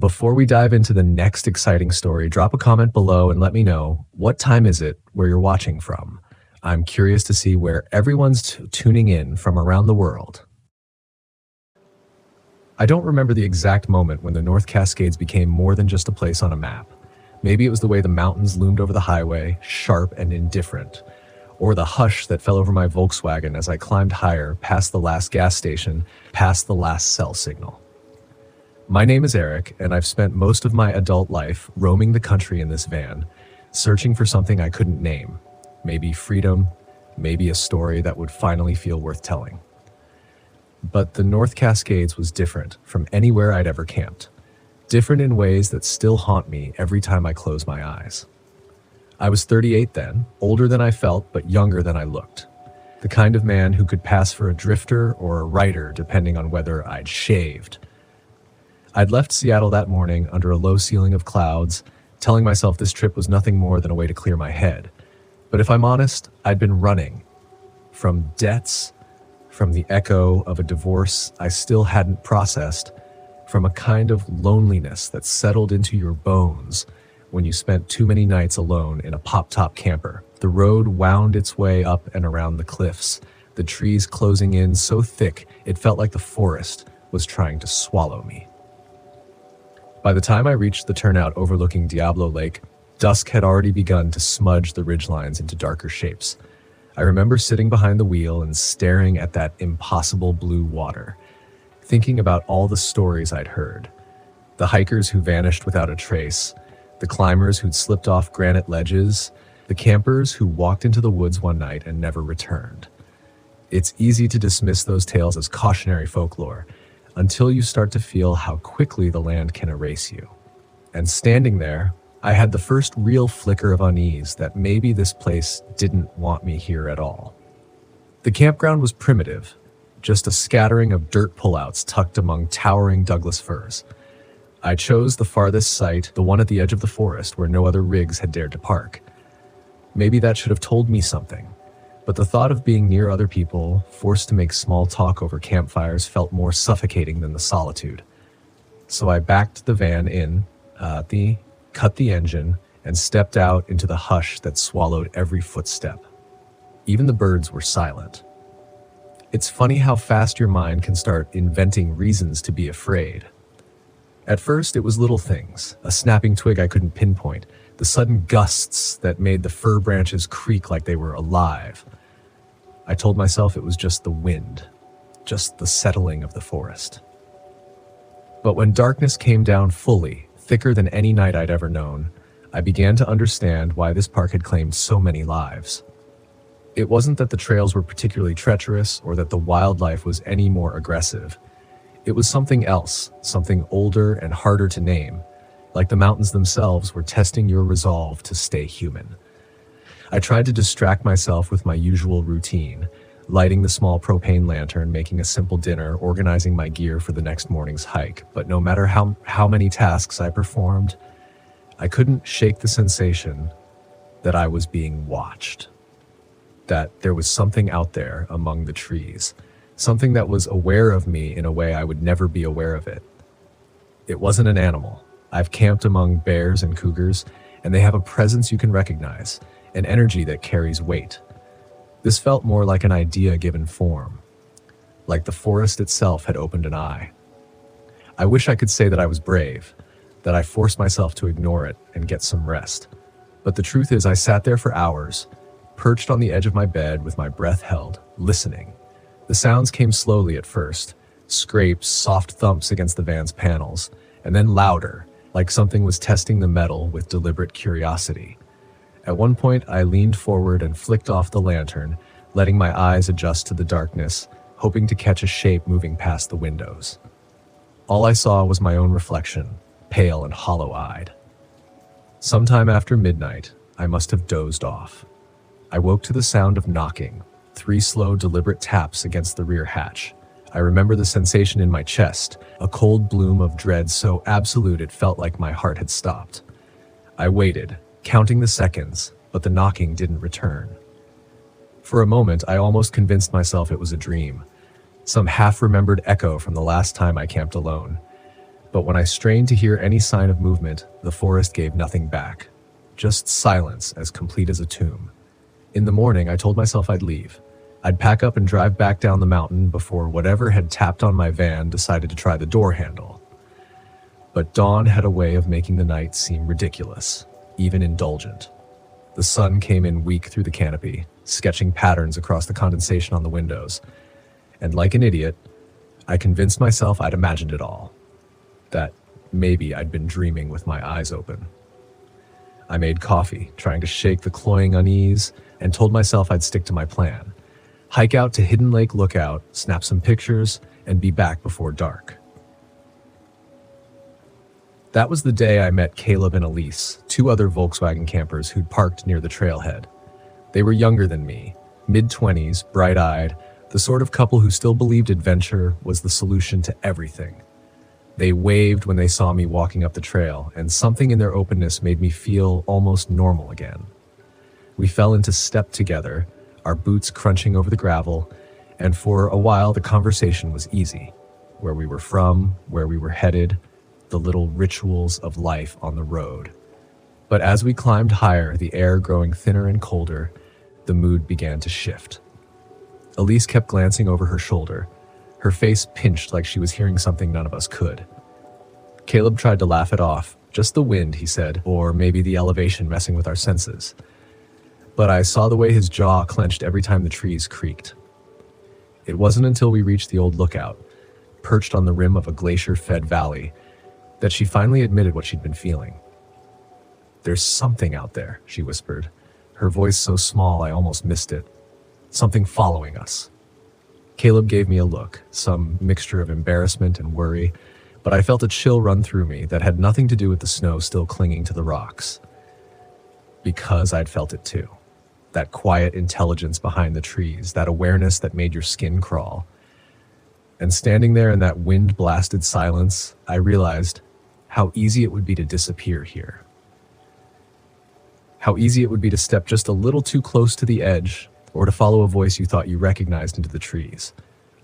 Before we dive into the next exciting story, drop a comment below and let me know, what time is it where you're watching from? I'm curious to see where everyone's tuning in from around the world. I don't remember the exact moment when the North Cascades became more than just a place on a map. Maybe it was the way the mountains loomed over the highway, sharp and indifferent, or the hush that fell over my Volkswagen as I climbed higher, past the last gas station, past the last cell signal. My name is Eric, and I've spent most of my adult life roaming the country in this van, searching for something I couldn't name. Maybe freedom, maybe a story that would finally feel worth telling. But the North Cascades was different from anywhere I'd ever camped. Different in ways that still haunt me every time I close my eyes. I was 38 then, older than I felt, but younger than I looked. The kind of man who could pass for a drifter or a writer depending on whether I'd shaved. I'd left Seattle that morning under a low ceiling of clouds, telling myself this trip was nothing more than a way to clear my head. But if I'm honest, I'd been running. From debts, from the echo of a divorce I still hadn't processed, from a kind of loneliness that settled into your bones when you spent too many nights alone in a pop-top camper. The road wound its way up and around the cliffs, the trees closing in so thick it felt like the forest was trying to swallow me. By the time I reached the turnout overlooking Diablo Lake, dusk had already begun to smudge the ridgelines into darker shapes. I remember sitting behind the wheel and staring at that impossible blue water, thinking about all the stories I'd heard. The hikers who vanished without a trace, the climbers who'd slipped off granite ledges, the campers who walked into the woods one night and never returned. It's easy to dismiss those tales as cautionary folklore, until you start to feel how quickly the land can erase you. And standing there, I had the first real flicker of unease that maybe this place didn't want me here at all. The campground was primitive, just a scattering of dirt pullouts tucked among towering Douglas firs. I chose the farthest site, the one at the edge of the forest where no other rigs had dared to park. Maybe that should have told me something. But the thought of being near other people, forced to make small talk over campfires, felt more suffocating than the solitude. So I backed the van in, cut the engine, and stepped out into the hush that swallowed every footstep. Even the birds were silent. It's funny how fast your mind can start inventing reasons to be afraid. At first, it was little things, a snapping twig I couldn't pinpoint, the sudden gusts that made the fir branches creak like they were alive. I told myself it was just the wind, just the settling of the forest. But when darkness came down fully, thicker than any night I'd ever known, I began to understand why this park had claimed so many lives. It wasn't that the trails were particularly treacherous or that the wildlife was any more aggressive. It was something else, something older and harder to name, like the mountains themselves were testing your resolve to stay human. I tried to distract myself with my usual routine, lighting the small propane lantern, making a simple dinner, organizing my gear for the next morning's hike. But no matter how many tasks I performed, I couldn't shake the sensation that I was being watched. That there was something out there among the trees, something that was aware of me in a way I would never be aware of it. It wasn't an animal. I've camped among bears and cougars, and they have a presence you can recognize, an energy that carries weight. This felt more like an idea given form, like the forest itself had opened an eye. I wish I could say that I was brave, that I forced myself to ignore it and get some rest. But the truth is I sat there for hours, perched on the edge of my bed with my breath held, listening. The sounds came slowly at first, scrapes, soft thumps against the van's panels, and then louder, like something was testing the metal with deliberate curiosity. At one point, I leaned forward and flicked off the lantern, letting my eyes adjust to the darkness, hoping to catch a shape moving past the windows. All I saw was my own reflection, pale and hollow-eyed. Sometime after midnight, I must have dozed off. I woke to the sound of knocking, 3 slow, deliberate taps against the rear hatch. I remember the sensation in my chest, a cold bloom of dread so absolute it felt like my heart had stopped. I waited, counting the seconds, but the knocking didn't return. For a moment, I almost convinced myself it was a dream, some half-remembered echo from the last time I camped alone. But when I strained to hear any sign of movement, the forest gave nothing back. Just silence as complete as a tomb. In the morning, I told myself I'd leave. I'd pack up and drive back down the mountain before whatever had tapped on my van decided to try the door handle. But dawn had a way of making the night seem ridiculous, even indulgent. The sun came in weak through the canopy, sketching patterns across the condensation on the windows. And like an idiot, I convinced myself I'd imagined it all. That maybe I'd been dreaming with my eyes open. I made coffee, trying to shake the cloying unease, and told myself I'd stick to my plan. Hike out to Hidden Lake Lookout, snap some pictures, and be back before dark. That was the day I met Caleb and Elise, two other Volkswagen campers who'd parked near the trailhead. They were younger than me, mid-20s, bright-eyed, the sort of couple who still believed adventure was the solution to everything. They waved when they saw me walking up the trail, and something in their openness made me feel almost normal again. We fell into step together, our boots crunching over the gravel, and for a while the conversation was easy. Where we were from, where we were headed, the little rituals of life on the road. But as we climbed higher, the air growing thinner and colder, the mood began to shift. Elise kept glancing over her shoulder, her face pinched like she was hearing something none of us could. Caleb tried to laugh it off. Just the wind, he said, or maybe the elevation messing with our senses. But I saw the way his jaw clenched every time the trees creaked. It wasn't until we reached the old lookout, perched on the rim of a glacier-fed valley, that she finally admitted what she'd been feeling. "There's something out there," she whispered, her voice so small I almost missed it. "Something following us." Caleb gave me a look, some mixture of embarrassment and worry, but I felt a chill run through me that had nothing to do with the snow still clinging to the rocks. Because I'd felt it too. That quiet intelligence behind the trees, that awareness that made your skin crawl. And standing there in that wind-blasted silence, I realized how easy it would be to disappear here. How easy it would be to step just a little too close to the edge, or to follow a voice you thought you recognized into the trees.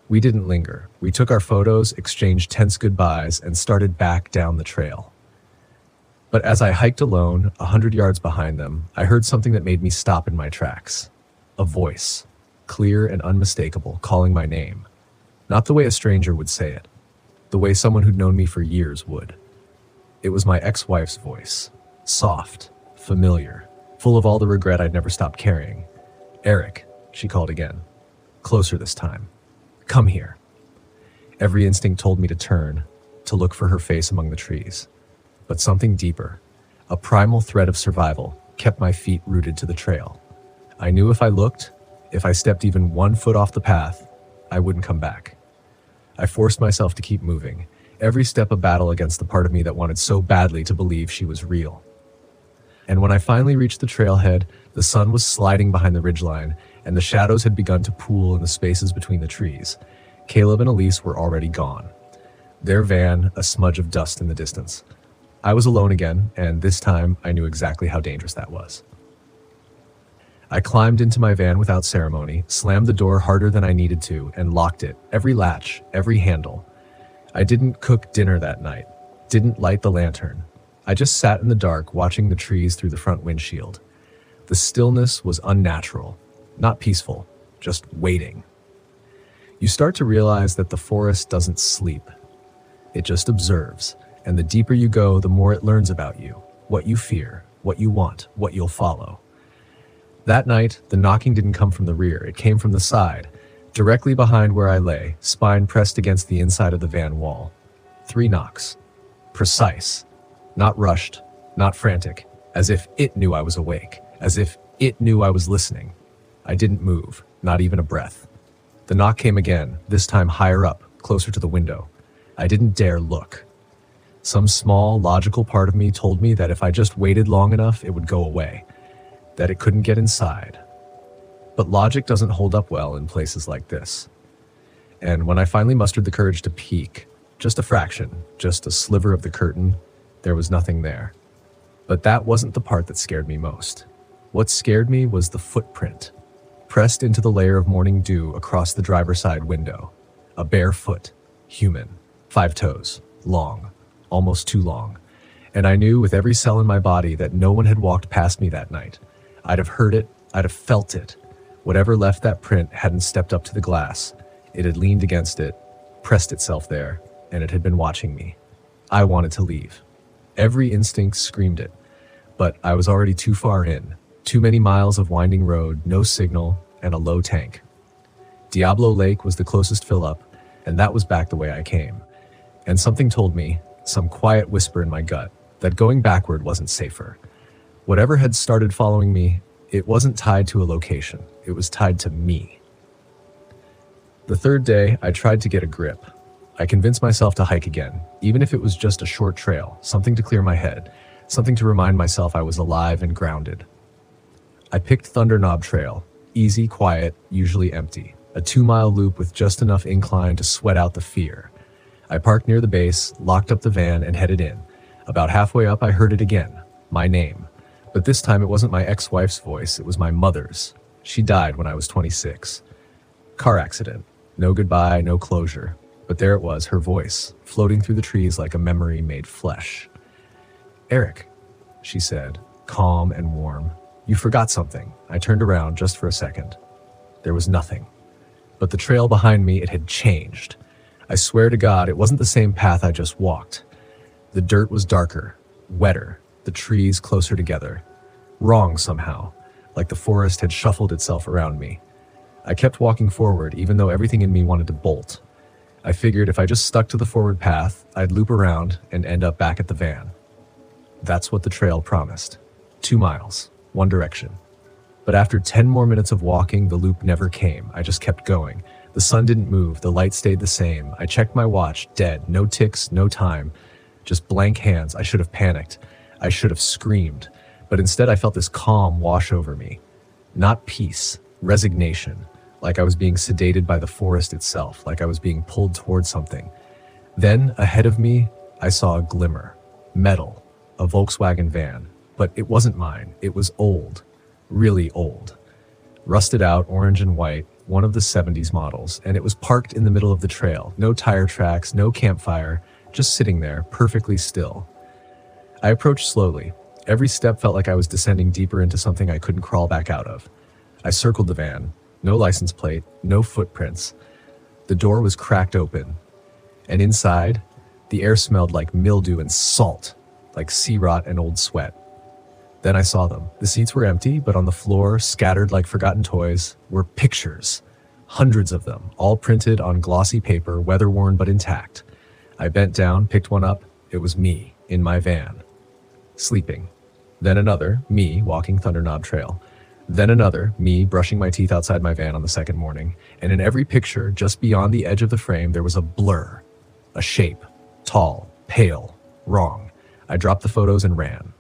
We didn't linger. We took our photos, exchanged tense goodbyes, and started back down the trail. But as I hiked alone, 100 yards behind them, I heard something that made me stop in my tracks. A voice, clear and unmistakable, calling my name. Not the way a stranger would say it, the way someone who'd known me for years would. It was my ex-wife's voice, soft, familiar, full of all the regret I'd never stopped carrying. "Eric," she called again, closer this time. "Come here." Every instinct told me to turn, to look for her face among the trees. But something deeper, a primal thread of survival, kept my feet rooted to the trail. I knew if I looked, if I stepped even 1 foot off the path, I wouldn't come back. I forced myself to keep moving, every step a battle against the part of me that wanted so badly to believe she was real. And when I finally reached the trailhead, the sun was sliding behind the ridgeline, and the shadows had begun to pool in the spaces between the trees. Caleb and Elise were already gone. Their van, a smudge of dust in the distance. I was alone again, and this time I knew exactly how dangerous that was. I climbed into my van without ceremony, slammed the door harder than I needed to, and locked it, every latch, every handle. I didn't cook dinner that night, didn't light the lantern. I just sat in the dark, watching the trees through the front windshield. The stillness was unnatural, not peaceful, just waiting. You start to realize that the forest doesn't sleep. It just observes, and the deeper you go, the more it learns about you, what you fear, what you want, what you'll follow. That night, the knocking didn't come from the rear, it came from the side, directly behind where I lay, spine pressed against the inside of the van wall. 3 knocks. Precise. Not rushed, not frantic, as if it knew I was awake, as if it knew I was listening. I didn't move, not even a breath. The knock came again, this time higher up, closer to the window. I didn't dare look. Some small, logical part of me told me that if I just waited long enough, it would go away, that it couldn't get inside. But logic doesn't hold up well in places like this. And when I finally mustered the courage to peek, just a fraction, just a sliver of the curtain, there was nothing there. But that wasn't the part that scared me most. What scared me was the footprint, pressed into the layer of morning dew across the driver's side window. A bare foot, human, 5 toes, long, almost too long. And I knew with every cell in my body that no one had walked past me that night. I'd have heard it, I'd have felt it. Whatever left that print hadn't stepped up to the glass. It had leaned against it, pressed itself there, and it had been watching me. I wanted to leave. Every instinct screamed it, but I was already too far in. Too many miles of winding road, no signal, and a low tank. Diablo Lake was the closest fill-up, and that was back the way I came. And something told me, some quiet whisper in my gut, that going backward wasn't safer. Whatever had started following me, it wasn't tied to a location. It was tied to me. The third day, I tried to get a grip. I convinced myself to hike again, even if it was just a short trail, something to clear my head, something to remind myself I was alive and grounded. I picked Thunder Knob Trail, easy, quiet, usually empty, a 2-mile loop with just enough incline to sweat out the fear. I parked near the base, locked up the van, and headed in. About halfway up, I heard it again, my name. But this time it wasn't my ex-wife's voice, it was my mother's. She died when I was 26. Car accident. No goodbye, no closure. But there it was, her voice, floating through the trees like a memory made flesh. "Eric," she said, calm and warm. "You forgot something." I turned around just for a second. There was nothing. But the trail behind me, it had changed. I swear to God, it wasn't the same path I just walked. The dirt was darker, wetter, the trees closer together. Wrong somehow, like the forest had shuffled itself around me. I kept walking forward, even though everything in me wanted to bolt. I figured if I just stuck to the forward path, I'd loop around and end up back at the van. That's what the trail promised. 2 miles, one direction. But after 10 more minutes of walking, the loop never came. I just kept going. The sun didn't move, the light stayed the same. I checked my watch, dead, no ticks, no time. Just blank hands. I should have panicked. I should have screamed. But instead I felt this calm wash over me. Not peace, resignation. Like I was being sedated by the forest itself, like I was being pulled toward something. Then, ahead of me, I saw a glimmer. Metal. A Volkswagen van. But it wasn't mine. It was old. Really old. Rusted out, orange and white, one of the 70s models, and it was parked in the middle of the trail. No tire tracks, no campfire, just sitting there, perfectly still. I approached slowly. Every step felt like I was descending deeper into something I couldn't crawl back out of. I circled the van. No license plate, no footprints. The door was cracked open, and inside, the air smelled like mildew and salt, like sea rot and old sweat. Then I saw them. The seats were empty, but on the floor, scattered like forgotten toys, were pictures. Hundreds of them, all printed on glossy paper, weather-worn but intact. I bent down, picked one up. It was me, in my van, sleeping. Then another, me, walking Thunder Knob Trail. Then another, me, brushing my teeth outside my van on the second morning. And in every picture, just beyond the edge of the frame, there was a blur. A shape. Tall. Pale. Wrong. I dropped the photos and ran.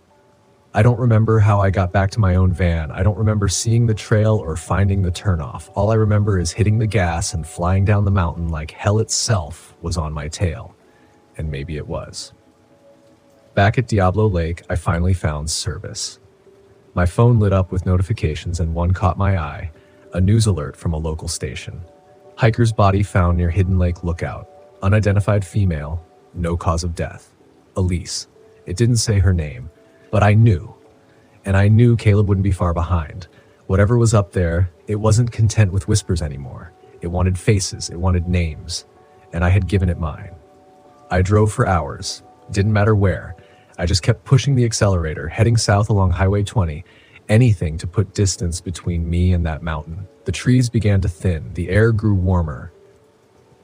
I don't remember how I got back to my own van. I don't remember seeing the trail or finding the turnoff. All I remember is hitting the gas and flying down the mountain like hell itself was on my tail. And maybe it was. Back at Diablo Lake, I finally found service. My phone lit up with notifications and one caught my eye, a news alert from a local station. Hiker's body found near Hidden Lake Lookout. Unidentified female, no cause of death. Elise. It didn't say her name, but I knew. And I knew Caleb wouldn't be far behind. Whatever was up there, it wasn't content with whispers anymore. It wanted faces, it wanted names, and I had given it mine. I drove for hours, didn't matter where. I just kept pushing the accelerator, heading south along Highway 20, anything to put distance between me and that mountain. The trees began to thin, the air grew warmer.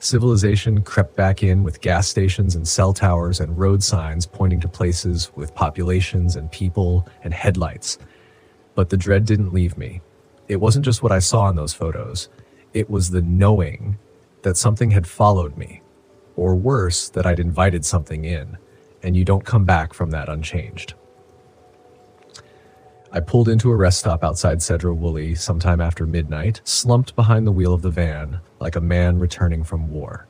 Civilization crept back in with gas stations and cell towers and road signs pointing to places with populations and people and headlights. But the dread didn't leave me. It wasn't just what I saw in those photos. It was the knowing that something had followed me, or worse, that I'd invited something in. And you don't come back from that unchanged. I pulled into a rest stop outside Cedro Woolley sometime after midnight, slumped behind the wheel of the van like a man returning from war.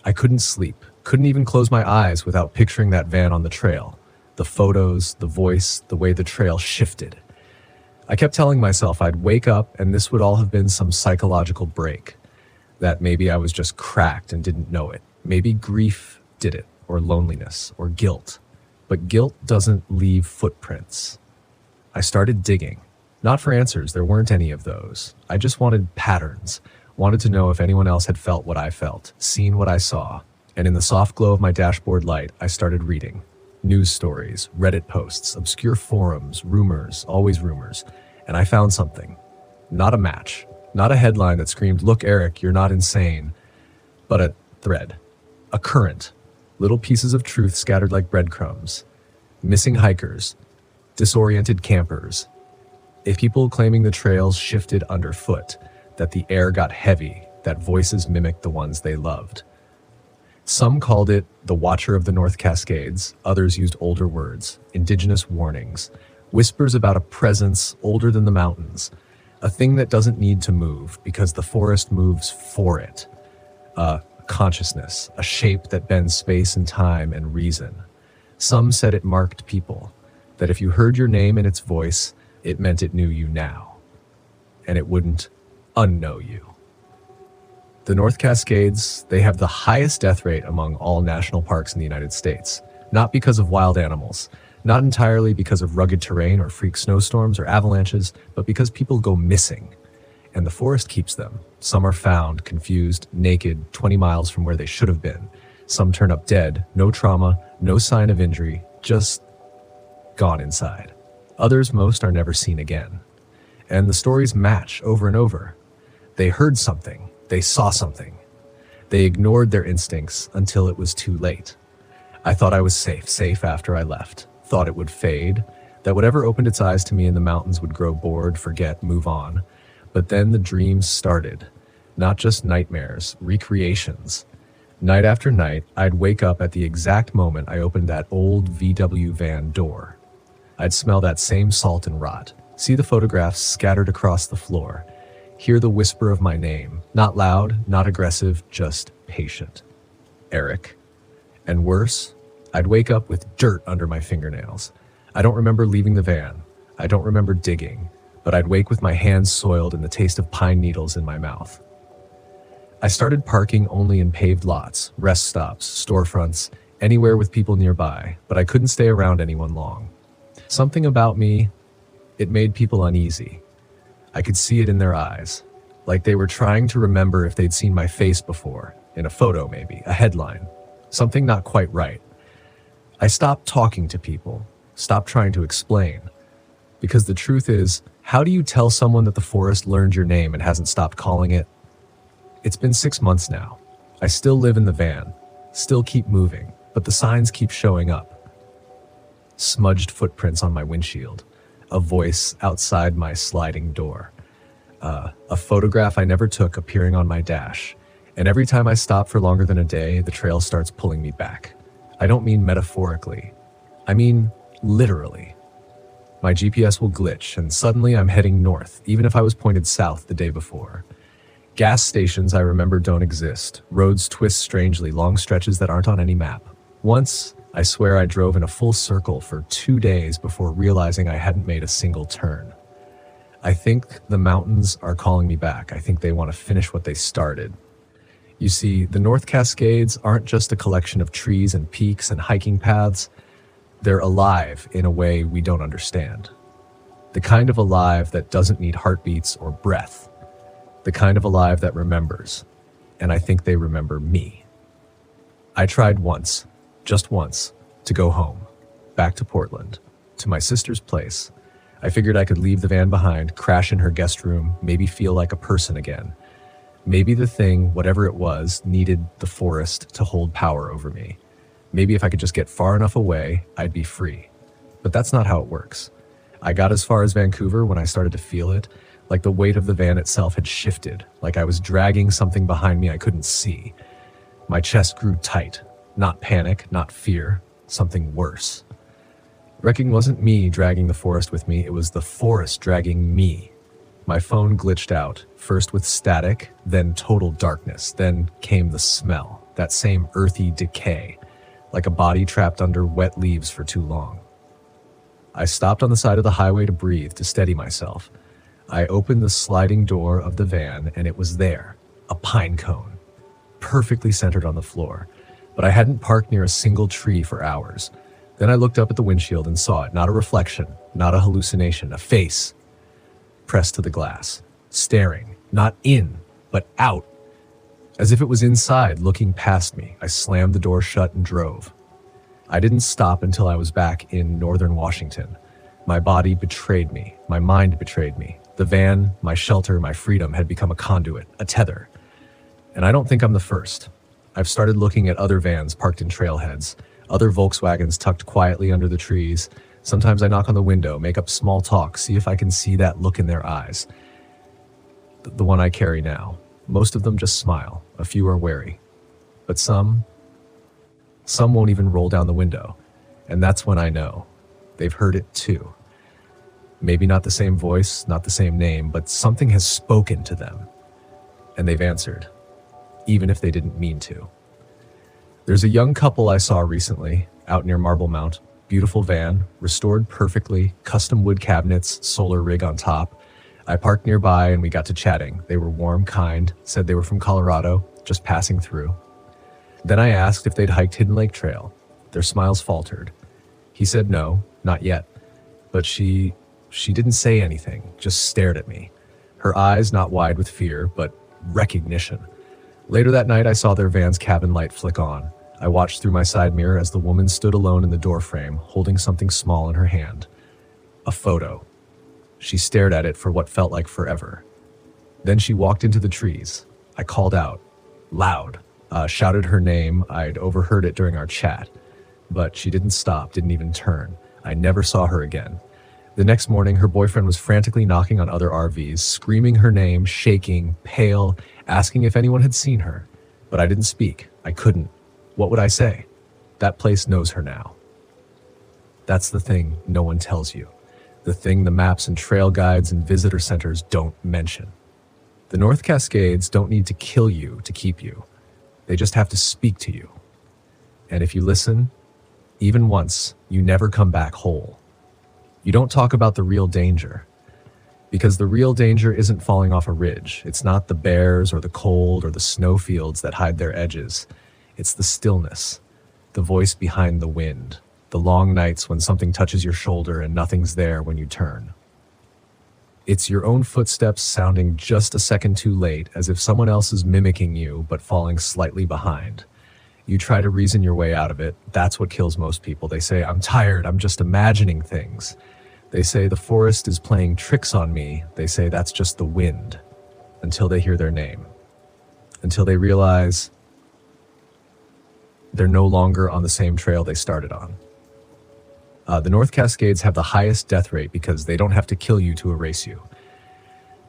I couldn't sleep, couldn't even close my eyes without picturing that van on the trail. The photos, the voice, the way the trail shifted. I kept telling myself I'd wake up and this would all have been some psychological break. That maybe I was just cracked and didn't know it. Maybe grief did it. or loneliness or guilt. But guilt doesn't leave footprints. I started digging. Not for answers, there weren't any of those. I just wanted patterns, wanted to know if anyone else had felt what I felt, seen what I saw. And in the soft glow of my dashboard light, I started reading. News stories, Reddit posts, obscure forums, rumors, always rumors. And I found something. Not a match. Not a headline that screamed, "Look, Eric, you're not insane," but a thread. A current. Little pieces of truth scattered like breadcrumbs. Missing hikers. Disoriented campers. People claiming the trails shifted underfoot, that the air got heavy, that voices mimicked the ones they loved. Some called it the Watcher of the North Cascades, others used older words, indigenous warnings, whispers about a presence older than the mountains, a thing that doesn't need to move because the forest moves for it, a consciousness, a shape that bends space and time and reason. Some said it marked people, that if you heard your name in its voice, it meant it knew you now, and it wouldn't unknow you. The North Cascades, they have the highest death rate among all national parks in the United States, not because of wild animals, not entirely because of rugged terrain or freak snowstorms or avalanches, but because people go missing, and the forest keeps them. Some are found, confused, naked, 20 miles from where they should have been. Some turn up dead, no trauma, no sign of injury, just gone inside. Others, most, are never seen again. And the stories match over and over. They heard something. They saw something. They ignored their instincts until it was too late. I thought I was safe after I left. Thought it would fade, that whatever opened its eyes to me in the mountains would grow bored, forget, move on. But then the dreams started. Not just nightmares, recreations. Night after night, I'd wake up at the exact moment I opened that old VW van door. I'd smell that same salt and rot, see the photographs scattered across the floor, hear the whisper of my name, not loud, not aggressive, just patient. Eric. And worse, I'd wake up with dirt under my fingernails. I don't remember leaving the van. I don't remember digging, but I'd wake with my hands soiled and the taste of pine needles in my mouth. I started parking only in paved lots, rest stops, storefronts, anywhere with people nearby, but I couldn't stay around anyone long. Something about me, it made people uneasy. I could see it in their eyes, like they were trying to remember if they'd seen my face before, in a photo maybe, a headline, something not quite right. I stopped talking to people, stopped trying to explain, because the truth is, how do you tell someone that the forest learned your name and hasn't stopped calling it? It's been 6 months now. I still live in the van, still keep moving, but the signs keep showing up. Smudged footprints on my windshield, a voice outside my sliding door, a photograph I never took appearing on my dash, and every time I stop for longer than a day, the trail starts pulling me back. I don't mean metaphorically, I mean literally. My GPS will glitch, and suddenly I'm heading north, even if I was pointed south the day before. Gas stations I remember don't exist. Roads twist strangely, long stretches that aren't on any map. Once, I swear I drove in a full circle for 2 days before realizing I hadn't made a single turn. I think the mountains are calling me back. I think they want to finish what they started. You see, the North Cascades aren't just a collection of trees and peaks and hiking paths. They're alive in a way we don't understand. The kind of alive that doesn't need heartbeats or breath. The kind of alive that remembers. And I think they remember me. I tried once, just once, to go home, back to Portland, to my sister's place. I figured I could leave the van behind, crash in her guest room, maybe feel like a person again. Maybe the thing, whatever it was, needed the forest to hold power over me. Maybe if I could just get far enough away, I'd be free. But that's not how it works. I got as far as Vancouver when I started to feel it, like the weight of the van itself had shifted, like I was dragging something behind me I couldn't see. My chest grew tight. Not panic, not fear, something worse. Wrecking wasn't me dragging the forest with me, it was the forest dragging me. My phone glitched out, first with static, then total darkness, then came the smell, that same earthy decay, like a body trapped under wet leaves for too long. I stopped on the side of the highway to breathe, to steady myself. I opened the sliding door of the van and it was there, a pine cone, perfectly centered on the floor. but I hadn't parked near a single tree for hours. Then I looked up at the windshield and saw it, not a reflection, not a hallucination, a face pressed to the glass, staring, not in, but out, as if it was inside, looking past me. I slammed the door shut and drove. I didn't stop until I was back in northern Washington. My body betrayed me. My mind betrayed me. The van, my shelter, my freedom had become a conduit, a tether. And I don't think I'm the first. I've started looking at other vans parked in trailheads, other Volkswagens tucked quietly under the trees. Sometimes I knock on the window, make up small talk, see if I can see that look in their eyes. The one I carry now. Most of them just smile. A few are wary. But some won't even roll down the window. And that's when I know. They've heard it too. Maybe not the same voice, not the same name, but something has spoken to them. And they've answered, even if they didn't mean to. There's a young couple I saw recently, out near Marble Mount. Beautiful van, restored perfectly, custom wood cabinets, solar rig on top. I parked nearby and we got to chatting. They were warm, kind, said they were from Colorado, just passing through. Then I asked if they'd hiked Hidden Lake Trail. Their smiles faltered. He said no, not yet. But she didn't say anything, just stared at me. Her eyes not wide with fear, but recognition. Later that night, I saw their van's cabin light flick on. I watched through my side mirror as the woman stood alone in the doorframe, holding something small in her hand. A photo. She stared at it for what felt like forever. Then she walked into the trees. I called out, loud, shouted her name. I'd overheard it during our chat. But she didn't stop, didn't even turn. I never saw her again. The next morning, her boyfriend was frantically knocking on other RVs, screaming her name, shaking, pale, asking if anyone had seen her. But I didn't speak. I couldn't. What would I say? That place knows her now. That's the thing no one tells you. The thing the maps and trail guides and visitor centers don't mention. The North Cascades don't need to kill you to keep you. They just have to speak to you. And if you listen, even once, you never come back whole. You don't talk about the real danger. Because the real danger isn't falling off a ridge. It's not the bears or the cold or the snowfields that hide their edges. It's the stillness, the voice behind the wind, the long nights when something touches your shoulder and nothing's there when you turn. It's your own footsteps sounding just a second too late, as if someone else is mimicking you but falling slightly behind. You try to reason your way out of it. That's what kills most people. They say, I'm tired, I'm just imagining things. They say the forest is playing tricks on me. They say that's just the wind, until they hear their name. Until they realize they're no longer on the same trail they started on. The North Cascades have the highest death rate because they don't have to kill you to erase you.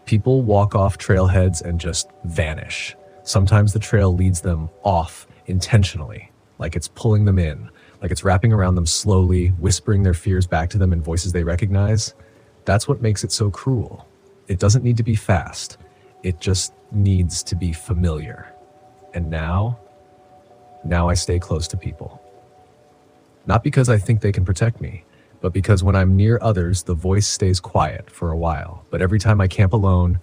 People walk off trailheads and just vanish. Sometimes the trail leads them off intentionally, like it's pulling them in, like it's wrapping around them slowly, whispering their fears back to them in voices they recognize. That's what makes it so cruel. It doesn't need to be fast. It just needs to be familiar. And now I stay close to people. Not because I think they can protect me, but because when I'm near others, the voice stays quiet for a while. But every time I camp alone,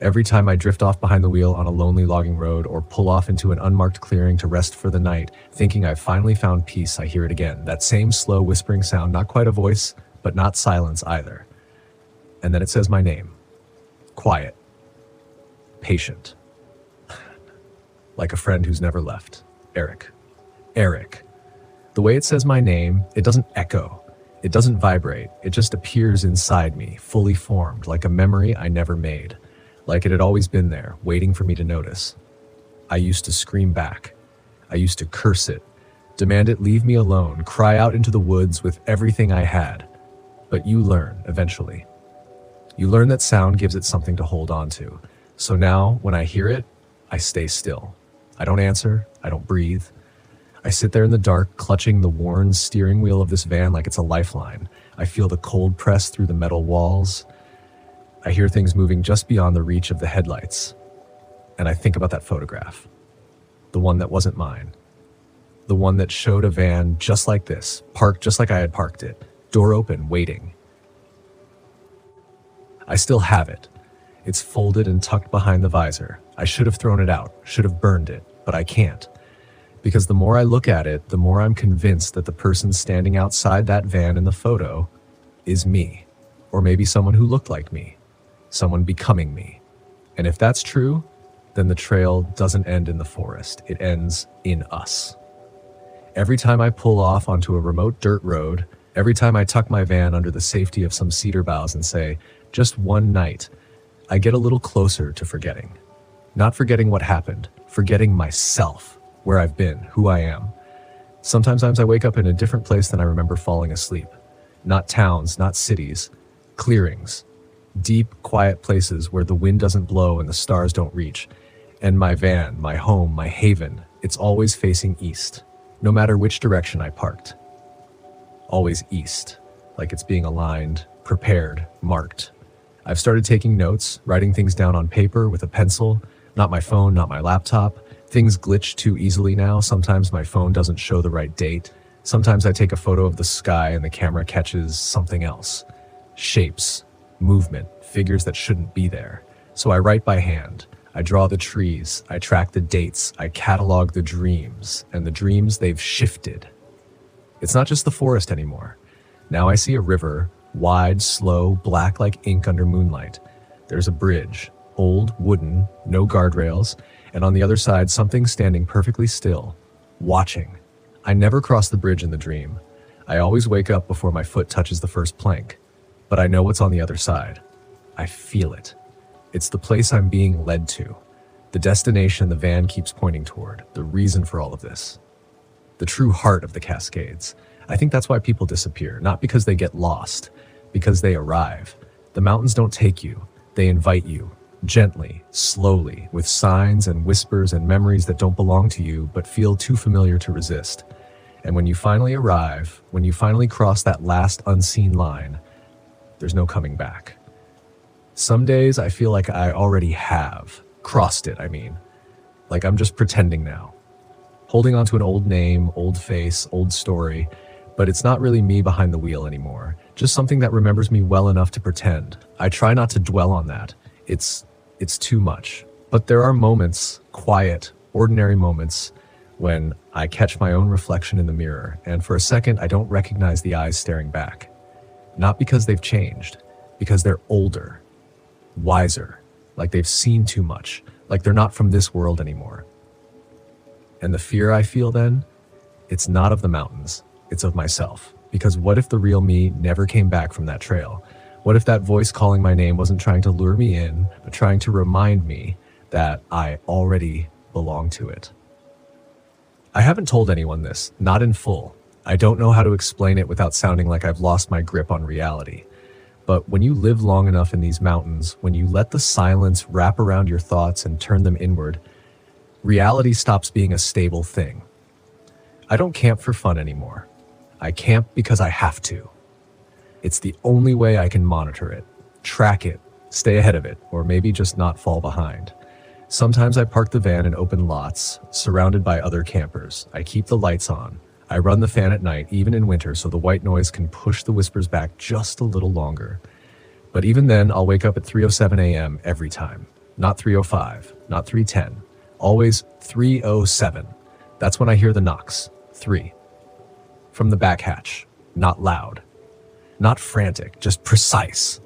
every time I drift off behind the wheel on a lonely logging road or pull off into an unmarked clearing to rest for the night, thinking I've finally found peace, I hear it again. That same slow whispering sound, not quite a voice, but not silence either. And then it says my name. Quiet. Patient. Like a friend who's never left. Eric. Eric. The way it says my name, it doesn't echo. It doesn't vibrate. It just appears inside me, fully formed, like a memory I never made. Like it had always been there, waiting for me to notice. I used to scream back. I used to curse it, demand it leave me alone, cry out into the woods with everything I had. But you learn, eventually. You learn that sound gives it something to hold on to. So now, when I hear it, I stay still. I don't answer. I don't breathe. I sit there in the dark, clutching the worn steering wheel of this van like it's a lifeline. I feel the cold press through the metal walls. I hear things moving just beyond the reach of the headlights. And I think about that photograph. The one that wasn't mine. The one that showed a van just like this, parked just like I had parked it, door open, waiting. I still have it. It's folded and tucked behind the visor. I should have thrown it out, should have burned it, but I can't. Because the more I look at it, the more I'm convinced that the person standing outside that van in the photo is me, or maybe someone who looked like me, someone becoming me. And if that's true, then the trail doesn't end in the forest, it ends in us. Every time I pull off onto a remote dirt road, every time I tuck my van under the safety of some cedar boughs and say, just one night, I get a little closer to forgetting. Not forgetting what happened, forgetting myself, where I've been, who I am. Sometimes I wake up in a different place than I remember falling asleep. Not towns, not cities, clearings, deep, quiet places where the wind doesn't blow and the stars don't reach. And my van, my home, my haven, it's always facing east, no matter which direction I parked. Always east, like it's being aligned, prepared, marked. I've started taking notes, writing things down on paper with a pencil, not my phone, not my laptop. Things glitch too easily now. Sometimes my phone doesn't show the right date. Sometimes I take a photo of the sky and the camera catches something else. Shapes, movement, figures that shouldn't be there. So I write by hand. I draw the trees. I track the dates. I catalog the dreams. And the dreams, they've shifted. It's not just the forest anymore. Now I see a river, wide, slow, black like ink under moonlight. There's a bridge, old, wooden, no guardrails, and on the other side, something standing perfectly still, watching. I never cross the bridge in the dream. I always wake up before my foot touches the first plank, but I know what's on the other side. I feel it. It's the place I'm being led to, the destination the van keeps pointing toward, the reason for all of this. The true heart of the Cascades. I think that's why people disappear, not because they get lost, because they arrive. The mountains don't take you, they invite you, gently, slowly, with signs and whispers and memories that don't belong to you but feel too familiar to resist. And when you finally arrive, when you finally cross that last unseen line, there's no coming back. Some days I feel like I already have crossed it, like I'm just pretending now. Holding on to an old name, old face, old story, but it's not really me behind the wheel anymore. Just something that remembers me well enough to pretend. I try not to dwell on that. It's too much. But there are moments, quiet, ordinary moments, when I catch my own reflection in the mirror, and for a second I don't recognize the eyes staring back. Not because they've changed, because they're older, wiser, like they've seen too much, like they're not from this world anymore. And the fear I feel then, it's not of the mountains, it's of myself. Because what if the real me never came back from that trail? What if that voice calling my name wasn't trying to lure me in, but trying to remind me that I already belong to it? I haven't told anyone this, not in full. I don't know how to explain it without sounding like I've lost my grip on reality. But when you live long enough in these mountains, when you let the silence wrap around your thoughts and turn them inward, reality stops being a stable thing. I don't camp for fun anymore. I camp because I have to. It's the only way I can monitor it, track it, stay ahead of it, or maybe just not fall behind. Sometimes I park the van in open lots, surrounded by other campers. I keep the lights on. I run the fan at night, even in winter, so the white noise can push the whispers back just a little longer. But even then, I'll wake up at 3:07 a.m. every time. Not 3:05, not 3:10, always 3:07. That's when I hear the knocks. 3. From the back hatch. Not loud. Not frantic, just precise.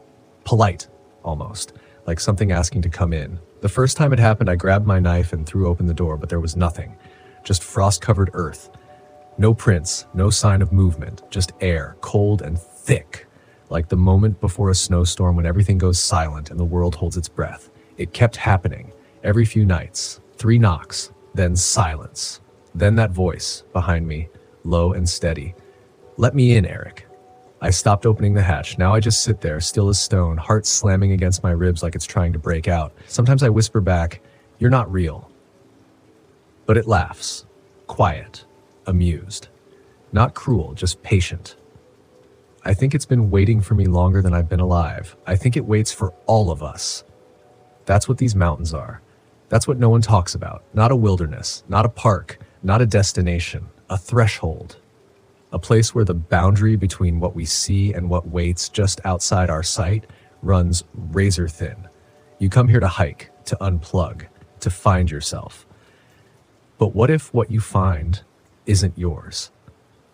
Polite, almost. Like something asking to come in. The first time it happened, I grabbed my knife and threw open the door, but there was nothing. Just frost-covered earth. No prints, no sign of movement. Just air, cold and thick. Like the moment before a snowstorm when everything goes silent and the world holds its breath. It kept happening. Every few nights. 3 knocks. Then silence. Then that voice behind me, low and steady. "Let me in, Eric." I stopped opening the hatch. Now I just sit there, still as stone, heart slamming against my ribs like it's trying to break out. Sometimes I whisper back, "You're not real." But it laughs. Quiet. Amused. Not cruel, just patient. I think it's been waiting for me longer than I've been alive. I think it waits for all of us. That's what these mountains are. That's what no one talks about. Not a wilderness, not a park, not a destination, a threshold. A place where the boundary between what we see and what waits just outside our sight runs razor thin. You come here to hike, to unplug, to find yourself. But what if what you find isn't yours?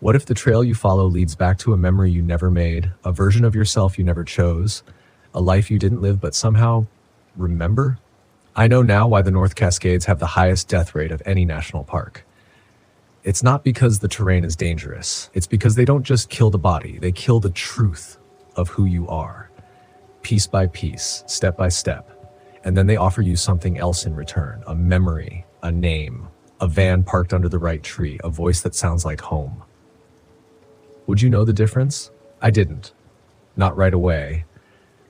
What if the trail you follow leads back to a memory you never made, a version of yourself you never chose, a life you didn't live but somehow remember? I know now why the North Cascades have the highest death rate of any national park. It's not because the terrain is dangerous. It's because they don't just kill the body, they kill the truth of who you are, piece by piece, step by step. And then they offer you something else in return, a memory, a name, a van parked under the right tree, a voice that sounds like home. Would you know the difference? I didn't. Not right away.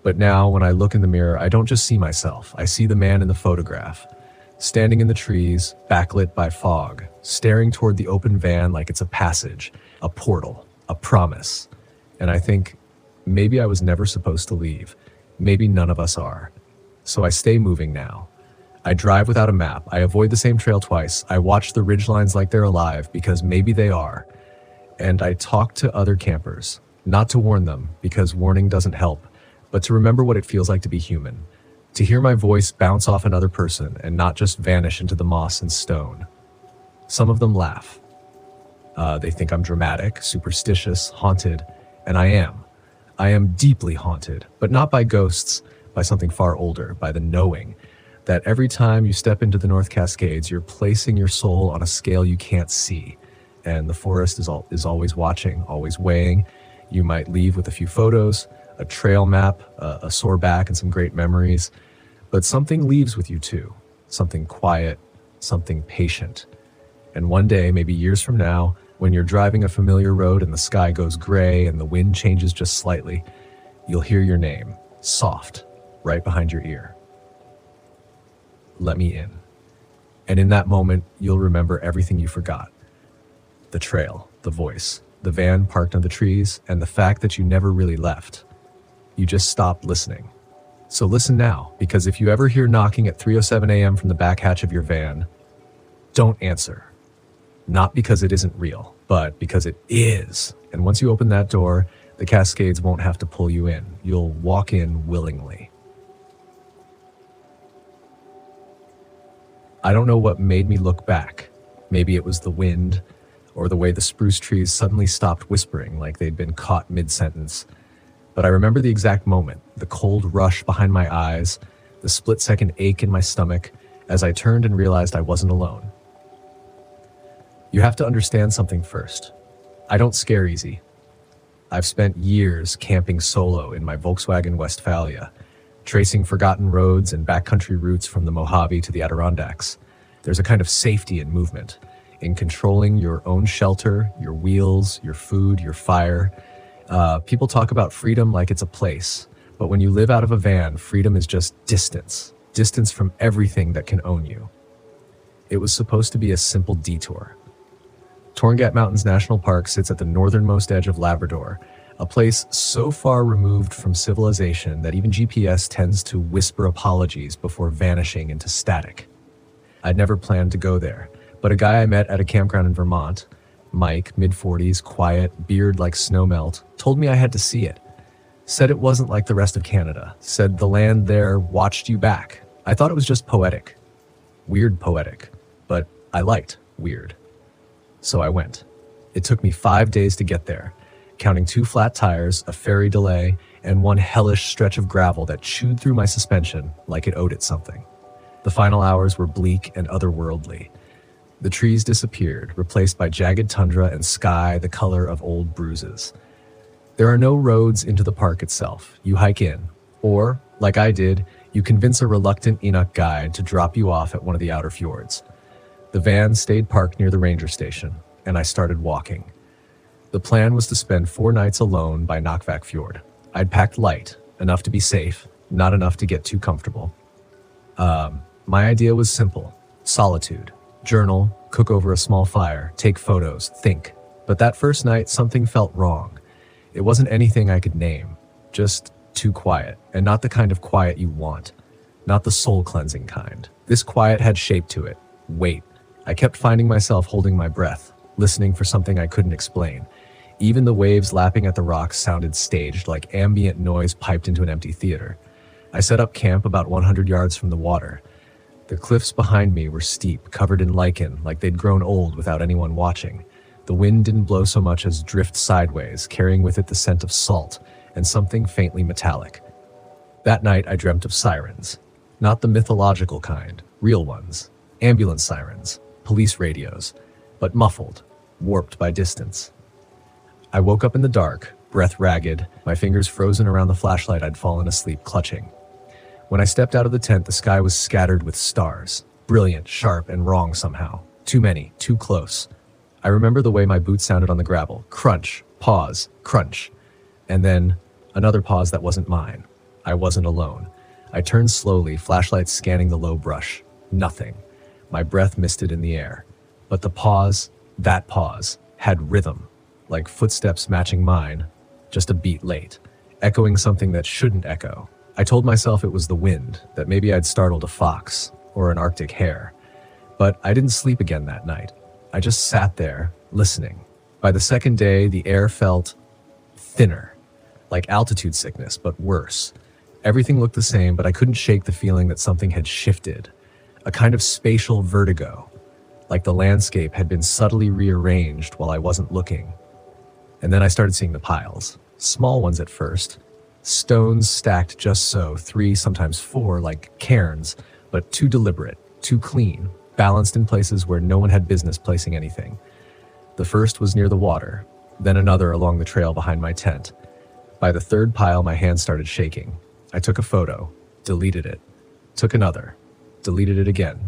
But now, when I look in the mirror, I don't just see myself. I see the man in the photograph, standing in the trees, backlit by fog, staring toward the open van like it's a passage, a portal, a promise. And I think, maybe I was never supposed to leave. Maybe none of us are. So I stay moving now. I drive without a map. I avoid the same trail twice. I watch the ridgelines like they're alive, because maybe they are. And I talk to other campers, not to warn them, because warning doesn't help, but to remember what it feels like to be human, to hear my voice bounce off another person and not just vanish into the moss and stone. Some of them laugh. They think I'm dramatic, superstitious, haunted, and I am. I am deeply haunted, but not by ghosts, by something far older, by the knowing that every time you step into the North Cascades, you're placing your soul on a scale you can't see, and the forest is always watching, always weighing. You might leave with a few photos, a trail map, a sore back, and some great memories. But something leaves with you too. Something quiet, something patient. And one day, maybe years from now, when you're driving a familiar road and the sky goes gray and the wind changes just slightly, you'll hear your name, soft, right behind your ear. Let me in. And in that moment, you'll remember everything you forgot. The trail, the voice, the van parked on the trees, and the fact that you never really left. You just stopped listening. So listen now, because if you ever hear knocking at 3:07 a.m. from the back hatch of your van, don't answer. Not because it isn't real, but because it is. And once you open that door, the Cascades won't have to pull you in. You'll walk in willingly. I don't know what made me look back. Maybe it was the wind, or the way the spruce trees suddenly stopped whispering like they'd been caught mid-sentence. But I remember the exact moment, the cold rush behind my eyes, the split-second ache in my stomach as I turned and realized I wasn't alone. You have to understand something first. I don't scare easy. I've spent years camping solo in my Volkswagen Westphalia, tracing forgotten roads and backcountry routes from the Mojave to the Adirondacks. There's a kind of safety in movement, in controlling your own shelter, your wheels, your food, your fire. People talk about freedom like it's a place, but when you live out of a van, freedom is just distance from everything that can own you. It was supposed to be a simple detour. Torngat Mountains National Park sits at the northernmost edge of Labrador, a place so far removed from civilization that even GPS tends to whisper apologies before vanishing into static. I'd never planned to go there, but a guy I met at a campground in Vermont, Mike, mid-40s, quiet, beard like snowmelt, told me I had to see it. Said it wasn't like the rest of Canada. Said the land there watched you back. I thought it was just poetic. Weird poetic. But I liked weird. So I went. It took me 5 days to get there, counting 2 flat tires, a ferry delay, and one hellish stretch of gravel that chewed through my suspension like it owed it something. The final hours were bleak and otherworldly. The trees disappeared, replaced by jagged tundra and sky the color of old bruises. There are no roads into the park itself. You hike in, or, like I did, you convince a reluctant Enoch guide to drop you off at one of the outer fjords. The van stayed parked near the ranger station, and I started walking. The plan was to spend 4 nights alone by Knockvac Fjord. I'd packed light, enough to be safe, not enough to get too comfortable. My idea was simple: solitude. Journal, cook over a small fire, take photos, think. But that first night, something felt wrong. It wasn't anything I could name, just too quiet, and not the kind of quiet you want, not the soul-cleansing kind. This quiet had shape to it, weight. I kept finding myself holding my breath, listening for something I couldn't explain. Even the waves lapping at the rocks sounded staged, like ambient noise piped into an empty theater. I set up camp about 100 yards from the water. The cliffs behind me were steep, covered in lichen, like they'd grown old without anyone watching. The wind didn't blow so much as drift sideways, carrying with it the scent of salt and something faintly metallic. That night I dreamt of sirens. Not the mythological kind, real ones. Ambulance sirens, police radios, but muffled, warped by distance. I woke up in the dark, breath ragged, my fingers frozen around the flashlight I'd fallen asleep clutching. When I stepped out of the tent, the sky was scattered with stars. Brilliant, sharp, and wrong somehow. Too many, too close. I remember the way my boots sounded on the gravel. Crunch, pause, crunch. And then another pause that wasn't mine. I wasn't alone. I turned slowly, flashlight scanning the low brush. Nothing. My breath misted in the air. But the pause, that pause, had rhythm. Like footsteps matching mine, just a beat late. Echoing something that shouldn't echo. I told myself it was the wind, that maybe I'd startled a fox or an Arctic hare. But I didn't sleep again that night. I just sat there, listening. By the second day, the air felt thinner, like altitude sickness, but worse. Everything looked the same, but I couldn't shake the feeling that something had shifted. A kind of spatial vertigo, like the landscape had been subtly rearranged while I wasn't looking. And then I started seeing the piles. Small ones at first. Stones stacked just so, 3, sometimes 4, like cairns, but too deliberate, too clean, balanced in places where no one had business placing anything. The first was near the water, then another along the trail behind my tent. By the third pile, my hands started shaking. I took a photo, deleted it, took another, deleted it again.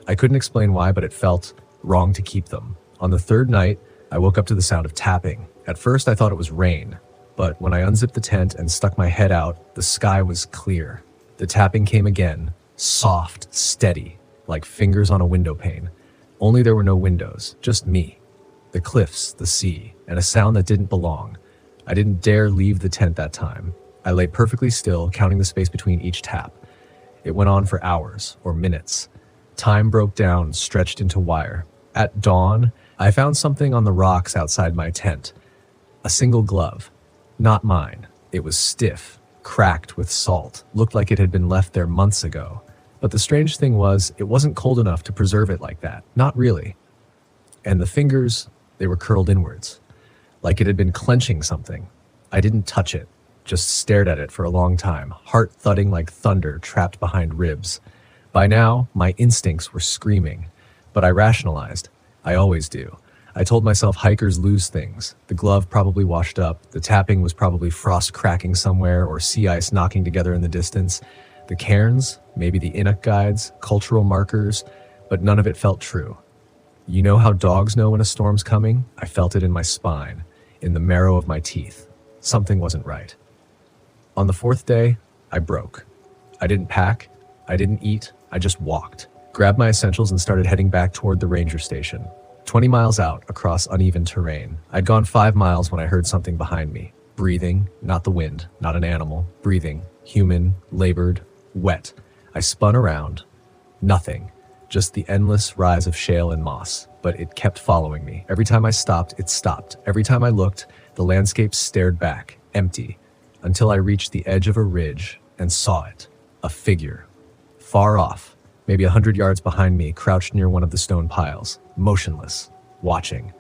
I couldn't explain why, but it felt wrong to keep them. On the third night, I woke up to the sound of tapping. At first, I thought it was rain. But when I unzipped the tent and stuck my head out, the sky was clear. The tapping came again, soft, steady, like fingers on a window pane. Only there were no windows, just me. The cliffs, the sea, and a sound that didn't belong. I didn't dare leave the tent that time. I lay perfectly still, counting the space between each tap. It went on for hours, or minutes. Time broke down, stretched into wire. At dawn, I found something on the rocks outside my tent. A single glove. Not mine. It was stiff, cracked with salt, looked like it had been left there months ago. But the strange thing was, it wasn't cold enough to preserve it like that. Not really. And the fingers, they were curled inwards, like it had been clenching something. I didn't touch it, just stared at it for a long time, heart thudding like thunder trapped behind ribs. By now, my instincts were screaming, but I rationalized. I always do. I told myself hikers lose things. The glove probably washed up. The tapping was probably frost cracking somewhere or sea ice knocking together in the distance. The cairns, maybe the Inuk guides, cultural markers, but none of it felt true. You know how dogs know when a storm's coming? I felt it in my spine, in the marrow of my teeth. Something wasn't right. On the fourth day, I broke. I didn't pack. I didn't eat. I just walked, grabbed my essentials and started heading back toward the ranger station. 20 miles out, across uneven terrain. I'd gone 5 miles when I heard something behind me. Breathing, not the wind, not an animal. Breathing, human, labored, wet. I spun around. Nothing. Just the endless rise of shale and moss. But it kept following me. Every time I stopped, it stopped. Every time I looked, the landscape stared back, empty, until I reached the edge of a ridge and saw it. A figure. Far off, maybe 100 yards behind me, crouched near one of the stone piles. Motionless, watching.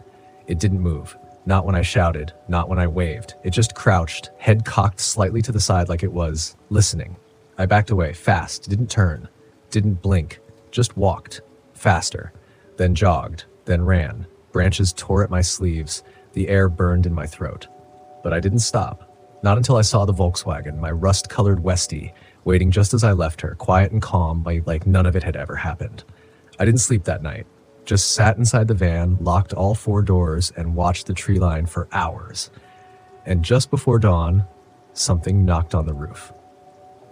It didn't move. Not when I shouted, not when I waved. It just crouched, head cocked slightly to the side like it was listening. I backed away, fast, didn't turn, didn't blink, just walked, faster, then jogged, then ran. Branches tore at my sleeves, the air burned in my throat. But I didn't stop. Not until I saw the Volkswagen, my rust-colored Westie, waiting just as I left her, quiet and calm, like none of it had ever happened. I didn't sleep that night. Just sat inside the van, locked all 4 doors, and watched the tree line for hours. And just before dawn, something knocked on the roof.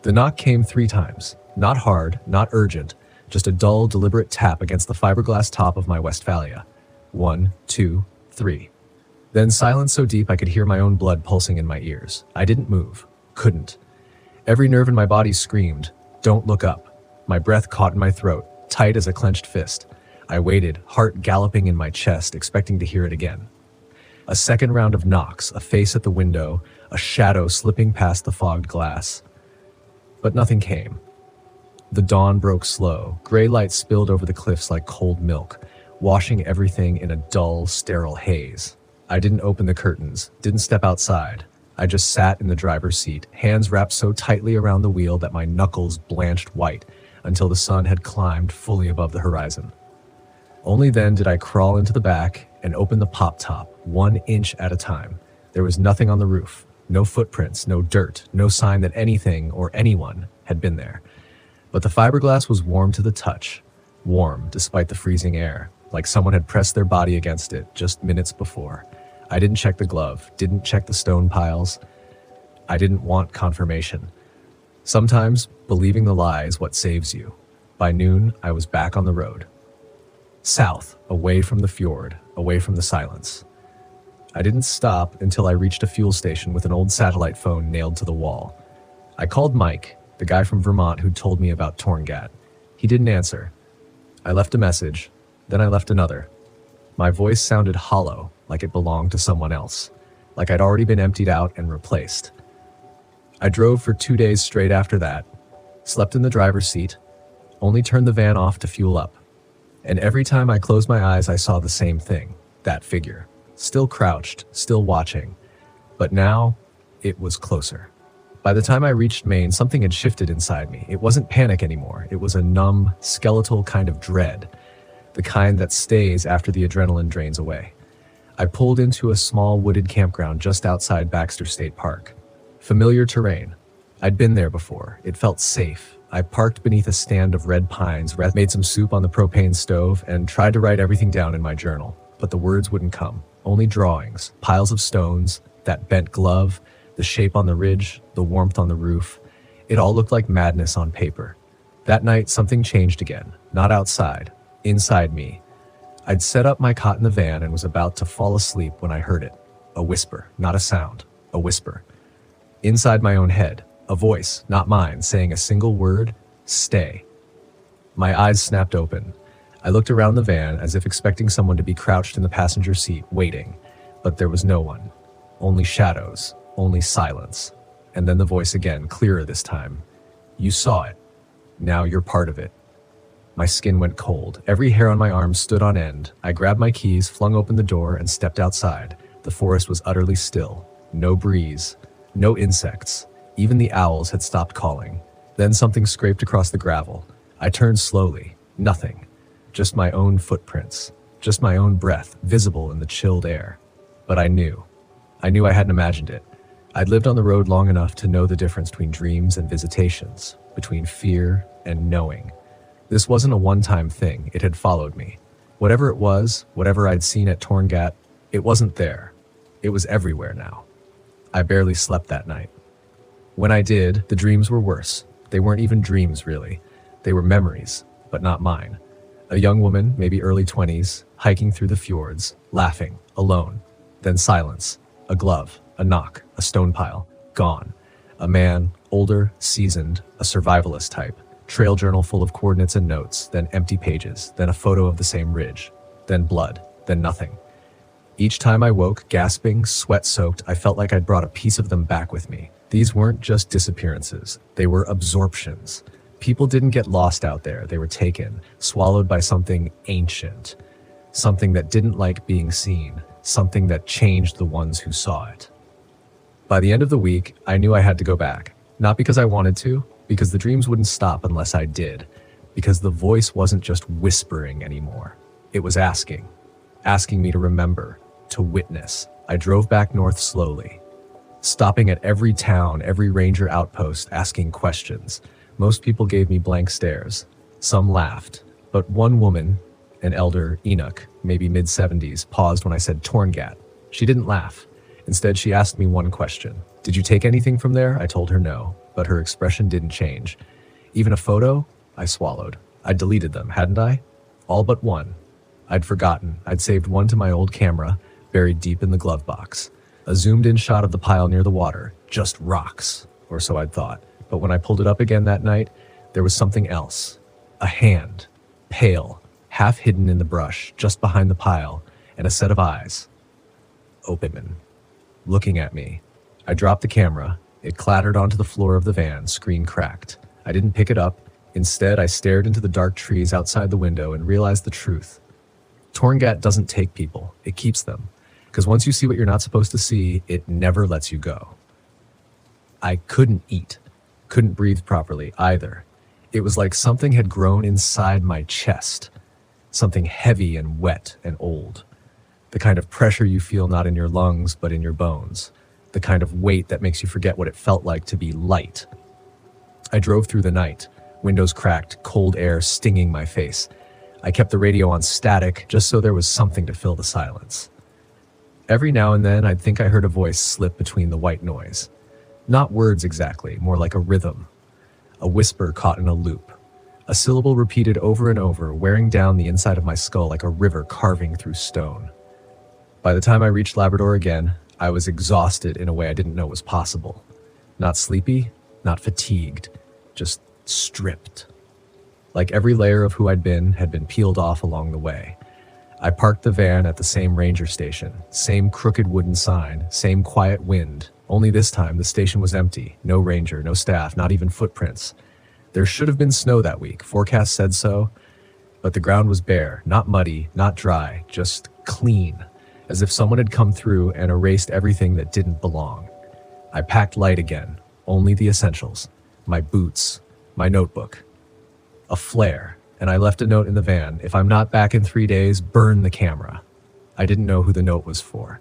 The knock came 3 times. Not hard, not urgent, just a dull, deliberate tap against the fiberglass top of my Westphalia. 1, 2, 3. Then silence so deep I could hear my own blood pulsing in my ears. I didn't move. Couldn't. Every nerve in my body screamed, "Don't look up." My breath caught in my throat, tight as a clenched fist. I waited, heart galloping in my chest, expecting to hear it again. A second round of knocks, a face at the window, a shadow slipping past the fogged glass. But nothing came. The dawn broke slow. Gray light spilled over the cliffs like cold milk, washing everything in a dull, sterile haze. I didn't open the curtains, didn't step outside. I just sat in the driver's seat, hands wrapped so tightly around the wheel that my knuckles blanched white until the sun had climbed fully above the horizon. Only then did I crawl into the back and open the pop top, 1 inch at a time. There was nothing on the roof, no footprints, no dirt, no sign that anything or anyone had been there. But the fiberglass was warm to the touch, warm despite the freezing air, like someone had pressed their body against it just minutes before. I didn't check the glove, didn't check the stone piles. I didn't want confirmation. Sometimes believing the lie is what saves you. By noon, I was back on the road. South, away from the fjord, away from the silence. I didn't stop until I reached a fuel station with an old satellite phone nailed to the wall. I called Mike, the guy from Vermont who'd told me about Torngat. He didn't answer. I left a message, then I left another. My voice sounded hollow, like it belonged to someone else, like I'd already been emptied out and replaced. I drove for 2 days straight after that, slept in the driver's seat, only turned the van off to fuel up. And every time I closed my eyes, I saw the same thing, that figure, still crouched, still watching. But now, it was closer. By the time I reached Maine, something had shifted inside me. It wasn't panic anymore. It was a numb, skeletal kind of dread, the kind that stays after the adrenaline drains away. I pulled into a small wooded campground just outside Baxter State Park. Familiar terrain. I'd been there before. It felt safe. I parked beneath a stand of red pines, made some soup on the propane stove, and tried to write everything down in my journal. But the words wouldn't come. Only drawings, piles of stones, that bent glove, the shape on the ridge, the warmth on the roof. It all looked like madness on paper. That night, something changed again. Not outside. Inside me. I'd set up my cot in the van and was about to fall asleep when I heard it. A whisper, not a sound. A whisper. Inside my own head. A voice, not mine, saying a single word, stay. My eyes snapped open. I looked around the van as if expecting someone to be crouched in the passenger seat, waiting. But there was no one. Only shadows. Only silence. And then the voice again, clearer this time. You saw it. Now you're part of it. My skin went cold. Every hair on my arm stood on end. I grabbed my keys, flung open the door, and stepped outside. The forest was utterly still. No breeze. No insects. Even the owls had stopped calling. Then something scraped across the gravel. I turned slowly. Nothing. Just my own footprints. Just my own breath, visible in the chilled air. But I knew. I knew I hadn't imagined it. I'd lived on the road long enough to know the difference between dreams and visitations, between fear and knowing. This wasn't a one-time thing. It had followed me. Whatever it was, whatever I'd seen at Torngat, it wasn't there. It was everywhere now. I barely slept that night. When I did, the dreams were worse. They weren't even dreams, really. They were memories, but not mine. A young woman, maybe early 20s, hiking through the fjords, laughing, alone. Then silence. A glove, a knock, a stone pile, gone. A man, older, seasoned, a survivalist type. Trail journal full of coordinates and notes, then empty pages, then a photo of the same ridge, then blood, then nothing. Each time I woke, gasping, sweat-soaked, I felt like I'd brought a piece of them back with me. These weren't just disappearances. They were absorptions. People didn't get lost out there. They were taken, swallowed by something ancient. Something that didn't like being seen. Something that changed the ones who saw it. By the end of the week, I knew I had to go back. Not because I wanted to, because the dreams wouldn't stop unless I did. Because the voice wasn't just whispering anymore. It was asking me to remember, to witness. I drove back north slowly, stopping at every town, every ranger outpost, asking questions. Most people gave me blank stares. Some laughed, but one woman, an elder Enoch, maybe mid-70s, paused when I said Torngat. She didn't laugh. Instead, she asked me one question. Did you take anything from there? I told her no, but her expression didn't change. Even a photo? I swallowed. I'd deleted them, hadn't I? All but one. I'd forgotten. I'd saved one to my old camera, buried deep in the glove box. A zoomed-in shot of the pile near the water. Just rocks, or so I'd thought. But when I pulled it up again that night, there was something else. A hand. Pale. Half hidden in the brush, just behind the pile, and a set of eyes. Open. Looking at me. I dropped the camera. It clattered onto the floor of the van, screen cracked. I didn't pick it up, Instead, I stared into the dark trees outside the window and realized the truth. Torngat doesn't take people, it keeps them. Because once you see what you're not supposed to see, it never lets you go. I couldn't eat, couldn't breathe properly either. It was like something had grown inside my chest, something heavy and wet and old. The kind of pressure you feel not in your lungs, but in your bones. The kind of weight that makes you forget what it felt like to be light. I drove through the night, windows cracked, cold air stinging my face. I kept the radio on static just so there was something to fill the silence. Every now and then, I'd think I heard a voice slip between the white noise. Not words exactly, more like a rhythm. A whisper caught in a loop. A syllable repeated over and over, wearing down the inside of my skull like a river carving through stone. By the time I reached Labrador again, I was exhausted in a way I didn't know was possible. Not sleepy, not fatigued, just stripped. Like every layer of who I'd been had been peeled off along the way. I parked the van at the same ranger station, same crooked wooden sign, same quiet wind. Only this time the station was empty, no ranger, no staff, not even footprints. There should have been snow that week, forecast said so, but the ground was bare, not muddy, not dry, just clean, as if someone had come through and erased everything that didn't belong. I packed light again, only the essentials, my boots, my notebook, a flare, and I left a note in the van. If I'm not back in 3 days, burn the camera. I didn't know who the note was for.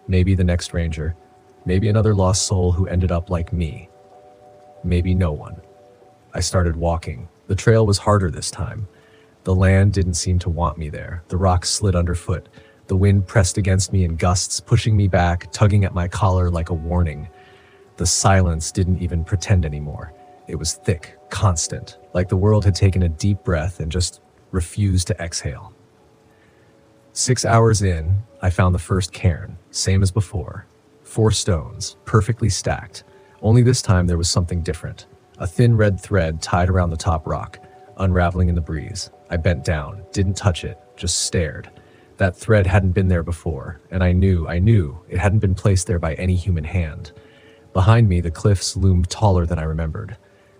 Maybe the next ranger, maybe another lost soul who ended up like me. Maybe no one. I started walking. The trail was harder this time. The land didn't seem to want me there. The rocks slid underfoot. The wind pressed against me in gusts, pushing me back, tugging at my collar like a warning. The silence didn't even pretend anymore. It was thick, constant, like the world had taken a deep breath and just refused to exhale. 6 hours in, I found the first cairn, same as before. 4 stones, perfectly stacked. Only this time there was something different. A thin red thread tied around the top rock, unraveling in the breeze. I bent down, didn't touch it, just stared. That thread hadn't been there before, and I knew it hadn't been placed there by any human hand. Behind me, the cliffs loomed taller than I remembered.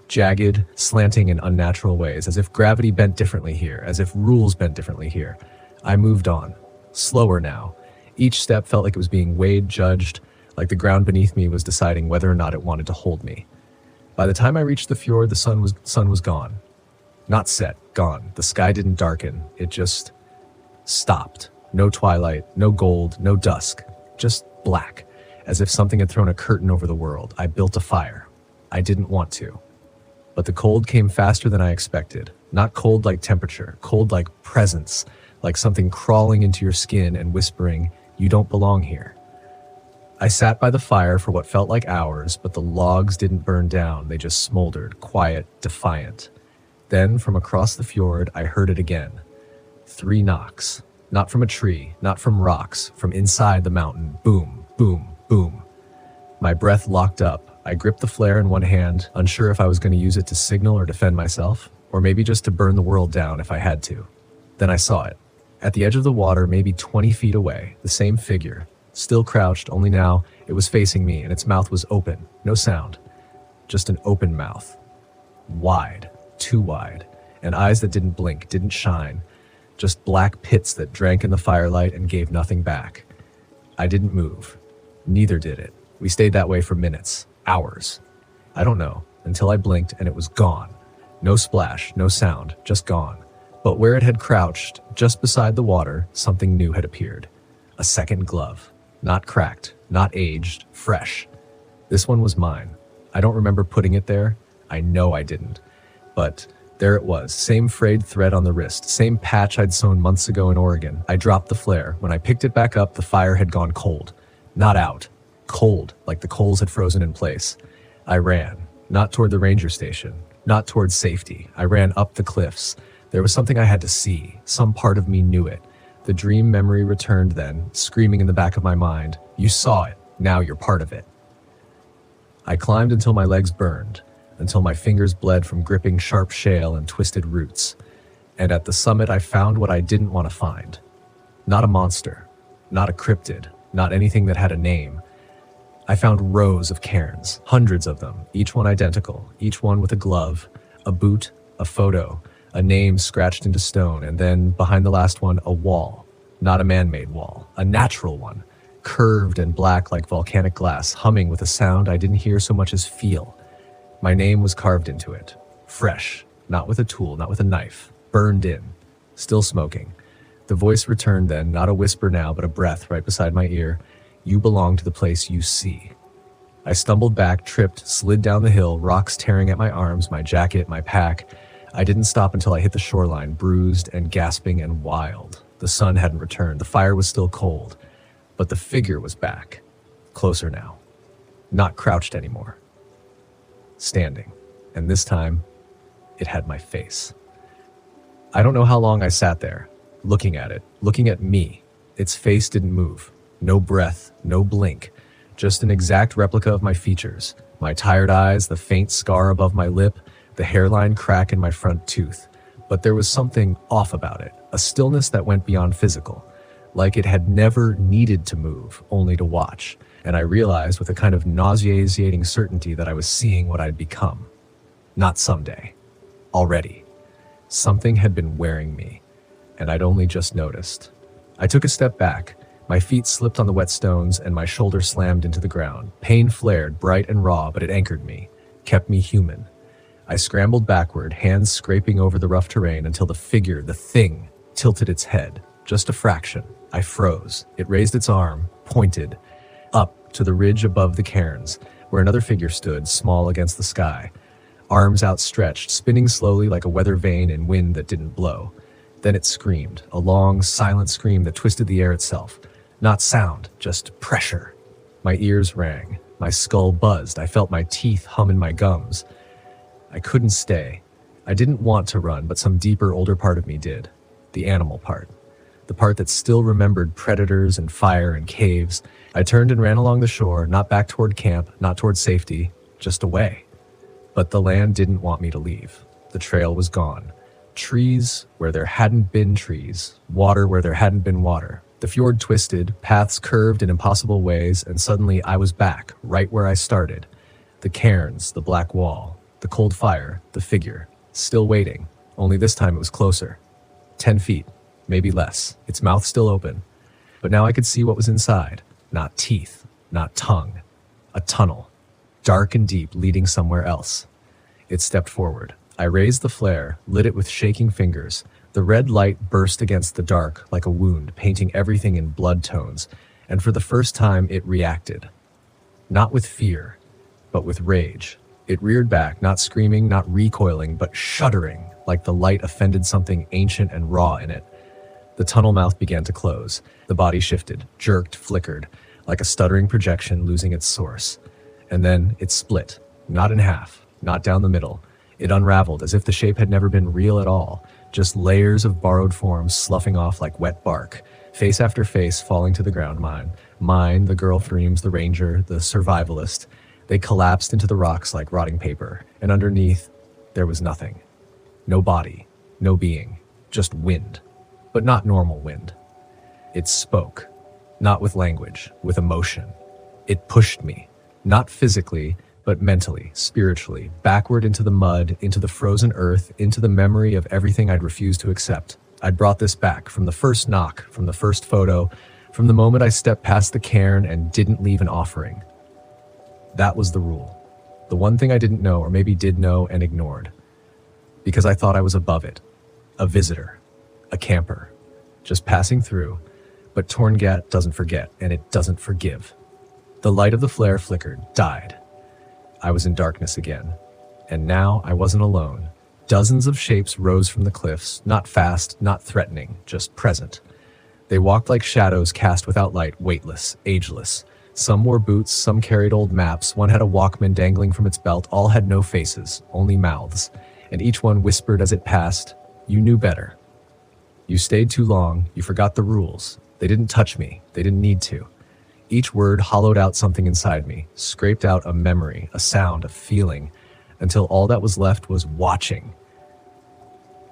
Jagged, slanting in unnatural ways, as if gravity bent differently here, as if rules bent differently here. I moved on, slower now. Each step felt like it was being weighed, judged, like the ground beneath me was deciding whether or not it wanted to hold me. By the time I reached the fjord, the sun was gone. Not set, gone. The sky didn't darken, it just stopped. No twilight, no gold, no dusk, just black, as if something had thrown a curtain over the world. I built a fire. I didn't want to. But the cold came faster than I expected. Not cold like temperature, cold like presence, like something crawling into your skin and whispering, "You don't belong here." I sat by the fire for what felt like hours, but the logs didn't burn down, they just smoldered, quiet, defiant. Then, from across the fjord, I heard it again. 3 knocks. Not from a tree, not from rocks, from inside the mountain. Boom, boom, boom. My breath locked up. I gripped the flare in one hand, unsure if I was going to use it to signal or defend myself, or maybe just to burn the world down if I had to. Then I saw it. At the edge of the water, maybe 20 feet away, the same figure, still crouched, only now it was facing me and its mouth was open, no sound, just an open mouth. Wide, too wide, and eyes that didn't blink, didn't shine, just black pits that drank in the firelight and gave nothing back. I didn't move. Neither did it. We stayed that way for minutes. Hours. I don't know, until I blinked and it was gone. No splash, no sound, just gone. But where it had crouched, just beside the water, something new had appeared. A second glove. Not cracked, not aged, fresh. This one was mine. I don't remember putting it there. I know I didn't. But there it was, same frayed thread on the wrist, same patch I'd sewn months ago in Oregon. I dropped the flare. When I picked it back up, the fire had gone cold. Not out. Cold, like the coals had frozen in place. I ran, not toward the ranger station, not towards safety. I ran up the cliffs. There was something I had to see. Some part of me knew it. The dream memory returned then, screaming in the back of my mind, "You saw it, now you're part of it." I climbed until my legs burned, until my fingers bled from gripping sharp shale and twisted roots. And at the summit I found what I didn't want to find. Not a monster, not a cryptid, not anything that had a name. I found rows of cairns, hundreds of them, each one identical, each one with a glove, a boot, a photo, a name scratched into stone, and then, behind the last one, a wall. Not a man-made wall, a natural one, curved and black like volcanic glass, humming with a sound I didn't hear so much as feel. My name was carved into it, fresh, not with a tool, not with a knife, burned in, still smoking. The voice returned then, not a whisper now, but a breath right beside my ear. You belong to the place you see. I stumbled back, tripped, slid down the hill, rocks tearing at my arms, my jacket, my pack. I didn't stop until I hit the shoreline, bruised and gasping and wild. The sun hadn't returned, the fire was still cold, but the figure was back, closer now, not crouched anymore, standing, and this time, it had my face. I don't know how long I sat there, looking at it, looking at me. Its face didn't move, no breath, no blink, just an exact replica of my features, my tired eyes, the faint scar above my lip, the hairline crack in my front tooth. But there was something off about it, a stillness that went beyond physical, like it had never needed to move, only to watch. And I realized with a kind of nauseating certainty that I was seeing what I'd become. Not someday. Already. Something had been wearing me, and I'd only just noticed. I took a step back. My feet slipped on the wet stones, and my shoulder slammed into the ground. Pain flared, bright and raw, but it anchored me, kept me human. I scrambled backward, hands scraping over the rough terrain until the figure, the thing, tilted its head. Just a fraction. I froze. It raised its arm, pointed, up to the ridge above the cairns, where another figure stood, small against the sky. Arms outstretched, spinning slowly like a weather vane in wind that didn't blow. Then it screamed, a long, silent scream that twisted the air itself. Not sound, just pressure. My ears rang. My skull buzzed. I felt my teeth hum in my gums. I couldn't stay. I didn't want to run, but some deeper, older part of me did. The animal part. The part that still remembered predators and fire and caves. I turned and ran along the shore, not back toward camp, not toward safety, just away. But the land didn't want me to leave. The trail was gone. Trees where there hadn't been trees. Water where there hadn't been water. The fjord twisted, paths curved in impossible ways, and suddenly I was back, right where I started. The cairns, the black wall, the cold fire, the figure, still waiting, only this time it was closer. 10 feet, maybe less, its mouth still open. But now I could see what was inside. Not teeth, not tongue. A tunnel, dark and deep, leading somewhere else. It stepped forward. I raised the flare, lit it with shaking fingers. The red light burst against the dark like a wound, painting everything in blood tones, and for the first time it reacted. Not with fear, but with rage. It reared back, not screaming, not recoiling, but shuddering, like the light offended something ancient and raw in it. The tunnel mouth began to close. The body shifted, jerked, flickered, like a stuttering projection losing its source. And then it split, not in half, not down the middle. It unraveled as if the shape had never been real at all, just layers of borrowed forms sloughing off like wet bark, face after face falling to the ground. Mine, the girl Freems, the ranger, the survivalist. They collapsed into the rocks like rotting paper, and underneath, there was nothing. No body, no being, just wind, but not normal wind. It spoke, not with language, with emotion. It pushed me, not physically, but mentally, spiritually, backward into the mud, into the frozen earth, into the memory of everything I'd refused to accept. I'd brought this back from the first knock, from the first photo, from the moment I stepped past the cairn and didn't leave an offering. That was the rule. The one thing I didn't know, or maybe did know and ignored. Because I thought I was above it. A visitor. A camper. Just passing through. But Torngat doesn't forget, and it doesn't forgive. The light of the flare flickered, died. I was in darkness again. And now I wasn't alone. Dozens of shapes rose from the cliffs, not fast, not threatening, just present. They walked like shadows cast without light, weightless, ageless. Some wore boots, some carried old maps, one had a Walkman dangling from its belt, all had no faces, only mouths, and each one whispered as it passed, "You knew better. You stayed too long, you forgot the rules. They didn't touch me, they didn't need to." Each word hollowed out something inside me, scraped out a memory, a sound, a feeling, until all that was left was watching.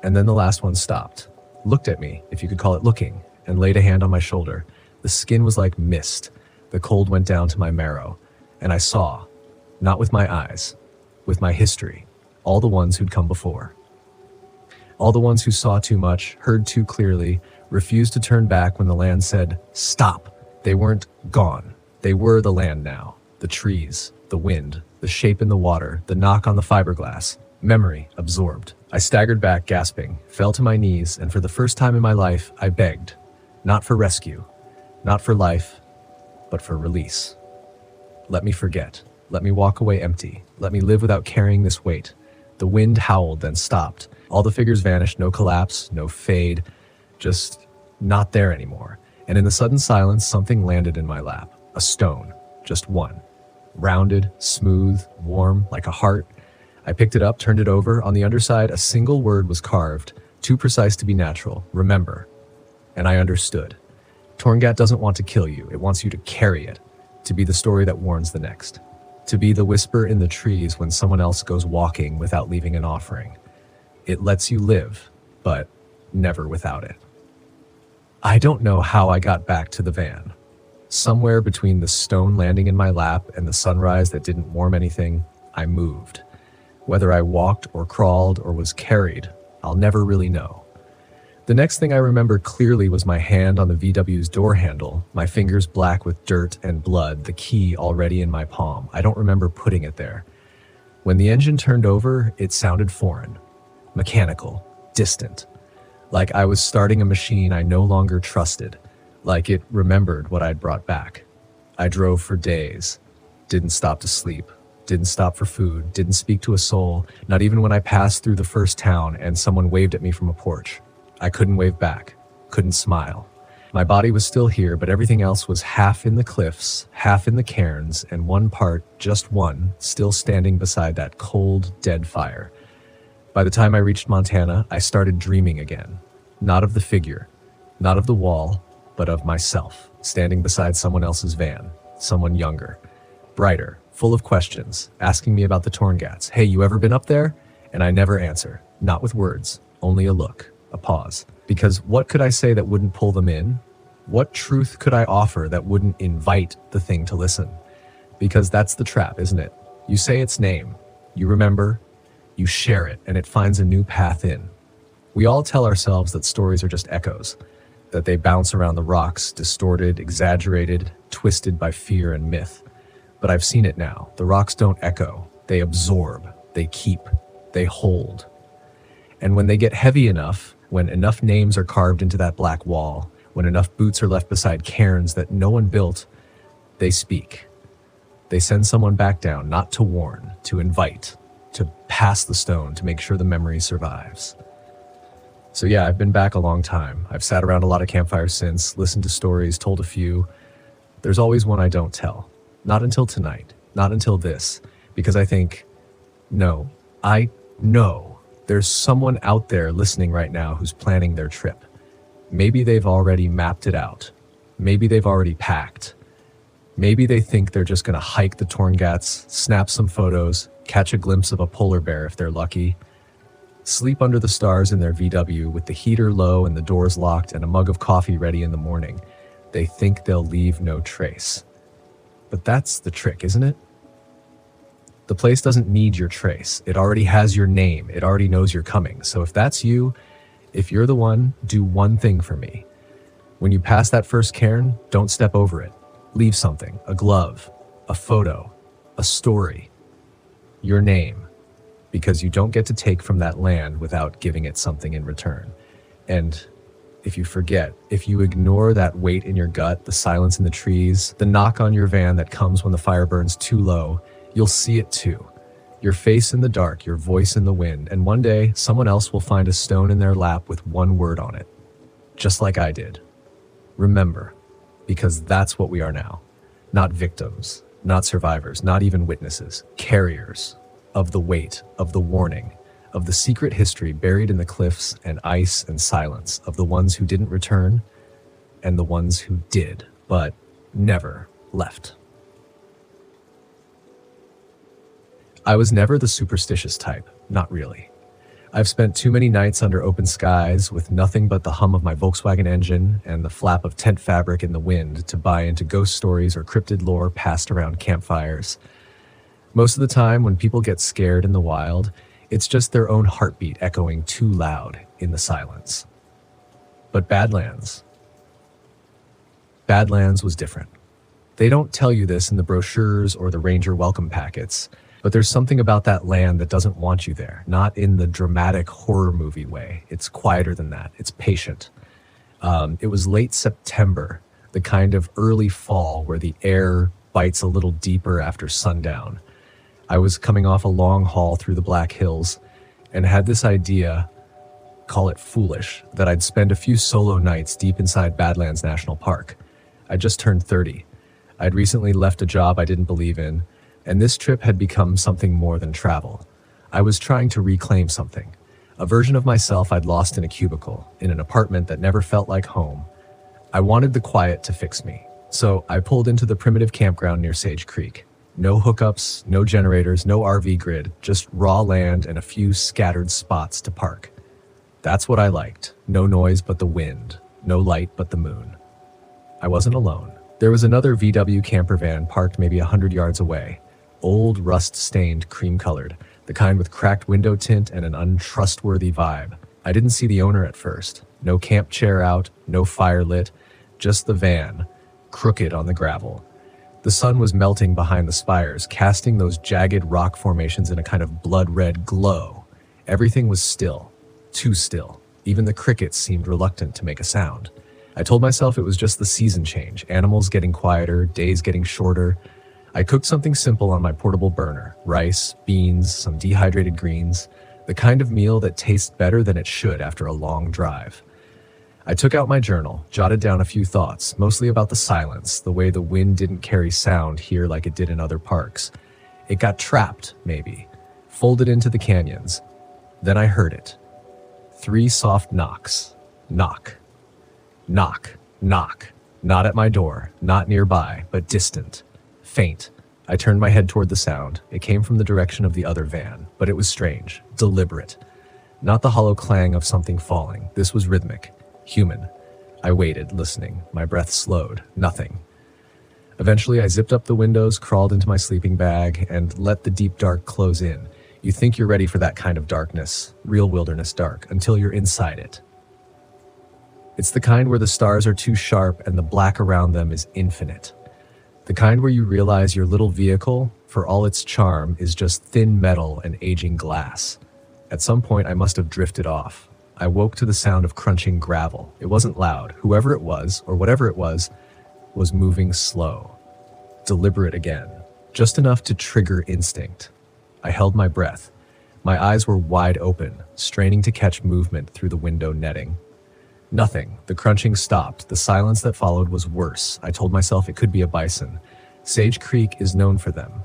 And then the last one stopped, looked at me, if you could call it looking, and laid a hand on my shoulder. The skin was like mist. The cold went down to my marrow, and I saw, not with my eyes, with my history, all the ones who'd come before. All the ones who saw too much, heard too clearly, refused to turn back when the land said, stop. They weren't gone. They were the land now. The trees, the wind, the shape in the water, the knock on the fiberglass. Memory absorbed. I staggered back, gasping, fell to my knees, and for the first time in my life, I begged. Not for rescue, not for life, but for release. Let me forget. Let me walk away empty. Let me live without carrying this weight. The wind howled, then stopped. All the figures vanished, no collapse, no fade, just not there anymore. And in the sudden silence, something landed in my lap. A stone, just one. Rounded, smooth, warm, like a heart. I picked it up, turned it over. On the underside, a single word was carved, too precise to be natural. Remember. And I understood. Torngat doesn't want to kill you. It wants you to carry it, to be the story that warns the next, to be the whisper in the trees when someone else goes walking without leaving an offering. It lets you live, but never without it. I don't know how I got back to the van. Somewhere between the stone landing in my lap and the sunrise that didn't warm anything, I moved. Whether I walked or crawled or was carried, I'll never really know. The next thing I remember clearly was my hand on the VW's door handle, my fingers black with dirt and blood, the key already in my palm. I don't remember putting it there. When the engine turned over, it sounded foreign, mechanical, distant, like I was starting a machine I no longer trusted, like it remembered what I'd brought back. I drove for days, didn't stop to sleep, didn't stop for food, didn't speak to a soul, not even when I passed through the first town and someone waved at me from a porch. I couldn't wave back, couldn't smile. My body was still here, but everything else was half in the cliffs, half in the cairns, and one part, just one, still standing beside that cold, dead fire. By the time I reached Montana, I started dreaming again. Not of the figure, not of the wall, but of myself, standing beside someone else's van, someone younger, brighter, full of questions, asking me about the Torngats. Hey, you ever been up there? And I never answer, not with words, only a look, a pause. Because what could I say that wouldn't pull them in? What truth could I offer that wouldn't invite the thing to listen? Because that's the trap, isn't it? You say its name, you remember, you share it, and it finds a new path in. We all tell ourselves that stories are just echoes, that they bounce around the rocks, distorted, exaggerated, twisted by fear and myth. But I've seen it now. The rocks don't echo. They absorb. They keep. They hold. And when they get heavy enough, when enough names are carved into that black wall, when enough boots are left beside cairns that no one built, they speak. They send someone back down, not to warn, to invite, to pass the stone, to make sure the memory survives. So yeah, I've been back a long time. I've sat around a lot of campfires since, listened to stories, told a few. There's always one I don't tell. Not until tonight, not until this, because I think, no, I know there's someone out there listening right now who's planning their trip. Maybe they've already mapped it out. Maybe they've already packed. Maybe they think they're just gonna hike the Torngats, snap some photos, catch a glimpse of a polar bear if they're lucky, sleep under the stars in their VW with the heater low and the doors locked and a mug of coffee ready in the morning. They think they'll leave no trace. But that's the trick, isn't it? The place doesn't need your trace. It already has your name. It already knows you're coming. So if that's you, if you're the one, do one thing for me. When you pass that first cairn, don't step over it. Leave something, a glove, a photo, a story, your name, because you don't get to take from that land without giving it something in return. And if you forget, if you ignore that weight in your gut, the silence in the trees, the knock on your van that comes when the fire burns too low, you'll see it too. Your face in the dark, your voice in the wind, and one day someone else will find a stone in their lap with one word on it. Just like I did. Remember, because that's what we are now. Not victims, not survivors, not even witnesses. Carriers of the weight, of the warning, of the secret history buried in the cliffs and ice and silence, of the ones who didn't return and the ones who did, but never left. I was never the superstitious type, not really. I've spent too many nights under open skies with nothing but the hum of my Volkswagen engine and the flap of tent fabric in the wind to buy into ghost stories or cryptid lore passed around campfires. Most of the time when people get scared in the wild, it's just their own heartbeat echoing too loud in the silence. But Badlands was different. They don't tell you this in the brochures or the ranger welcome packets, but there's something about that land that doesn't want you there, not in the dramatic horror movie way. It's quieter than that. It's patient. It was late September, the kind of early fall where the air bites a little deeper after sundown. I was coming off a long haul through the Black Hills and had this idea, call it foolish, that I'd spend a few solo nights deep inside Badlands National Park. I just turned 30. I'd recently left a job I didn't believe in, and this trip had become something more than travel. I was trying to reclaim something, a version of myself I'd lost in a cubicle, in an apartment that never felt like home. I wanted the quiet to fix me, so I pulled into the primitive campground near Sage Creek. No hookups, no generators, no RV grid, just raw land and a few scattered spots to park. That's what I liked. No noise but the wind, no light but the moon. I wasn't alone. There was another VW camper van parked maybe 100 yards away. Old, rust-stained, cream-colored, the kind with cracked window tint and an untrustworthy vibe. I didn't see the owner at first. No camp chair out, no fire lit, just the van, crooked on the gravel. The sun was melting behind the spires, casting those jagged rock formations in a kind of blood-red glow. Everything was still, too still. Even the crickets seemed reluctant to make a sound. I told myself it was just the season change, animals getting quieter, days getting shorter. I cooked something simple on my portable burner, rice, beans, some dehydrated greens, the kind of meal that tastes better than it should after a long drive. I took out my journal, jotted down a few thoughts, mostly about the silence, the way the wind didn't carry sound here like it did in other parks. It got trapped, maybe, folded into the canyons. Then I heard it. 3 soft knocks. Knock. Knock. Knock. Not at my door, not nearby, but distant. Faint. I turned my head toward the sound. It came from the direction of the other van, but it was strange, deliberate. Not the hollow clang of something falling. This was rhythmic. Human. I waited, listening. My breath slowed. Nothing. Eventually, I zipped up the windows, crawled into my sleeping bag, and let the deep dark close in. You think you're ready for that kind of darkness, real wilderness dark, until you're inside it. It's the kind where the stars are too sharp and the black around them is infinite. The kind where you realize your little vehicle, for all its charm, is just thin metal and aging glass. At some point, I must have drifted off. I woke to the sound of crunching gravel. It wasn't loud. Whoever it was, or whatever it was moving slow. Deliberate again. Just enough to trigger instinct. I held my breath. My eyes were wide open, straining to catch movement through the window netting. Nothing. The crunching stopped. The silence that followed was worse. I told myself it could be a bison. Sage Creek is known for them.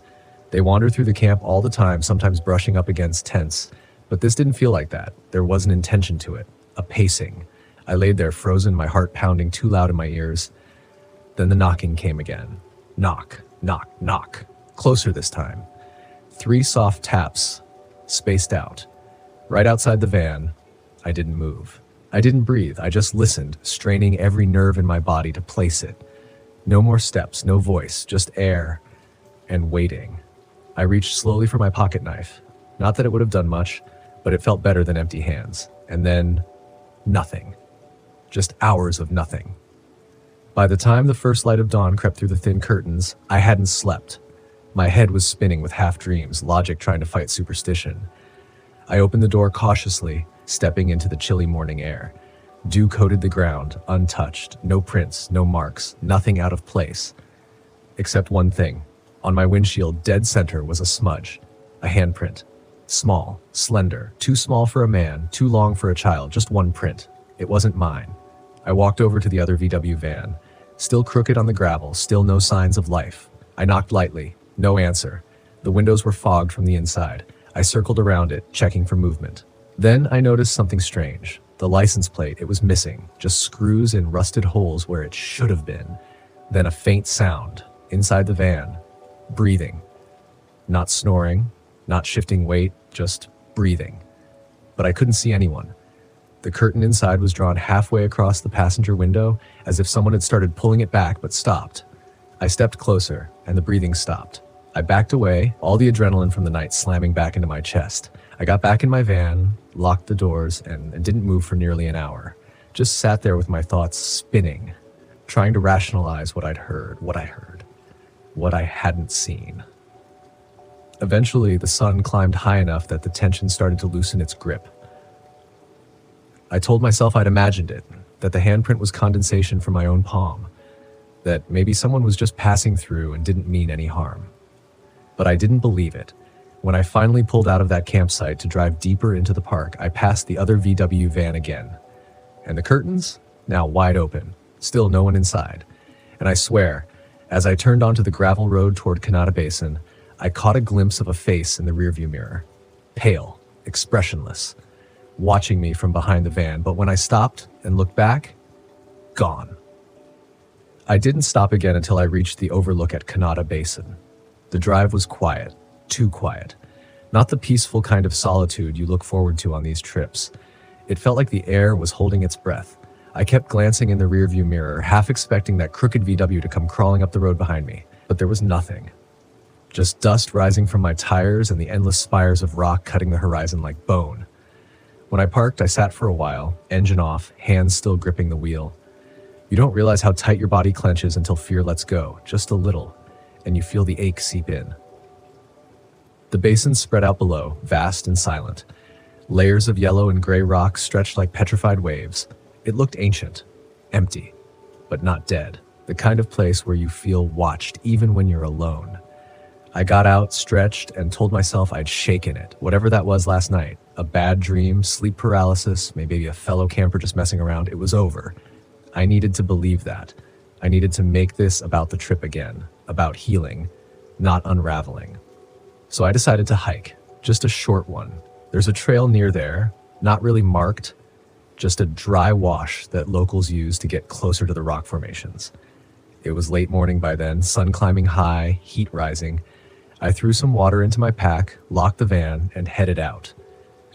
They wander through the camp all the time, sometimes brushing up against tents. But this didn't feel like that. There was an intention to it, a pacing. I laid there frozen, my heart pounding too loud in my ears. Then the knocking came again. Knock, knock, knock. Closer this time. 3 soft taps, spaced out. Right outside the van, I didn't move. I didn't breathe. I just listened, straining every nerve in my body to place it. No more steps, no voice, just air and waiting. I reached slowly for my pocket knife. Not that it would have done much, but it felt better than empty hands. And then, nothing. Just hours of nothing. By the time the first light of dawn crept through the thin curtains, I hadn't slept. My head was spinning with half-dreams, logic trying to fight superstition. I opened the door cautiously, stepping into the chilly morning air. Dew coated the ground, untouched, no prints, no marks, nothing out of place. Except one thing. On my windshield, dead center, was a smudge, a handprint. Small, slender, too small for a man, too long for a child, just one print. It wasn't mine. I walked over to the other VW van. Still crooked on the gravel, still no signs of life. I knocked lightly. No answer. The windows were fogged from the inside. I circled around it, checking for movement. Then I noticed something strange. The license plate, it was missing, just screws in rusted holes where it should have been. Then a faint sound, inside the van. Breathing. Not snoring, not shifting weight, just breathing. But I couldn't see anyone. The curtain inside was drawn halfway across the passenger window, as if someone had started pulling it back but stopped. I stepped closer, and the breathing stopped. I backed away, all the adrenaline from the night slamming back into my chest. I got back in my van, locked the doors, and didn't move for nearly an hour. Just sat there with my thoughts spinning, trying to rationalize what I'd heard, what I hadn't seen. Eventually, the sun climbed high enough that the tension started to loosen its grip. I told myself I'd imagined it, that the handprint was condensation from my own palm, that maybe someone was just passing through and didn't mean any harm. But I didn't believe it. When I finally pulled out of that campsite to drive deeper into the park, I passed the other VW van again. And the curtains? Now wide open. Still no one inside. And I swear, as I turned onto the gravel road toward Canada Basin, I caught a glimpse of a face in the rearview mirror. Pale, expressionless, watching me from behind the van, but when I stopped and looked back, gone. I didn't stop again until I reached the overlook at Canada Basin. The drive was quiet, too quiet. Not the peaceful kind of solitude you look forward to on these trips. It felt like the air was holding its breath. I kept glancing in the rearview mirror, half expecting that crooked VW to come crawling up the road behind me, but there was nothing. Just dust rising from my tires and the endless spires of rock cutting the horizon like bone. When I parked, I sat for a while, engine off, hands still gripping the wheel. You don't realize how tight your body clenches until fear lets go, just a little, and you feel the ache seep in. The basin spread out below, vast and silent. Layers of yellow and gray rock stretched like petrified waves. It looked ancient, empty, but not dead. The kind of place where you feel watched even when you're alone. I got out, stretched, and told myself I'd shaken it, whatever that was last night. A bad dream, sleep paralysis, maybe a fellow camper just messing around. It was over. I needed to believe that. I needed to make this about the trip again, about healing, not unraveling. So I decided to hike, just a short one. There's a trail near there, not really marked, just a dry wash that locals use to get closer to the rock formations. It was late morning by then, sun climbing high, heat rising. I threw some water into my pack, locked the van, and headed out.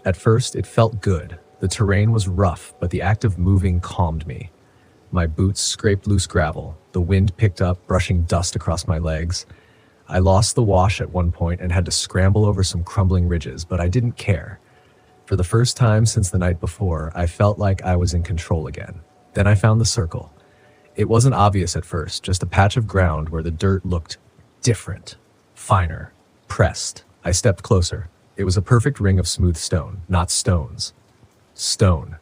At first, it felt good. The terrain was rough, but the act of moving calmed me. My boots scraped loose gravel. The wind picked up, brushing dust across my legs. I lost the wash at one point and had to scramble over some crumbling ridges, but I didn't care. For the first time since the night before, I felt like I was in control again. Then I found the circle. It wasn't obvious at first, just a patch of ground where the dirt looked different, finer, pressed. I stepped closer. It was a perfect ring of smooth stone, not stones. Stone.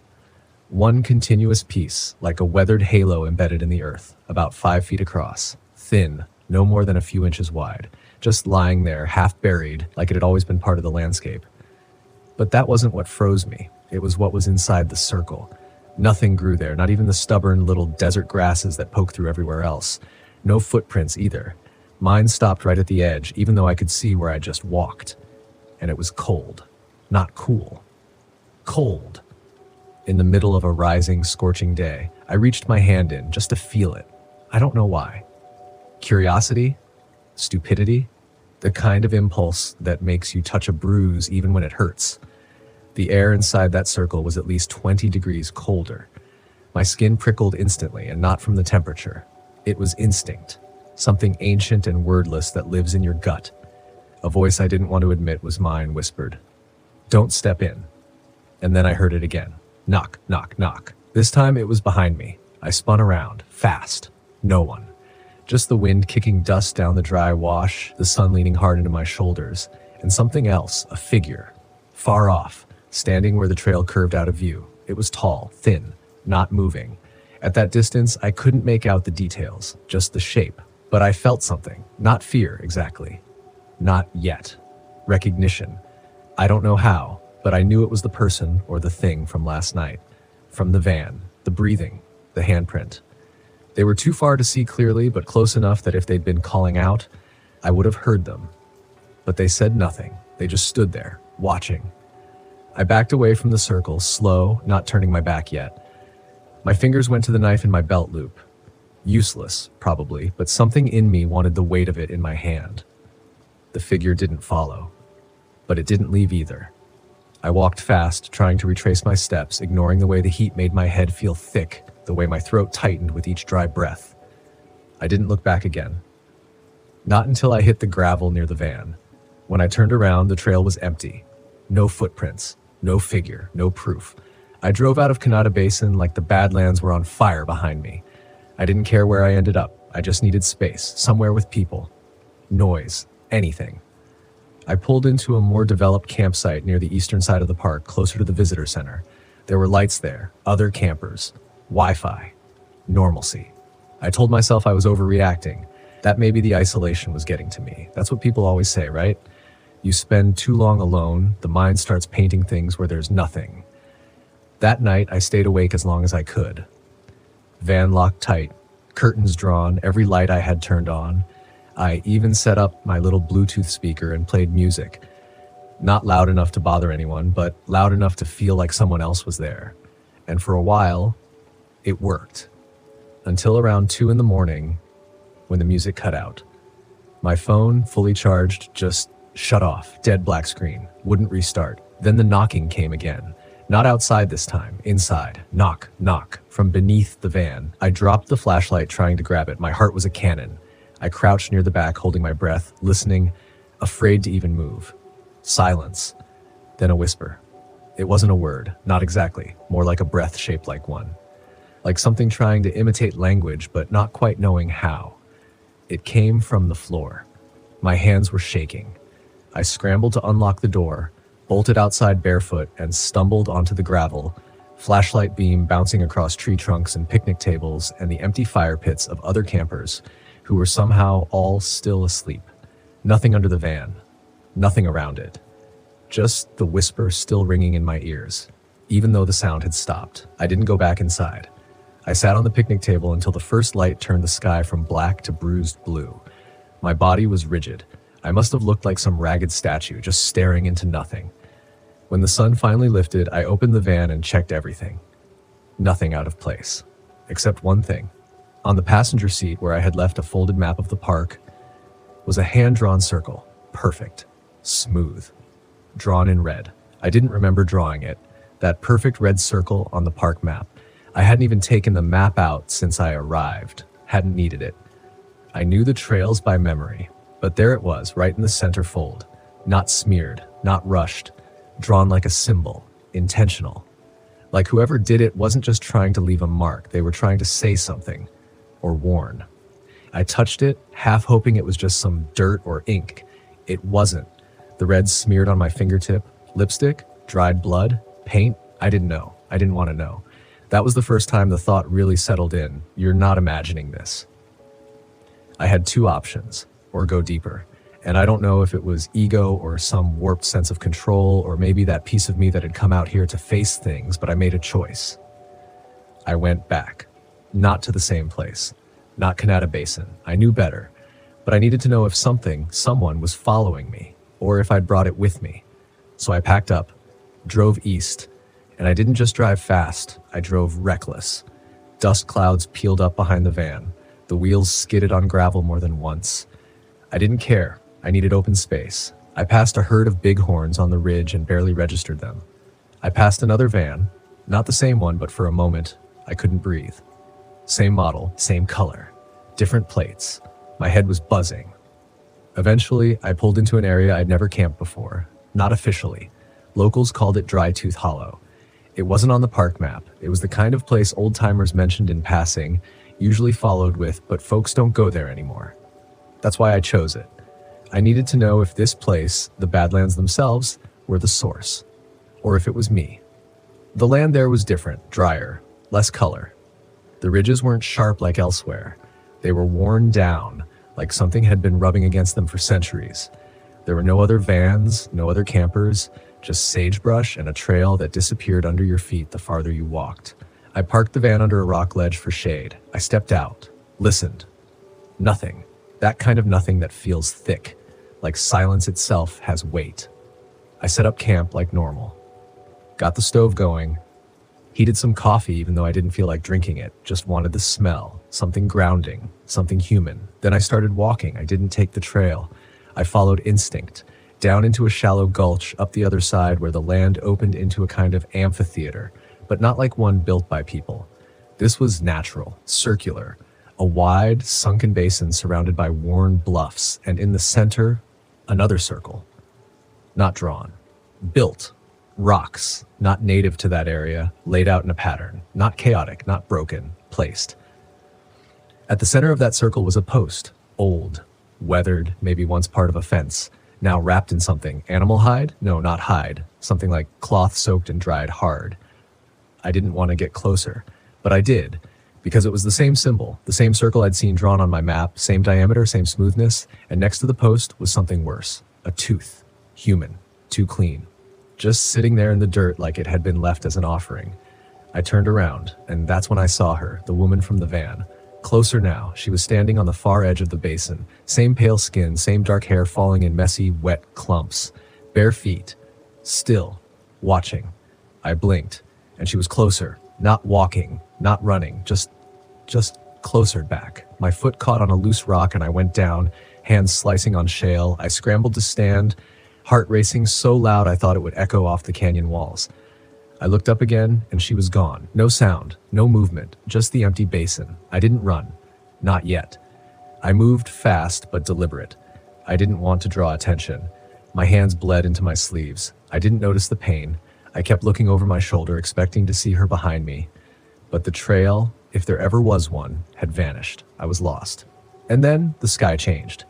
One continuous piece, like a weathered halo embedded in the earth, about 5 feet across, thin, no more than a few inches wide, just lying there, half buried, like it had always been part of the landscape. But that wasn't what froze me. It was what was inside the circle. Nothing grew there, not even the stubborn little desert grasses that poke through everywhere else. No footprints either. Mine stopped right at the edge, even though I could see where I just walked. And it was cold. Not cool. Cold. In the middle of a rising, scorching day, I reached my hand in just to feel it. I don't know why. Curiosity? Stupidity? The kind of impulse that makes you touch a bruise even when it hurts. The air inside that circle was at least 20 degrees colder. My skin prickled instantly, and not from the temperature. It was instinct, something ancient and wordless that lives in your gut. A voice I didn't want to admit was mine whispered, "Don't step in." And then I heard it again. Knock, knock, knock. This time it was behind me. I spun around, fast. No one. Just the wind kicking dust down the dry wash, the sun leaning hard into my shoulders, and something else, a figure. Far off, standing where the trail curved out of view. It was tall, thin, not moving. At that distance, I couldn't make out the details, just the shape. But I felt something. Not fear, exactly. Not yet. Recognition. I don't know how, but I knew it was the person or the thing from last night. From the van, the breathing, the handprint. They were too far to see clearly, but close enough that if they'd been calling out, I would have heard them. But they said nothing. They just stood there, watching. I backed away from the circle, slow, not turning my back yet. My fingers went to the knife in my belt loop. Useless, probably, but something in me wanted the weight of it in my hand. The figure didn't follow, but it didn't leave either. I walked fast, trying to retrace my steps, ignoring the way the heat made my head feel thick, the way my throat tightened with each dry breath. I didn't look back again. Not until I hit the gravel near the van. When I turned around, the trail was empty. No footprints, no figure, no proof. I drove out of Kanata Basin like the Badlands were on fire behind me. I didn't care where I ended up. I just needed space, somewhere with people, noise, anything. I pulled into a more developed campsite near the eastern side of the park, closer to the visitor center. There were lights there, other campers, Wi-Fi, normalcy. I told myself I was overreacting, that maybe the isolation was getting to me. That's what people always say, right? You spend too long alone, the mind starts painting things where there's nothing. That night, I stayed awake as long as I could. Van locked tight, curtains drawn, every light I had turned on. I even set up my little Bluetooth speaker and played music. Not loud enough to bother anyone, but loud enough to feel like someone else was there. And for a while, it worked. Until around 2 a.m, when the music cut out. My phone, fully charged, just shut off, dead black screen, wouldn't restart. Then the knocking came again. Not outside this time, inside. Knock, knock, from beneath the van. I dropped the flashlight trying to grab it. My heart was a cannon. I crouched near the back, holding my breath, listening, afraid to even move. Silence. Then a whisper. It wasn't a word, not exactly, more like a breath shaped like one. Like something trying to imitate language, but not quite knowing how. It came from the floor. My hands were shaking. I scrambled to unlock the door, bolted outside barefoot, and stumbled onto the gravel, flashlight beam bouncing across tree trunks and picnic tables and the empty fire pits of other campers who were somehow all still asleep. Nothing under the van, nothing around it. Just the whisper still ringing in my ears. Even though the sound had stopped, I didn't go back inside. I sat on the picnic table until the first light turned the sky from black to bruised blue. My body was rigid. I must have looked like some ragged statue, just staring into nothing. When the sun finally lifted, I opened the van and checked everything. Nothing out of place, except one thing. On the passenger seat, where I had left a folded map of the park, was a hand-drawn circle. Perfect. Smooth. Drawn in red. I didn't remember drawing it. That perfect red circle on the park map. I hadn't even taken the map out since I arrived. Hadn't needed it. I knew the trails by memory, but there it was, right in the center fold. Not smeared, not rushed. Drawn like a symbol, intentional. Like whoever did it wasn't just trying to leave a mark, they were trying to say something, or warn. I touched it, half hoping it was just some dirt or ink. It wasn't. The red smeared on my fingertip, lipstick, dried blood, paint, I didn't know. I didn't want to know. That was the first time the thought really settled in. You're not imagining this. I had two options, or go deeper. And I don't know if it was ego or some warped sense of control, or maybe that piece of me that had come out here to face things, but I made a choice. I went back. Not to the same place. Not Kanata Basin. I knew better. But I needed to know if someone was following me, or if I'd brought it with me. So I packed up, drove east, and I didn't just drive fast, I drove reckless. Dust clouds peeled up behind the van. The wheels skidded on gravel more than once. I didn't care. I needed open space. I passed a herd of bighorns on the ridge and barely registered them. I passed another van, not the same one, but for a moment, I couldn't breathe. Same model, same color, different plates. My head was buzzing. Eventually, I pulled into an area I'd never camped before. Not officially. Locals called it Dry Tooth Hollow. It wasn't on the park map. It was the kind of place old-timers mentioned in passing, usually followed with, but folks don't go there anymore. That's why I chose it. I needed to know if this place, the Badlands themselves, were the source, or if it was me. The land there was different, drier, less color. The ridges weren't sharp like elsewhere. They were worn down, like something had been rubbing against them for centuries. There were no other vans, no other campers, just sagebrush and a trail that disappeared under your feet the farther you walked. I parked the van under a rock ledge for shade. I stepped out, listened. Nothing. That kind of nothing that feels thick, like silence itself has weight. I set up camp like normal. Got the stove going. Heated some coffee even though I didn't feel like drinking it, just wanted the smell, something grounding, something human. Then I started walking. I didn't take the trail. I followed instinct, down into a shallow gulch up the other side where the land opened into a kind of amphitheater, but not like one built by people. This was natural, circular, a wide, sunken basin surrounded by worn bluffs, and in the center, another circle. Not drawn, Built. Rocks, not native to that area, laid out in a pattern, not chaotic, not broken, placed. At the center of that circle was a post, old, weathered, maybe once part of a fence, now wrapped in something. Animal hide? No, not hide. Something like cloth soaked and dried hard. I didn't want to get closer, but I did, because it was the same symbol, the same circle I'd seen drawn on my map, same diameter, same smoothness, and next to the post was something worse. A tooth. Human. Too clean. Just sitting there in the dirt like it had been left as an offering. I turned around, and that's when I saw her, the woman from the van. Closer now, she was standing on the far edge of the basin. Same pale skin, same dark hair falling in messy, wet clumps. Bare feet. Still. Watching. I blinked, and she was closer. Not walking, not running, just closer back. My foot caught on a loose rock and I went down, hands slicing on shale. I scrambled to stand, heart racing so loud I thought it would echo off the canyon walls. I looked up again and she was gone. No sound, no movement, just the empty basin. I didn't run. Not yet. I moved fast but deliberate. I didn't want to draw attention. My hands bled into my sleeves. I didn't notice the pain. I kept looking over my shoulder, expecting to see her behind me. But the trail, if there ever was one, had vanished. I was lost. And then the sky changed.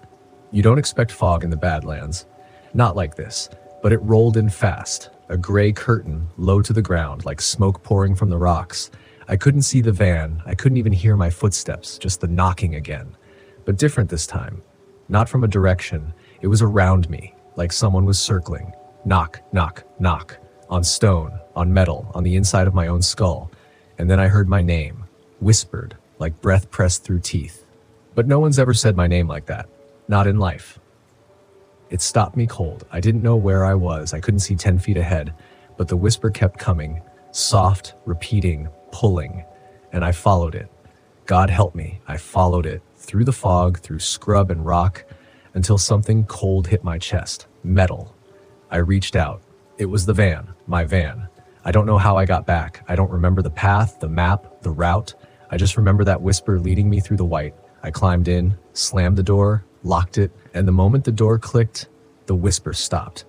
You don't expect fog in the Badlands. Not like this, but it rolled in fast. A gray curtain, low to the ground, like smoke pouring from the rocks. I couldn't see the van. I couldn't even hear my footsteps, just the knocking again. But different this time. Not from a direction. It was around me, like someone was circling. Knock, knock, knock. On stone, on metal, on the inside of my own skull. And then I heard my name, whispered, like breath pressed through teeth. But no one's ever said my name like that. Not in life. It stopped me cold. I didn't know where I was. I couldn't see 10 feet ahead. But the whisper kept coming, soft, repeating, pulling. And I followed it. God help me. I followed it, through the fog, through scrub and rock, until something cold hit my chest. Metal. I reached out. It was the van, my van. I don't know how I got back. I don't remember the path, the map, the route. I just remember that whisper leading me through the white. I climbed in, slammed the door, locked it, and the moment the door clicked, the whisper stopped.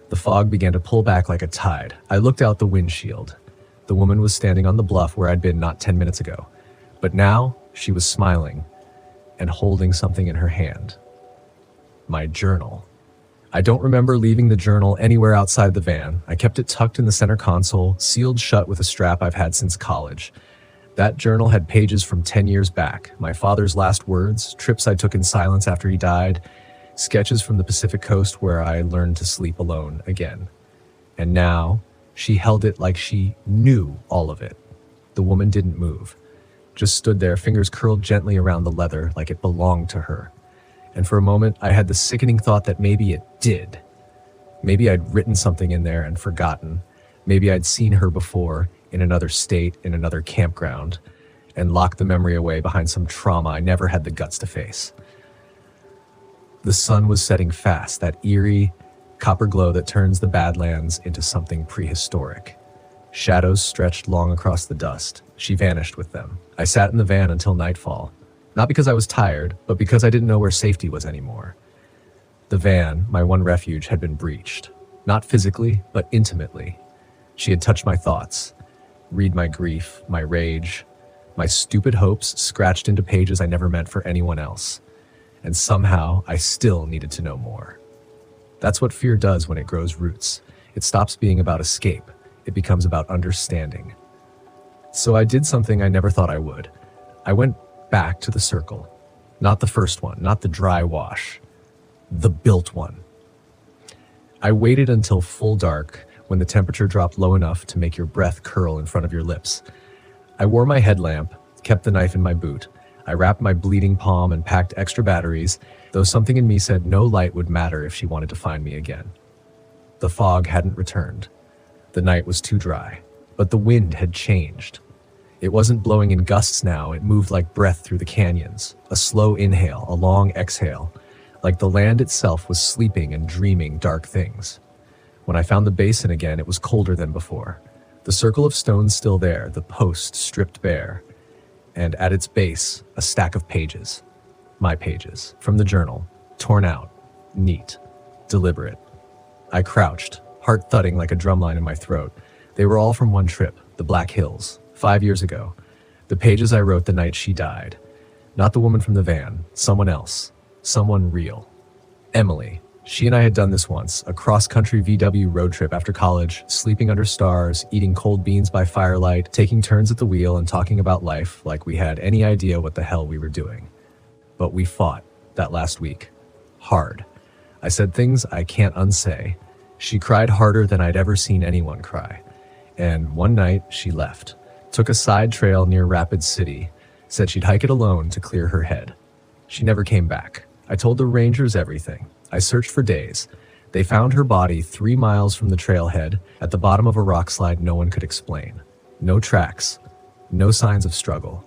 The fog began to pull back like a tide. I looked out the windshield. The woman was standing on the bluff where I'd been not 10 minutes ago. But now, she was smiling and holding something in her hand. My journal. I don't remember leaving the journal anywhere outside the van. I kept it tucked in the center console, sealed shut with a strap I've had since college. That journal had pages from 10 years back, my father's last words, trips I took in silence after he died, sketches from the Pacific coast where I learned to sleep alone again. And now, she held it like she knew all of it. The woman didn't move, just stood there, fingers curled gently around the leather like it belonged to her. And for a moment, I had the sickening thought that maybe it did. Maybe I'd written something in there and forgotten. Maybe I'd seen her before, in another state, in another campground, and locked the memory away behind some trauma I never had the guts to face. The sun was setting fast, that eerie, copper glow that turns the Badlands into something prehistoric. Shadows stretched long across the dust. She vanished with them. I sat in the van until nightfall. Not because I was tired, but because I didn't know where safety was anymore. The van, my one refuge, had been breached. Not physically, but intimately. She had touched my thoughts, read my grief, my rage, my stupid hopes scratched into pages I never meant for anyone else. And somehow, I still needed to know more. That's what fear does when it grows roots. It stops being about escape. It becomes about understanding. So I did something I never thought I would. I went back to the circle. Not the first one, not the dry wash. The built one. I waited until full dark, when the temperature dropped low enough to make your breath curl in front of your lips. I wore my headlamp, kept the knife in my boot. I wrapped my bleeding palm and packed extra batteries, though something in me said no light would matter if she wanted to find me again. The fog hadn't returned. The night was too dry, but the wind had changed. It wasn't blowing in gusts now, it moved like breath through the canyons, a slow inhale, a long exhale, like the land itself was sleeping and dreaming dark things. When I found the basin again, it was colder than before. The circle of stones still there, the post stripped bare, and at its base, a stack of pages. My pages, from the journal, torn out, neat, deliberate. I crouched, heart thudding like a drumline in my throat. They were all from one trip, the Black Hills, 5 years ago. The pages I wrote the night she died. Not the woman from the van, someone else. Someone real. Emily. She and I had done this once, a cross-country VW road trip after college, sleeping under stars, eating cold beans by firelight, taking turns at the wheel and talking about life like we had any idea what the hell we were doing. But we fought that last week. Hard. I said things I can't unsay. She cried harder than I'd ever seen anyone cry. And one night, she left. Took a side trail near Rapid City. Said she'd hike it alone to clear her head. She never came back. I told the rangers everything. I searched for days. They found her body 3 miles from the trailhead at the bottom of a rock slide no one could explain. No tracks. No signs of struggle.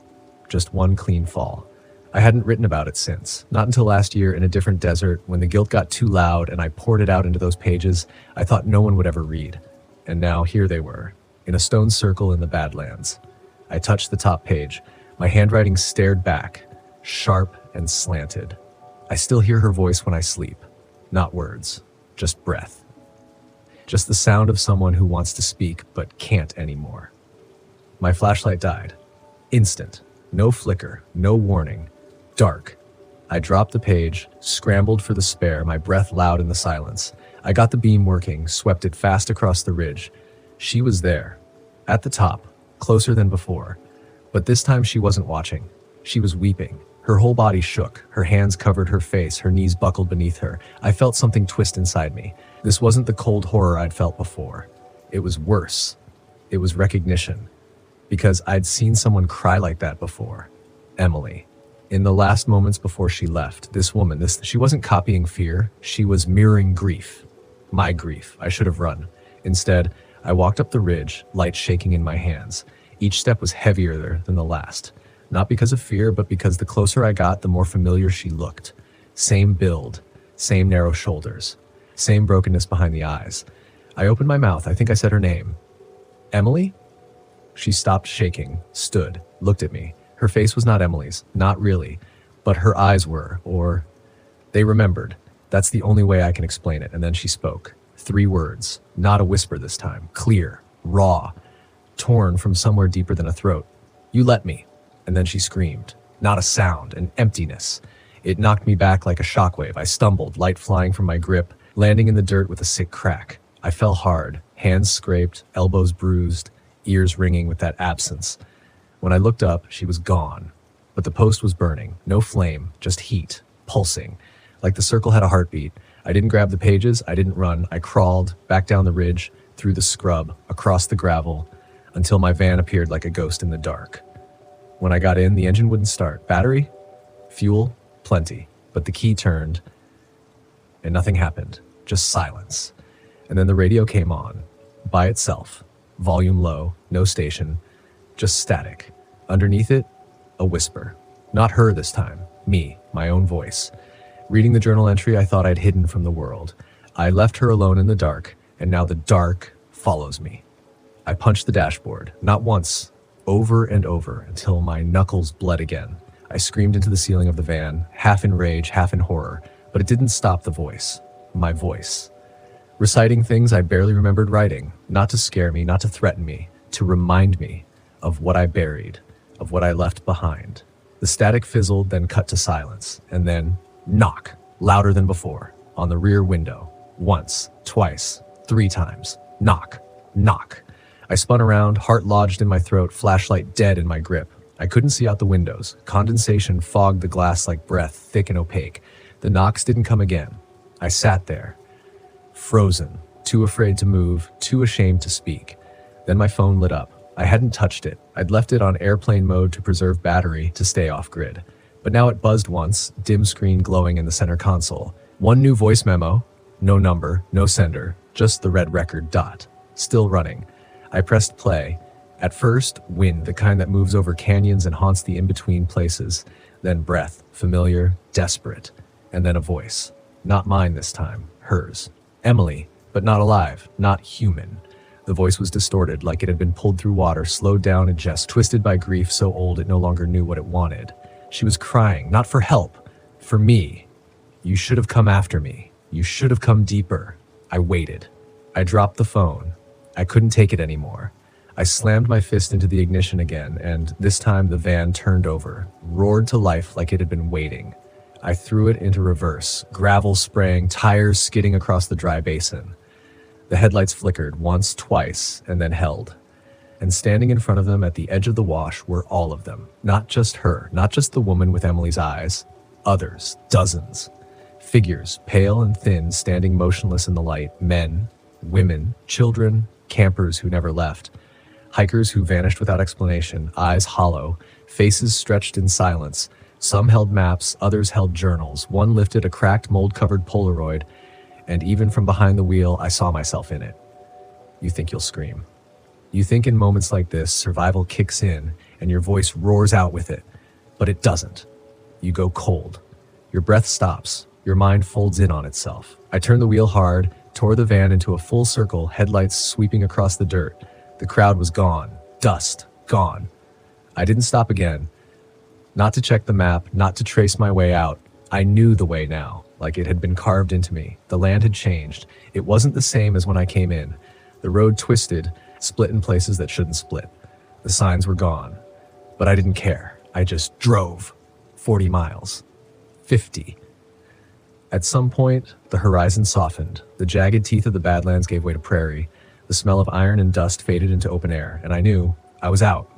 Just one clean fall. I hadn't written about it since. Not until last year in a different desert when the guilt got too loud and I poured it out into those pages I thought no one would ever read. And now here they were, in a stone circle in the Badlands. I touched the top page. My handwriting stared back, sharp and slanted. I still hear her voice when I sleep. Not words, just breath. Just the sound of someone who wants to speak but can't anymore. My flashlight died. Instant. No flicker, no warning. Dark. I dropped the page, scrambled for the spare, my breath loud in the silence. I got the beam working, swept it fast across the ridge. She was there. At the top, closer than before. But this time she wasn't watching. She was weeping. Her whole body shook, her hands covered her face, her knees buckled beneath her. I felt something twist inside me. This wasn't the cold horror I'd felt before. It was worse. It was recognition. Because I'd seen someone cry like that before. Emily. In the last moments before she left, this woman, she wasn't copying fear, she was mirroring grief. My grief. I should have run. Instead, I walked up the ridge, light shaking in my hands. Each step was heavier than the last. Not because of fear, but because the closer I got, the more familiar she looked. Same build, same narrow shoulders, same brokenness behind the eyes. I opened my mouth. I think I said her name. Emily? She stopped shaking, stood, looked at me. Her face was not Emily's, not really, but her eyes were, or they remembered. That's the only way I can explain it. And then she spoke. 3 words, not a whisper this time, clear, raw, torn from somewhere deeper than a throat. You let me. And then she screamed. Not a sound, an emptiness. It knocked me back like a shockwave. I stumbled, light flying from my grip, landing in the dirt with a sick crack. I fell hard, hands scraped, elbows bruised, ears ringing with that absence. When I looked up, she was gone. But the post was burning. No flame, just heat, pulsing. Like the circle had a heartbeat. I didn't grab the pages, I didn't run. I crawled, back down the ridge, through the scrub, across the gravel, until my van appeared like a ghost in the dark. When I got in, the engine wouldn't start. Battery? Fuel? Plenty. But the key turned, and nothing happened. Just silence. And then the radio came on, by itself. Volume low, no station, just static. Underneath it, a whisper. Not her this time. Me, my own voice. Reading the journal entry I thought I'd hidden from the world. I left her alone in the dark, and now the dark follows me. I punched the dashboard, not once, over and over, until my knuckles bled again. I screamed into the ceiling of the van, half in rage, half in horror, but it didn't stop the voice. My voice. Reciting things I barely remembered writing, not to scare me, not to threaten me, to remind me of what I buried, of what I left behind. The static fizzled, then cut to silence, and then knock, louder than before, on the rear window. Once, twice, 3 times. Knock, knock. I spun around, heart lodged in my throat, flashlight dead in my grip. I couldn't see out the windows. Condensation fogged the glass like breath, thick and opaque. The knocks didn't come again. I sat there, frozen, too afraid to move, too ashamed to speak. Then my phone lit up. I hadn't touched it. I'd left it on airplane mode to preserve battery, to stay off grid. But now it buzzed once, dim screen glowing in the center console. One new voice memo, no number, no sender, just the red record dot. Still running. I pressed play. At first, wind, the kind that moves over canyons and haunts the in-between places. Then breath, familiar, desperate. And then a voice. Not mine this time, hers. Emily, but not alive, not human. The voice was distorted, like it had been pulled through water, slowed down and just twisted by grief so old it no longer knew what it wanted. She was crying, not for help, for me. You should have come after me. You should have come deeper. I waited. I dropped the phone. I couldn't take it anymore. I slammed my fist into the ignition again, and this time the van turned over, roared to life like it had been waiting. I threw it into reverse, gravel spraying, tires skidding across the dry basin. The headlights flickered once, twice, and then held. And standing in front of them at the edge of the wash were all of them. Not just her, not just the woman with Emily's eyes. Others, dozens. Figures, pale and thin, standing motionless in the light. Men, women, children, campers who never left. Hikers who vanished without explanation, eyes hollow, faces stretched in silence. Some held maps, others held journals. One lifted a cracked, mold-covered Polaroid, and even from behind the wheel, I saw myself in it. You think you'll scream. You think in moments like this, survival kicks in, and your voice roars out with it. But it doesn't. You go cold. Your breath stops. Your mind folds in on itself. I turned the wheel hard, tore the van into a full circle, headlights sweeping across the dirt. The crowd was gone. Dust. Gone. I didn't stop again. Not to check the map, not to trace my way out. I knew the way now, like it had been carved into me. The land had changed. It wasn't the same as when I came in. The road twisted, split in places that shouldn't split. The signs were gone. But I didn't care. I just drove. 40 miles. 50. At some point, the horizon softened. The jagged teeth of the Badlands gave way to prairie. The smell of iron and dust faded into open air, and I knew I was out.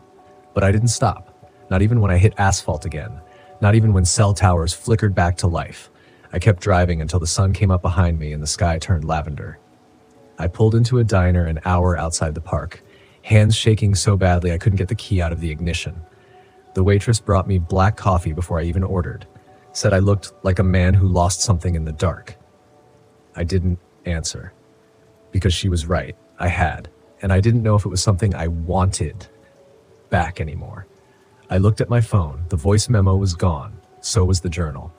But I didn't stop. Not even when I hit asphalt again. Not even when cell towers flickered back to life. I kept driving until the sun came up behind me and the sky turned lavender. I pulled into a diner an hour outside the park, hands shaking so badly I couldn't get the key out of the ignition. The waitress brought me black coffee before I even ordered, said I looked like a man who lost something in the dark. I didn't answer, because she was right. I had, and I didn't know if it was something I wanted back anymore. I looked at my phone. The voice memo was gone. So was the journal.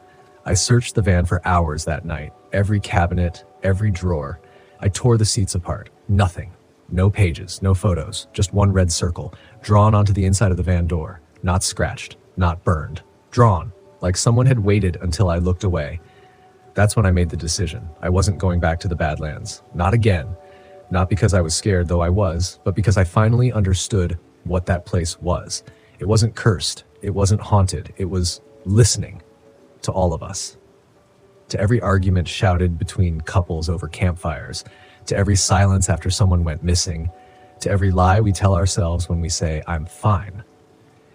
I searched the van for hours that night. Every cabinet, every drawer. I tore the seats apart. Nothing. No pages, no photos. Just one red circle, drawn onto the inside of the van door. Not scratched, not burned. Drawn, like someone had waited until I looked away. That's when I made the decision. I wasn't going back to the Badlands. Not again. Not because I was scared, though I was, but because I finally understood what that place was. It wasn't cursed. It wasn't haunted. It was listening to all of us. To every argument shouted between couples over campfires. To every silence after someone went missing. To every lie we tell ourselves when we say, I'm fine.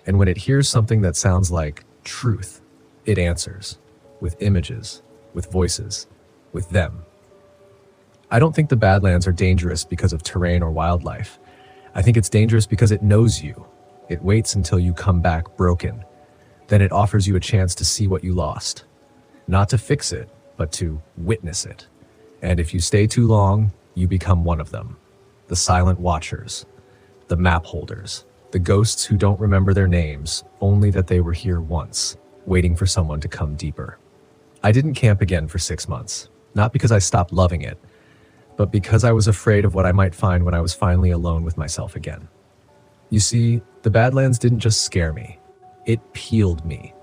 And when it hears something that sounds like truth, it answers. With images, with voices, with them. I don't think the Badlands are dangerous because of terrain or wildlife. I think it's dangerous because it knows you. It waits until you come back broken. Then it offers you a chance to see what you lost. Not to fix it, but to witness it. And if you stay too long, you become one of them. The silent watchers. The map holders. The ghosts who don't remember their names, only that they were here once, waiting for someone to come deeper. I didn't camp again for 6 months. Not because I stopped loving it, but because I was afraid of what I might find when I was finally alone with myself again. You see, the Badlands didn't just scare me. It peeled me.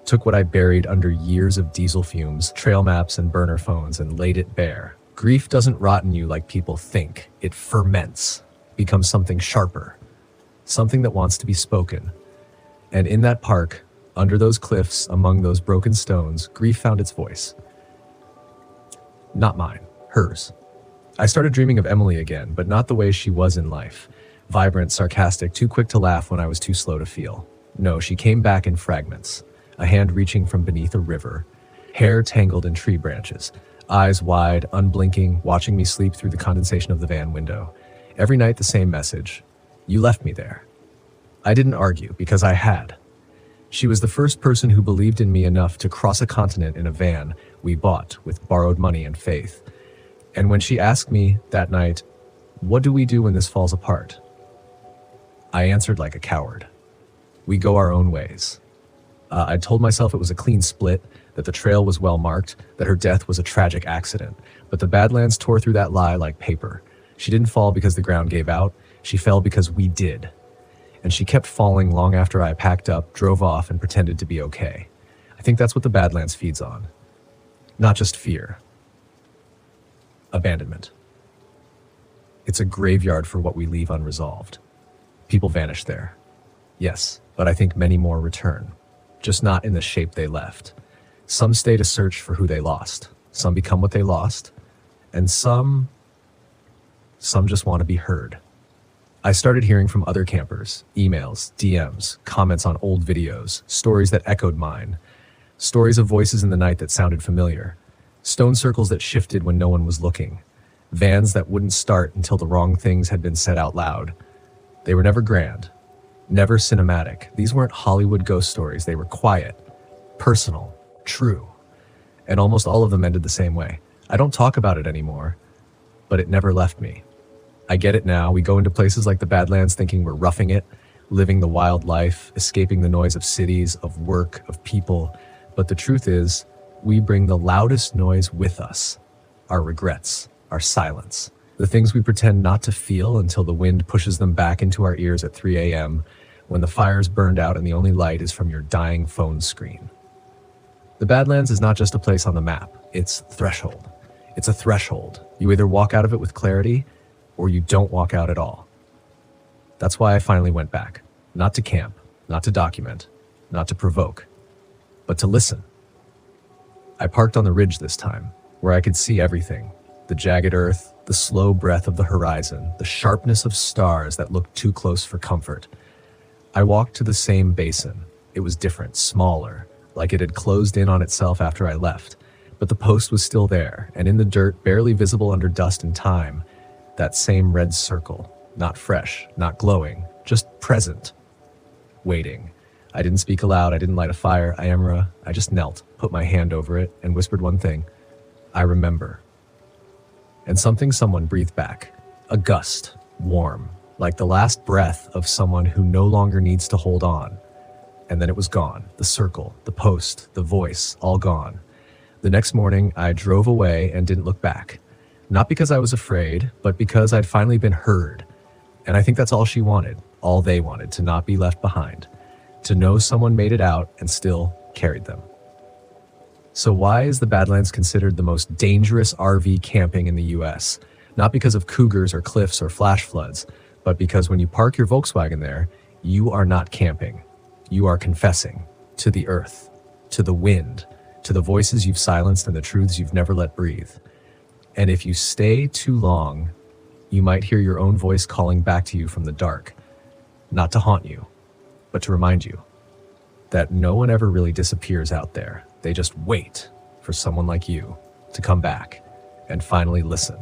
Took what I buried under years of diesel fumes, trail maps, and burner phones and laid it bare. Grief doesn't rot in you like people think. It ferments, becomes something sharper, something that wants to be spoken. And in that park, under those cliffs, among those broken stones, grief found its voice. Not mine, hers. I started dreaming of Emily again, but not the way she was in life. Vibrant, sarcastic, too quick to laugh when I was too slow to feel. No, she came back in fragments. A hand reaching from beneath a river. Hair tangled in tree branches. Eyes wide, unblinking, watching me sleep through the condensation of the van window. Every night the same message. You left me there. I didn't argue, because I had. She was the first person who believed in me enough to cross a continent in a van we bought with borrowed money and faith. And when she asked me that night, what do we do when this falls apart? I answered like a coward. We go our own ways. I told myself it was a clean split, that the trail was well marked, that her death was a tragic accident. But the Badlands tore through that lie like paper. She didn't fall because the ground gave out. She fell because we did. And she kept falling long after I packed up, drove off, and pretended to be okay. I think that's what the Badlands feeds on. Not just fear. Abandonment. It's a graveyard for what we leave unresolved. People vanish there. Yes, but I think many more return, just not in the shape they left. Some stay to search for who they lost. Some become what they lost. And some just want to be heard. I started hearing from other campers, emails, DMs, comments on old videos, stories that echoed mine, stories of voices in the night that sounded familiar, stone circles that shifted when no one was looking, vans that wouldn't start until the wrong things had been said out loud. They were never grand, never cinematic. These weren't Hollywood ghost stories. They were quiet, personal, true. And almost all of them ended the same way. I don't talk about it anymore, but it never left me. I get it now. We go into places like the Badlands thinking we're roughing it, living the wild life, escaping the noise of cities, of work, of people. But the truth is, we bring the loudest noise with us. Our regrets, our silence, the things we pretend not to feel until the wind pushes them back into our ears at 3 a.m. when the fire's burned out and the only light is from your dying phone screen. The Badlands is not just a place on the map. It's threshold. It's a threshold. You either walk out of it with clarity or you don't walk out at all. That's why I finally went back. Not to camp, not to document, not to provoke, but to listen. I parked on the ridge this time, where I could see everything. The jagged earth, the slow breath of the horizon, the sharpness of stars that looked too close for comfort. I walked to the same basin. It was different, smaller, like it had closed in on itself after I left. But the post was still there, and in the dirt, barely visible under dust and time, that same red circle, not fresh, not glowing, just present, waiting. I didn't speak aloud, I didn't light a fire, I just knelt, put my hand over it, and whispered one thing: I remember. And someone breathed back, a gust, warm, like the last breath of someone who no longer needs to hold on. And then it was gone, the circle, the post, the voice, all gone. The next morning, I drove away and didn't look back. Not because I was afraid, but because I'd finally been heard. And I think that's all she wanted, all they wanted, to not be left behind, to know someone made it out and still carried them. So why is the Badlands considered the most dangerous RV camping in the US? Not because of cougars or cliffs or flash floods, but because when you park your Volkswagen there, you are not camping. You are confessing to the earth, to the wind, to the voices you've silenced and the truths you've never let breathe. And if you stay too long, you might hear your own voice calling back to you from the dark, not to haunt you, but to remind you that no one ever really disappears out there. They just wait for someone like you to come back and finally listen.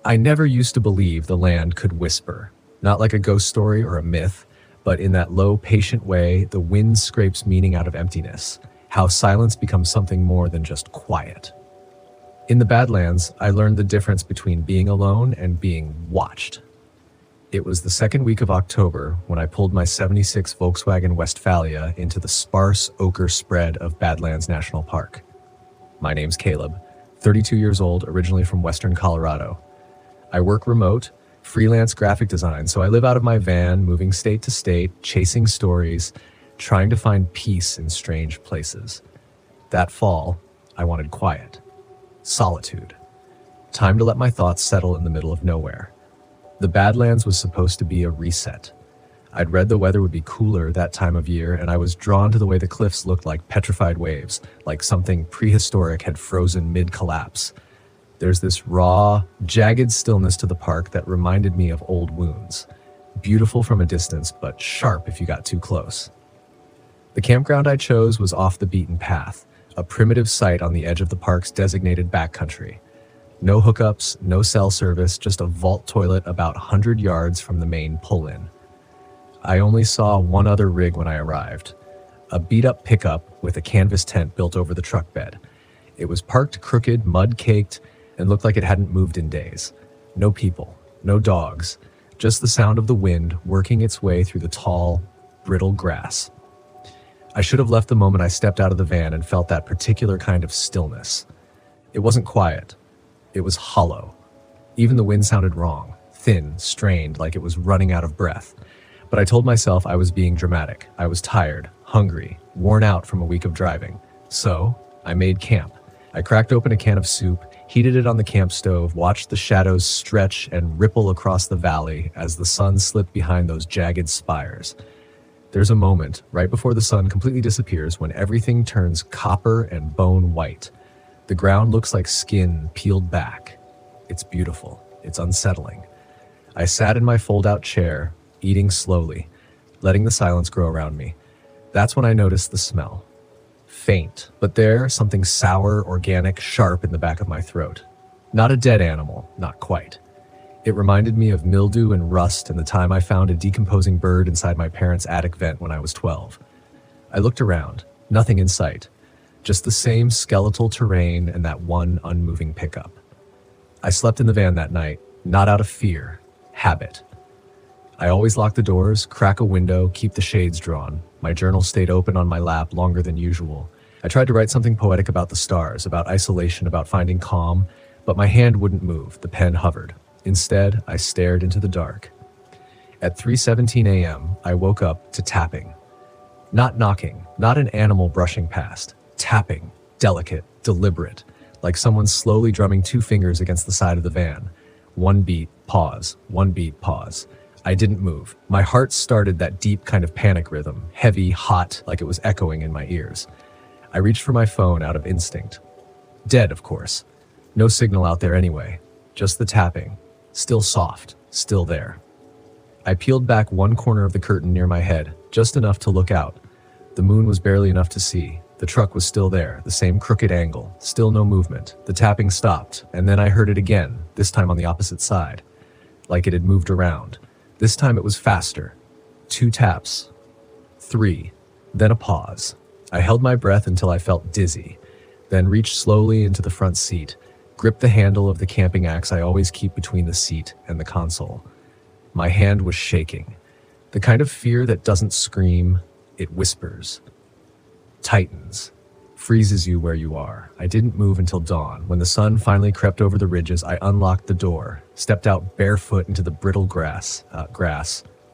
I never used to believe the land could whisper, not like a ghost story or a myth, but in that low, patient way the wind scrapes meaning out of emptiness, how silence becomes something more than just quiet. In the Badlands, I learned the difference between being alone and being watched. It was the second week of October when I pulled my '76 Volkswagen Westphalia into the sparse ochre spread of Badlands National Park. My name's Caleb, 32 years old, originally from Western Colorado. I work remote, freelance graphic design, so I live out of my van, moving state to state, chasing stories, trying to find peace in strange places. That fall, I wanted quiet, solitude, time to let my thoughts settle in the middle of nowhere. The Badlands was supposed to be a reset. I'd read the weather would be cooler that time of year, and I was drawn to the way the cliffs looked like petrified waves, like something prehistoric had frozen mid-collapse. There's this raw, jagged stillness to the park that reminded me of old wounds. Beautiful from a distance, but sharp if you got too close. The campground I chose was off the beaten path, a primitive site on the edge of the park's designated backcountry. No hookups, no cell service, just a vault toilet about 100 yards from the main pull-in. I only saw one other rig when I arrived, a beat-up pickup with a canvas tent built over the truck bed. It was parked crooked, mud-caked, and looked like it hadn't moved in days. No people, no dogs, just the sound of the wind working its way through the tall, brittle grass. I should have left the moment I stepped out of the van and felt that particular kind of stillness. It wasn't quiet. It was hollow. Even the wind sounded wrong, thin, strained, like it was running out of breath. But I told myself I was being dramatic. I was tired, hungry, worn out from a week of driving. So I made camp. I cracked open a can of soup, heated it on the camp stove, watched the shadows stretch and ripple across the valley as the sun slipped behind those jagged spires. There's a moment, right before the sun completely disappears, when everything turns copper and bone white. The ground looks like skin peeled back. It's beautiful. It's unsettling. I sat in my fold-out chair, eating slowly, letting the silence grow around me. That's when I noticed the smell. Faint, but there, something sour, organic, sharp in the back of my throat. Not a dead animal, not quite. It reminded me of mildew and rust and the time I found a decomposing bird inside my parents' attic vent when I was 12. I looked around, nothing in sight, just the same skeletal terrain and that one unmoving pickup. I slept in the van that night, not out of fear, habit. I always lock the doors, crack a window, keep the shades drawn. My journal stayed open on my lap longer than usual. I tried to write something poetic about the stars, about isolation, about finding calm, but my hand wouldn't move, the pen hovered. Instead, I stared into the dark. At 3:17 a.m., I woke up to tapping. Not knocking, not an animal brushing past. Tapping, delicate, deliberate, like someone slowly drumming two fingers against the side of the van. One beat, pause, one beat, pause. I didn't move. My heart started that deep kind of panic rhythm, heavy, hot, like it was echoing in my ears. I reached for my phone out of instinct. Dead, of course. No signal out there anyway. Just the tapping. Still soft, still there. I peeled back one corner of the curtain near my head, just enough to look out. The moon was barely enough to see. The truck was still there, the same crooked angle, still no movement. The tapping stopped, and then I heard it again, this time on the opposite side. Like it had moved around. This time it was faster. 2 taps. 3. Then a pause. I held my breath until I felt dizzy, then reached slowly into the front seat, gripped the handle of the camping axe I always keep between the seat and the console. My hand was shaking. The kind of fear that doesn't scream, it whispers. Tightens. Freezes you where you are. I didn't move until dawn. When the sun finally crept over the ridges, I unlocked the door, stepped out barefoot into the brittle grass,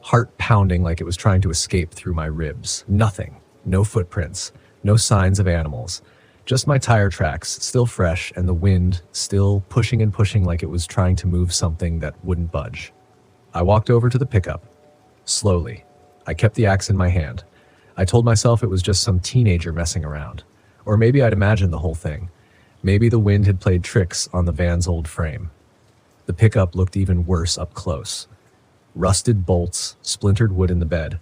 heart pounding like it was trying to escape through my ribs. Nothing. No footprints. No signs of animals. Just my tire tracks, still fresh, and the wind still pushing and pushing like it was trying to move something that wouldn't budge. I walked over to the pickup. Slowly. I kept the axe in my hand. I told myself it was just some teenager messing around. Or maybe I'd imagined the whole thing. Maybe the wind had played tricks on the van's old frame. The pickup looked even worse up close. Rusted bolts, splintered wood in the bed.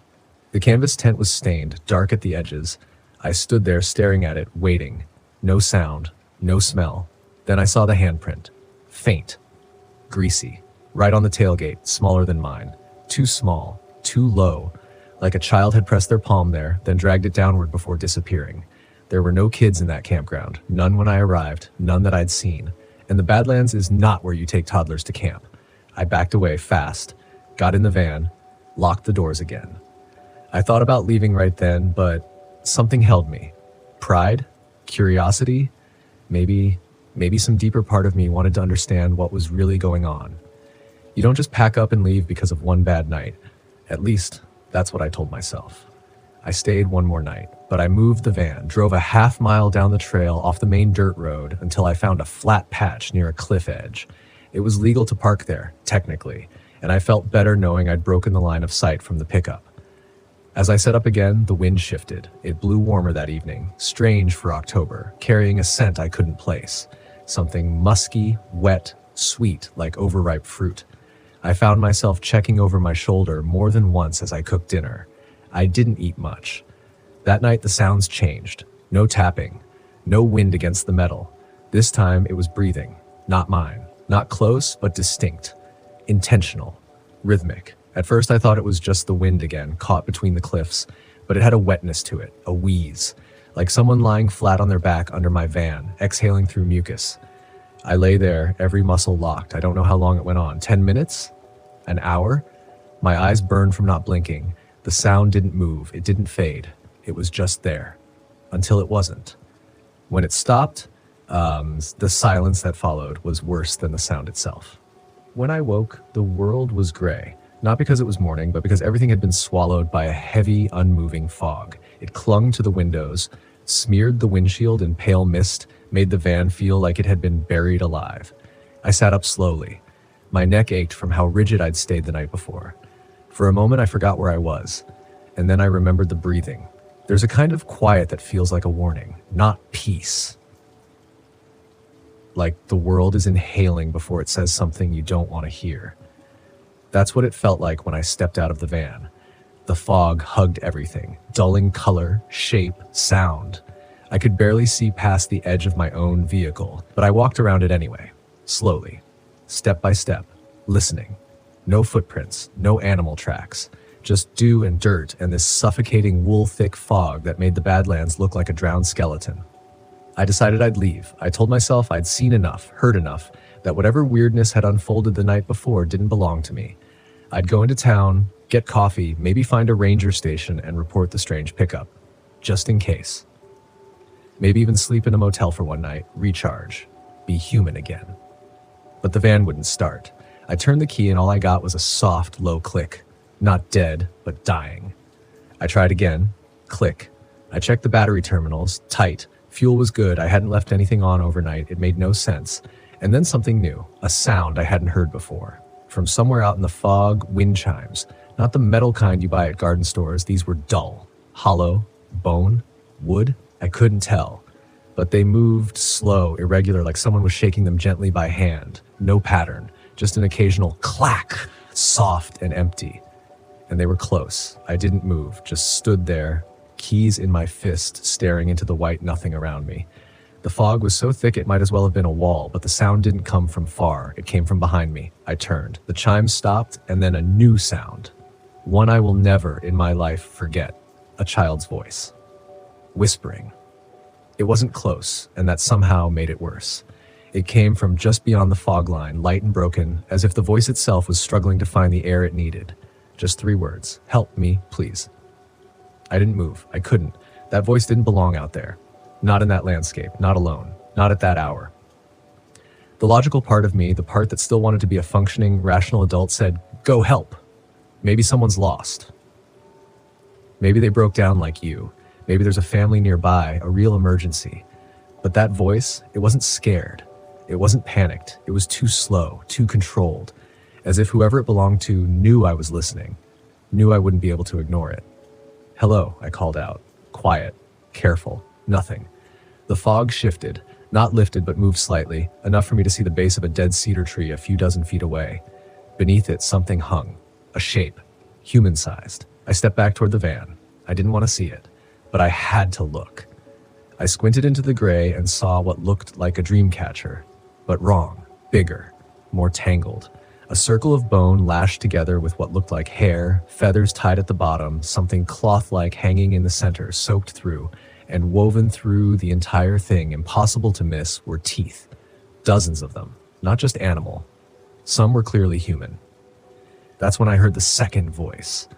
The canvas tent was stained, dark at the edges. I stood there staring at it, waiting. No sound, no smell. Then I saw the handprint. Faint. Greasy. Right on the tailgate, smaller than mine. Too small, too low. Like a child had pressed their palm there, then dragged it downward before disappearing. There were no kids in that campground, none when I arrived, none that I'd seen. And the Badlands is not where you take toddlers to camp. I backed away fast, got in the van, locked the doors again. I thought about leaving right then, but something held me. Pride? Curiosity? Maybe some deeper part of me wanted to understand what was really going on. You don't just pack up and leave because of one bad night. At least, that's what I told myself. I stayed one more night, but I moved the van, drove a half-mile down the trail off the main dirt road until I found a flat patch near a cliff edge. It was legal to park there, technically, and I felt better knowing I'd broken the line of sight from the pickup. As I set up again, the wind shifted. It blew warmer that evening, strange for October, carrying a scent I couldn't place. Something musky, wet, sweet, like overripe fruit. I found myself checking over my shoulder more than once as I cooked dinner. I didn't eat much. That night the sounds changed. No tapping. No wind against the metal. This time it was breathing. Not mine. Not close, but distinct. Intentional. Rhythmic. At first I thought it was just the wind again, caught between the cliffs, but it had a wetness to it, a wheeze, like someone lying flat on their back under my van, exhaling through mucus. I lay there, every muscle locked. I don't know how long it went on. 10 minutes? An hour? My eyes burned from not blinking. The sound didn't move. It didn't fade. It was just there. Until it wasn't. When it stopped, the silence that followed was worse than the sound itself. When I woke, the world was gray. Not because it was morning, but because everything had been swallowed by a heavy, unmoving fog. It clung to the windows, smeared the windshield in pale mist, made the van feel like it had been buried alive. I sat up slowly. My neck ached from how rigid I'd stayed the night before. For a moment, I forgot where I was, and then I remembered the breathing. There's a kind of quiet that feels like a warning, not peace. Like the world is inhaling before it says something you don't want to hear. That's what it felt like when I stepped out of the van. The fog hugged everything, dulling color, shape, sound. I could barely see past the edge of my own vehicle, but I walked around it anyway, slowly, step by step, listening. No footprints, no animal tracks, just dew and dirt and this suffocating wool-thick fog that made the Badlands look like a drowned skeleton. I decided I'd leave. I told myself I'd seen enough, heard enough, that whatever weirdness had unfolded the night before didn't belong to me. I'd go into town, get coffee, maybe find a ranger station and report the strange pickup, just in case. Maybe even sleep in a motel for one night, recharge, be human again. But the van wouldn't start. I turned the key and all I got was a soft, low click. Not dead, but dying. I tried again. Click. I checked the battery terminals. Tight. Fuel was good. I hadn't left anything on overnight. It made no sense. And then something new. A sound I hadn't heard before. From somewhere out in the fog, wind chimes. Not the metal kind you buy at garden stores. These were dull. Hollow. Bone. Wood. I couldn't tell. But they moved slow, irregular, like someone was shaking them gently by hand. No pattern. Just an occasional clack. Soft and empty. And they were close. I didn't move, just stood there, keys in my fist, staring into the white nothing around me. The fog was so thick it might as well have been a wall, but the sound didn't come from far. It came from behind me. I turned. The chimes stopped, and then a new sound. One I will never in my life forget. A child's voice. Whispering. It wasn't close, and that somehow made it worse. It came from just beyond the fog line, light and broken, as if the voice itself was struggling to find the air it needed. Just 3 words. Help me, please. I didn't move. I couldn't. That voice didn't belong out there. Not in that landscape. Not alone. Not at that hour. The logical part of me, the part that still wanted to be a functioning, rational adult, said, go help. Maybe someone's lost. Maybe they broke down like you. Maybe there's a family nearby, a real emergency. But that voice, it wasn't scared. It wasn't panicked. It was too slow, too controlled. As if whoever it belonged to knew I was listening, knew I wouldn't be able to ignore it. Hello, I called out. Quiet, careful, nothing. The fog shifted, not lifted but moved slightly, enough for me to see the base of a dead cedar tree a few dozen feet away. Beneath it, something hung, a shape, human-sized. I stepped back toward the van. I didn't want to see it, but I had to look. I squinted into the gray and saw what looked like a dream catcher, but wrong, bigger, more tangled. A circle of bone lashed together with what looked like hair, feathers tied at the bottom, something cloth-like hanging in the center, soaked through, and woven through the entire thing, impossible to miss, were teeth. Dozens of them, not just animal. Some were clearly human. That's when I heard the second voice.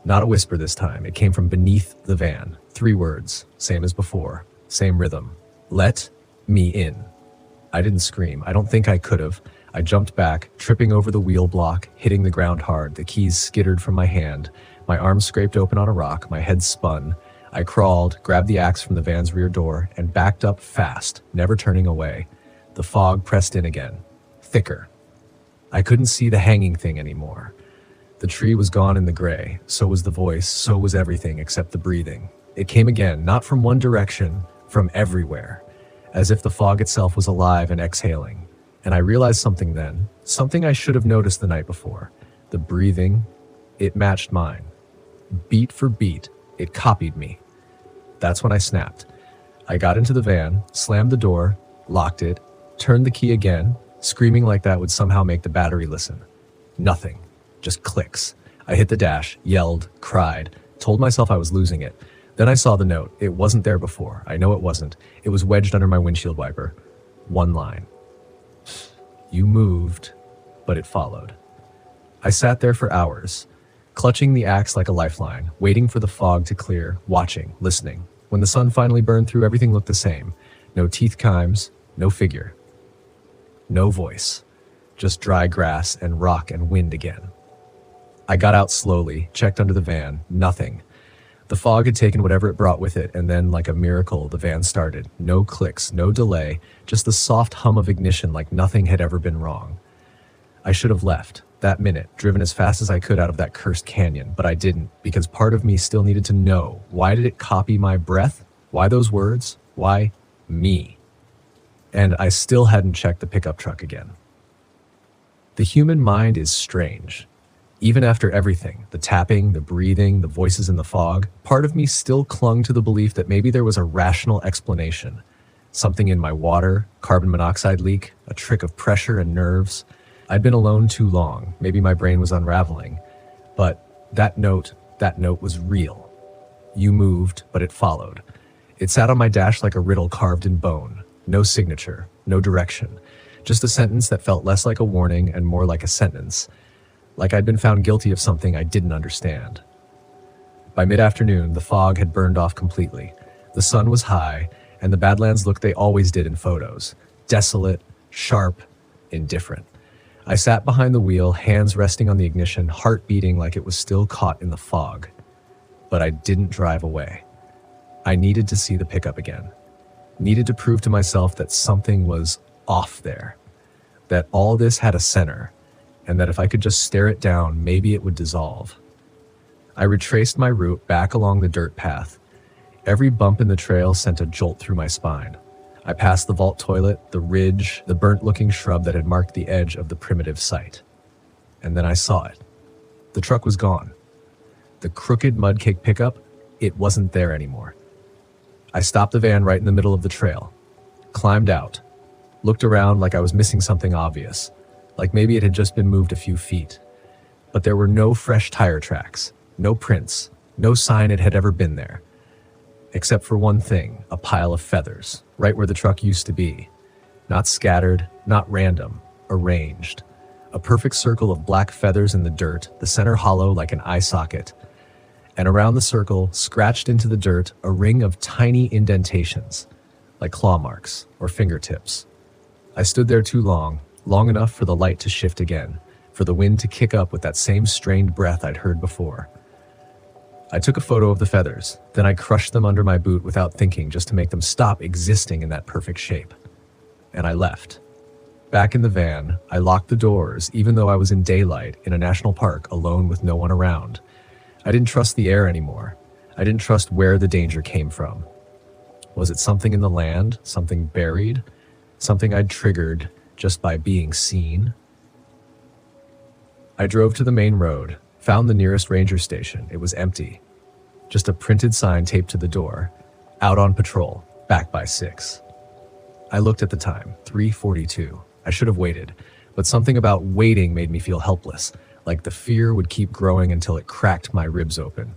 Not a whisper this time. It came from beneath the van. 3 words, same as before, same rhythm. Let me in. I didn't scream. I don't think I could have. I jumped back, tripping over the wheel block, hitting the ground hard. The keys skittered from my hand. My arm scraped open on a rock. My head spun. I crawled, grabbed the axe from the van's rear door, and backed up fast, never turning away. The fog pressed in again. Thicker. I couldn't see the hanging thing anymore. The tree was gone in the gray. So was the voice. So was everything except the breathing. It came again, not from one direction, from everywhere. As if the fog itself was alive and exhaling. And I realized something then, something I should have noticed the night before. The breathing, it matched mine. Beat for beat, it copied me. That's when I snapped. I got into the van, slammed the door, locked it, turned the key again, screaming like that would somehow make the battery listen. Nothing, just clicks. I hit the dash, yelled, cried, told myself I was losing it. Then I saw the note. It wasn't there before. I know it wasn't. It was wedged under my windshield wiper. 1 line. You moved, but it followed. I sat there for hours, clutching the axe like a lifeline, waiting for the fog to clear, watching, listening. When the sun finally burned through, everything looked the same. No teeth chimes, no figure. No voice. Just dry grass and rock and wind again. I got out slowly, checked under the van. Nothing. The fog had taken whatever it brought with it, and then, like a miracle, the van started. No clicks, no delay, just the soft hum of ignition like nothing had ever been wrong. I should have left, that minute, driven as fast as I could out of that cursed canyon, but I didn't, because part of me still needed to know. Why did it copy my breath? Why those words? Why me? And I still hadn't checked the pickup truck again. The human mind is strange. Even after everything, the tapping, the breathing, the voices in the fog, part of me still clung to the belief that maybe there was a rational explanation. Something in my water, carbon monoxide leak, a trick of pressure and nerves. I'd been alone too long, maybe my brain was unraveling. But that note was real. You moved, but it followed. It sat on my dash like a riddle carved in bone. No signature, no direction. Just a sentence that felt less like a warning and more like a sentence. Like I'd been found guilty of something I didn't understand. By mid-afternoon, the fog had burned off completely. The sun was high, and the Badlands looked they always did in photos. Desolate, sharp, indifferent. I sat behind the wheel, hands resting on the ignition, heart beating like it was still caught in the fog. But I didn't drive away. I needed to see the pickup again. Needed to prove to myself that something was off there. That all this had a center. And that if I could just stare it down, maybe it would dissolve. I retraced my route back along the dirt path. Every bump in the trail sent a jolt through my spine. I passed the vault toilet, the ridge, the burnt-looking shrub that had marked the edge of the primitive site. And then I saw it. The truck was gone. The crooked mudcake pickup, it wasn't there anymore. I stopped the van right in the middle of the trail, climbed out, looked around like I was missing something obvious. Like maybe it had just been moved a few feet. But there were no fresh tire tracks, no prints, no sign it had ever been there. Except for one thing, a pile of feathers, right where the truck used to be. Not scattered, not random, arranged. A perfect circle of black feathers in the dirt, the center hollow like an eye socket. And around the circle, scratched into the dirt, a ring of tiny indentations, like claw marks or fingertips. I stood there too long enough for the light to shift again, for the wind to kick up with that same strained breath I'd heard before. I took a photo of the feathers, then I crushed them under my boot without thinking, just to make them stop existing in that perfect shape. And I left. Back in the van, I locked the doors, even though I was in daylight in a national park alone with no one around. I didn't trust the air anymore. I didn't trust where the danger came from. Was it something in the land, something buried, something I'd triggered just by being seen? I drove to the main road, found the nearest ranger station. It was empty. Just a printed sign taped to the door. Out on patrol, back by 6. I looked at the time, 3:42. I should have waited, but something about waiting made me feel helpless, like the fear would keep growing until it cracked my ribs open.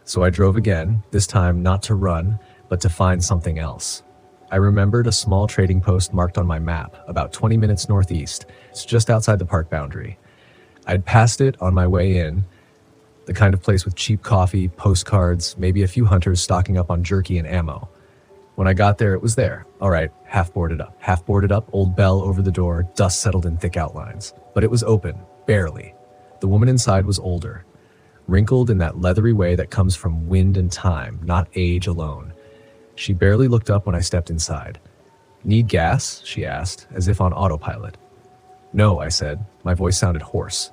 So I drove again, this time not to run, but to find something else. I remembered a small trading post marked on my map, about 20 minutes northeast. It's just outside the park boundary. I'd passed it on my way in, the kind of place with cheap coffee, postcards, maybe a few hunters stocking up on jerky and ammo. When I got there, it was there. All right, half boarded up, old bell over the door, dust settled in thick outlines. But it was open, barely. The woman inside was older, wrinkled in that leathery way that comes from wind and time, not age alone. She barely looked up when I stepped inside. "Need gas?" she asked, as if on autopilot. "No," I said. My voice sounded hoarse.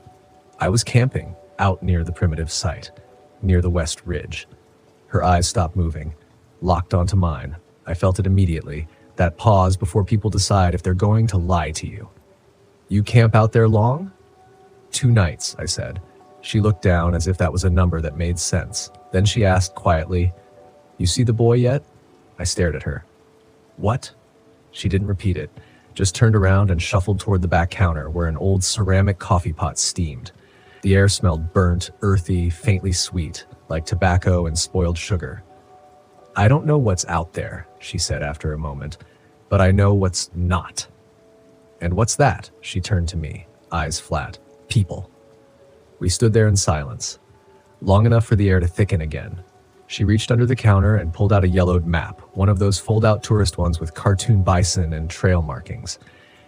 I was camping, out near the primitive site, near the West Ridge. Her eyes stopped moving, locked onto mine. I felt it immediately, that pause before people decide if they're going to lie to you. "You camp out there long?" "2 nights," I said. She looked down as if that was a number that made sense. Then she asked quietly, "You see the boy yet?" I stared at her. "What?" She didn't repeat it, just turned around and shuffled toward the back counter where an old ceramic coffee pot steamed. The air smelled burnt, earthy, faintly sweet, like tobacco and spoiled sugar. "I don't know what's out there," she said after a moment, "but I know what's not." "And what's that?" She turned to me, eyes flat. "People." We stood there in silence, long enough for the air to thicken again. She reached under the counter and pulled out a yellowed map, one of those fold-out tourist ones with cartoon bison and trail markings.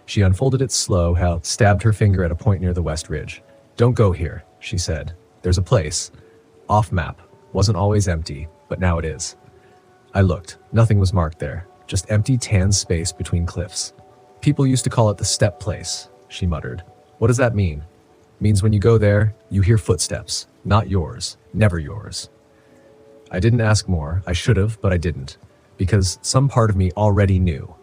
She unfolded it slow, stabbed her finger at a point near the West Ridge. "Don't go here," she said. "There's a place. Off map. Wasn't always empty, but now it is. I looked. Nothing was marked there, just empty tan space between cliffs. People used to call it the step place, she muttered. What does that mean? Means when you go there, you hear footsteps. Not yours. Never yours. I didn't ask more. I should have, but I didn't. Because some part of me already knew.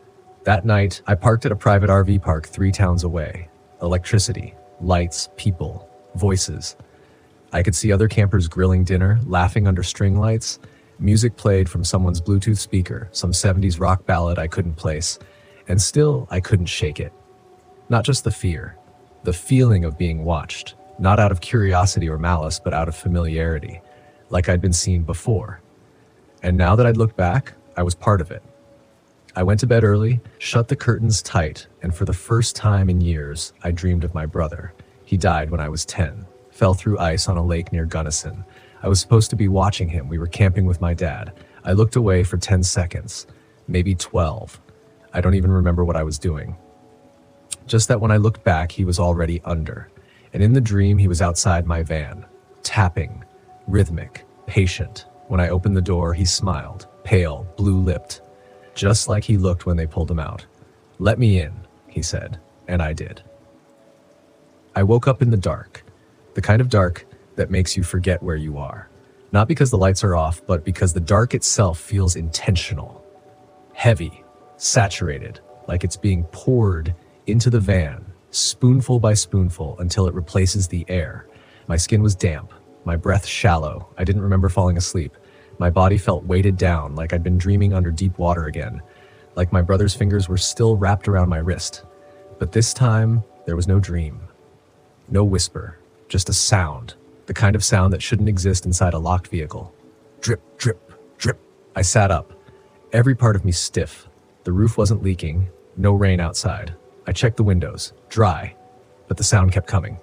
That night, I parked at a private RV park 3 towns away. Electricity, lights, people, voices. I could see other campers grilling dinner, laughing under string lights. Music played from someone's Bluetooth speaker, some 70s rock ballad I couldn't place. And still, I couldn't shake it. Not just the fear. The feeling of being watched. Not out of curiosity or malice, but out of familiarity. Like I'd been seen before. And now that I'd looked back, I was part of it. I went to bed early, shut the curtains tight, and for the first time in years, I dreamed of my brother. He died when I was 10, fell through ice on a lake near Gunnison. I was supposed to be watching him. We were camping with my dad. I looked away for 10 seconds, maybe 12. I don't even remember what I was doing. Just that when I looked back, he was already under. And in the dream, he was outside my van, tapping, rhythmic, patient. When I opened the door, he smiled, pale, blue-lipped, just like he looked when they pulled him out. "Let me in," he said, and I did. I woke up in the dark, the kind of dark that makes you forget where you are. Not because the lights are off, but because the dark itself feels intentional, heavy, saturated, like it's being poured into the van, spoonful by spoonful, until it replaces the air. My skin was damp, my breath shallow. I didn't remember falling asleep. My body felt weighted down, like I'd been dreaming under deep water again, like my brother's fingers were still wrapped around my wrist. But this time, there was no dream. No whisper, just a sound, the kind of sound that shouldn't exist inside a locked vehicle. Drip, drip, drip. I sat up, every part of me stiff. The roof wasn't leaking, no rain outside. I checked the windows, dry, but the sound kept coming.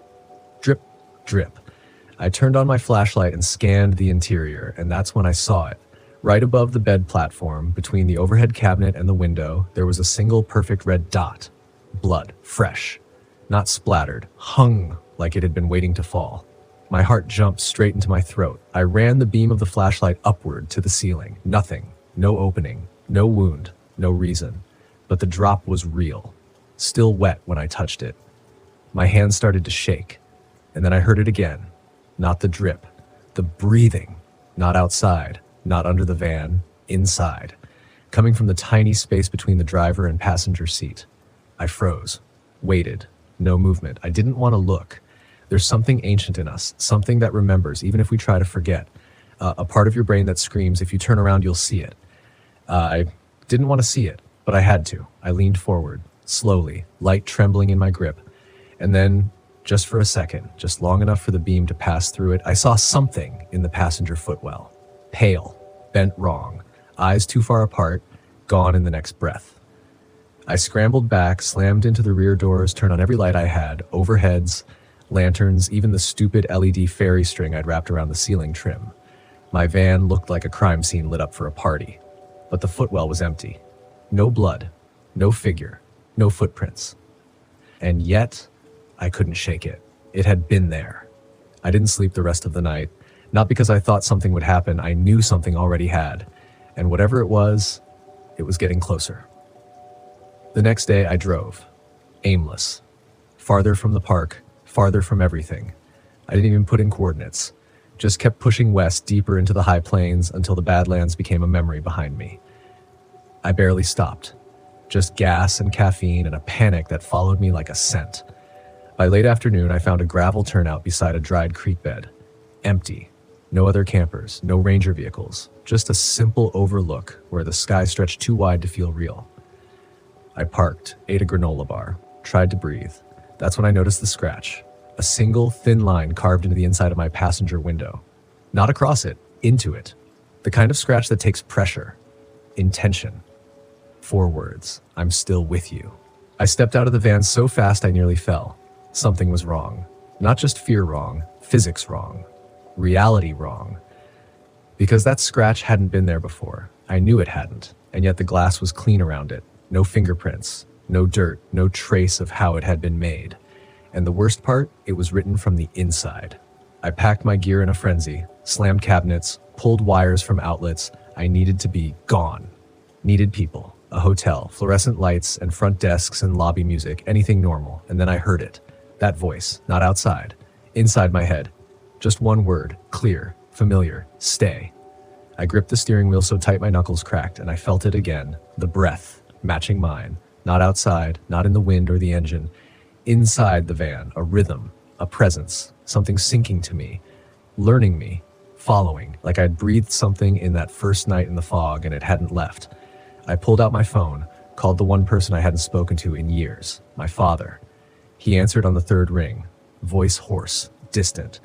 Drip, drip. I turned on my flashlight and scanned the interior, and that's when I saw it. Right above the bed platform, between the overhead cabinet and the window, there was a single perfect red dot. Blood, fresh, not splattered, hung like it had been waiting to fall. My heart jumped straight into my throat. I ran the beam of the flashlight upward to the ceiling. Nothing, no opening, no wound, no reason. But the drop was real, still wet when I touched it. My hand started to shake, and then I heard it again. Not the drip, the breathing, not outside, not under the van, inside, coming from the tiny space between the driver and passenger seat. I froze, waited, no movement. I didn't want to look. There's something ancient in us, something that remembers, even if we try to forget. A part of your brain that screams, if you turn around, you'll see it. I didn't want to see it, but I had to. I leaned forward, slowly, light trembling in my grip, and then, just for a second, just long enough for the beam to pass through it, I saw something in the passenger footwell. Pale, bent wrong, eyes too far apart, gone in the next breath. I scrambled back, slammed into the rear doors, turned on every light I had, overheads, lanterns, even the stupid LED fairy string I'd wrapped around the ceiling trim. My van looked like a crime scene lit up for a party, but the footwell was empty. No blood, no figure, no footprints. And yet, I couldn't shake it. It had been there. I didn't sleep the rest of the night, not because I thought something would happen. I knew something already had, and whatever it was getting closer. The next day I drove, aimless, farther from the park, farther from everything. I didn't even put in coordinates, just kept pushing west deeper into the high plains until the Badlands became a memory behind me. I barely stopped, just gas and caffeine and a panic that followed me like a scent. By late afternoon, I found a gravel turnout beside a dried creek bed. Empty. No other campers, no ranger vehicles, just a simple overlook where the sky stretched too wide to feel real. I parked, ate a granola bar, tried to breathe. That's when I noticed the scratch. A single, thin line carved into the inside of my passenger window. Not across it, into it. The kind of scratch that takes pressure, intention. 4 words, "I'm still with you." I stepped out of the van so fast I nearly fell. Something was wrong. Not just fear wrong, physics wrong, reality wrong. Because that scratch hadn't been there before. I knew it hadn't, and yet the glass was clean around it. No fingerprints, no dirt, no trace of how it had been made. And the worst part, it was written from the inside. I packed my gear in a frenzy, slammed cabinets, pulled wires from outlets. I needed to be gone. Needed people, a hotel, fluorescent lights and front desks and lobby music, anything normal. And then I heard it. That voice, not outside, inside my head. Just one word, clear, familiar, stay. I gripped the steering wheel so tight my knuckles cracked, and I felt it again, the breath, matching mine. Not outside, not in the wind or the engine. Inside the van, a rhythm, a presence, something sinking to me, learning me, following, like I'd breathed something in that first night in the fog and it hadn't left. I pulled out my phone, called the one person I hadn't spoken to in years, my father. He answered on the third ring, voice hoarse, distant,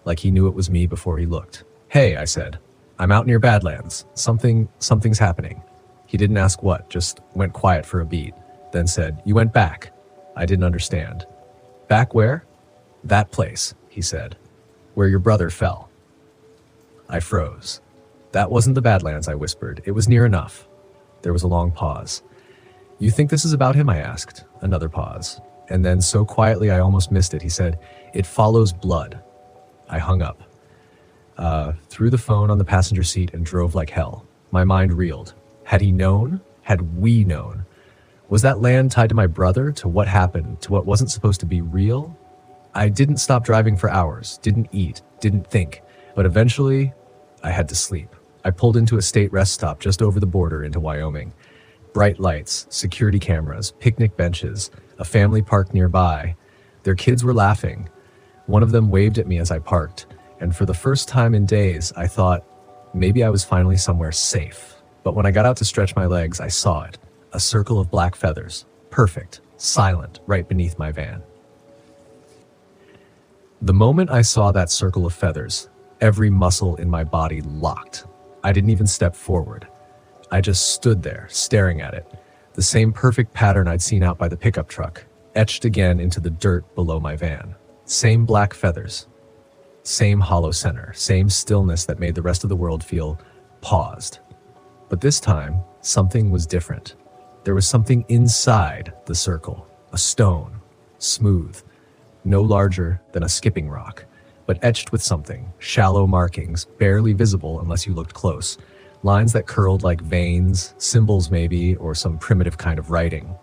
like he knew it was me before he looked. "Hey," I said, "I'm out near Badlands. Something's happening." He didn't ask what, just went quiet for a beat, then said, "You went back." I didn't understand. "Back where?" "That place," he said, "where your brother fell." I froze. "That wasn't the Badlands," I whispered. "It was near enough." There was a long pause. "You think this is about him?" I asked. Another pause. And then, so quietly I almost missed it, he said, "It follows blood." I hung up. Threw the phone on the passenger seat and drove like hell. My mind reeled. Had he known? Had we known? Was that land tied to my brother, to what happened, to what wasn't supposed to be real? I didn't stop driving for hours, didn't eat, didn't think, but eventually I had to sleep. I pulled into a state rest stop just over the border into Wyoming. Bright lights, security cameras, picnic benches, a family parked nearby. Their kids were laughing. One of them waved at me as I parked, and for the first time in days, I thought maybe I was finally somewhere safe. But when I got out to stretch my legs, I saw it. A circle of black feathers, perfect, silent, right beneath my van. The moment I saw that circle of feathers, every muscle in my body locked. I didn't even step forward. I just stood there, staring at it. The same perfect pattern I'd seen out by the pickup truck, etched again into the dirt below my van. Same black feathers. Same hollow center. Same stillness that made the rest of the world feel paused. But this time, something was different. There was something inside the circle. A stone. Smooth. No larger than a skipping rock, but etched with something. Shallow markings, barely visible unless you looked close. Lines that curled like veins, symbols maybe, or some primitive kind of writing.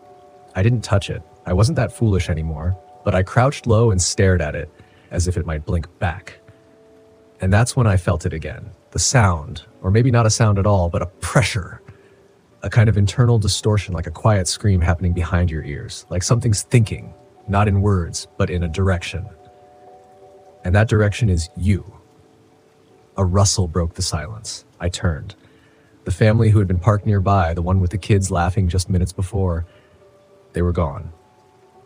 I didn't touch it. I wasn't that foolish anymore, but I crouched low and stared at it as if it might blink back. And that's when I felt it again. The sound, or maybe not a sound at all, but a pressure. A kind of internal distortion, like a quiet scream happening behind your ears, like something's thinking, not in words, but in a direction. And that direction is you. A rustle broke the silence. I turned. The family who had been parked nearby, the one with the kids laughing just minutes before, they were gone.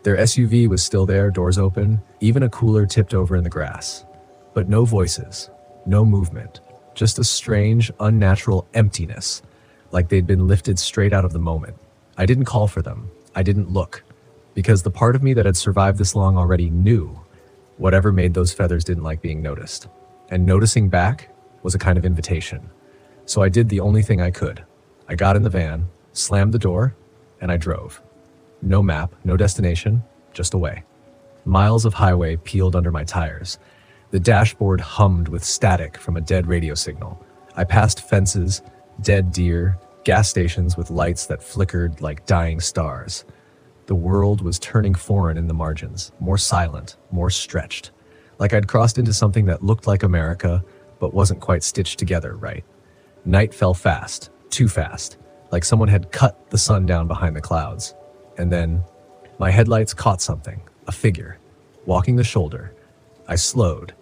Their SUV was still there, doors open, even a cooler tipped over in the grass. But no voices, no movement, just a strange, unnatural emptiness, like they'd been lifted straight out of the moment. I didn't call for them. I didn't look, because the part of me that had survived this long already knew whatever made those feathers didn't like being noticed. And noticing back was a kind of invitation. So I did the only thing I could. I got in the van, slammed the door, and I drove. No map, no destination, just away. Miles of highway peeled under my tires. The dashboard hummed with static from a dead radio signal. I passed fences, dead deer, gas stations with lights that flickered like dying stars. The world was turning foreign in the margins, more silent, more stretched. Like I'd crossed into something that looked like America, but wasn't quite stitched together right. Night fell fast, too fast, like someone had cut the sun down behind the clouds. And then my headlights caught something, a figure, walking the shoulder. I slowed.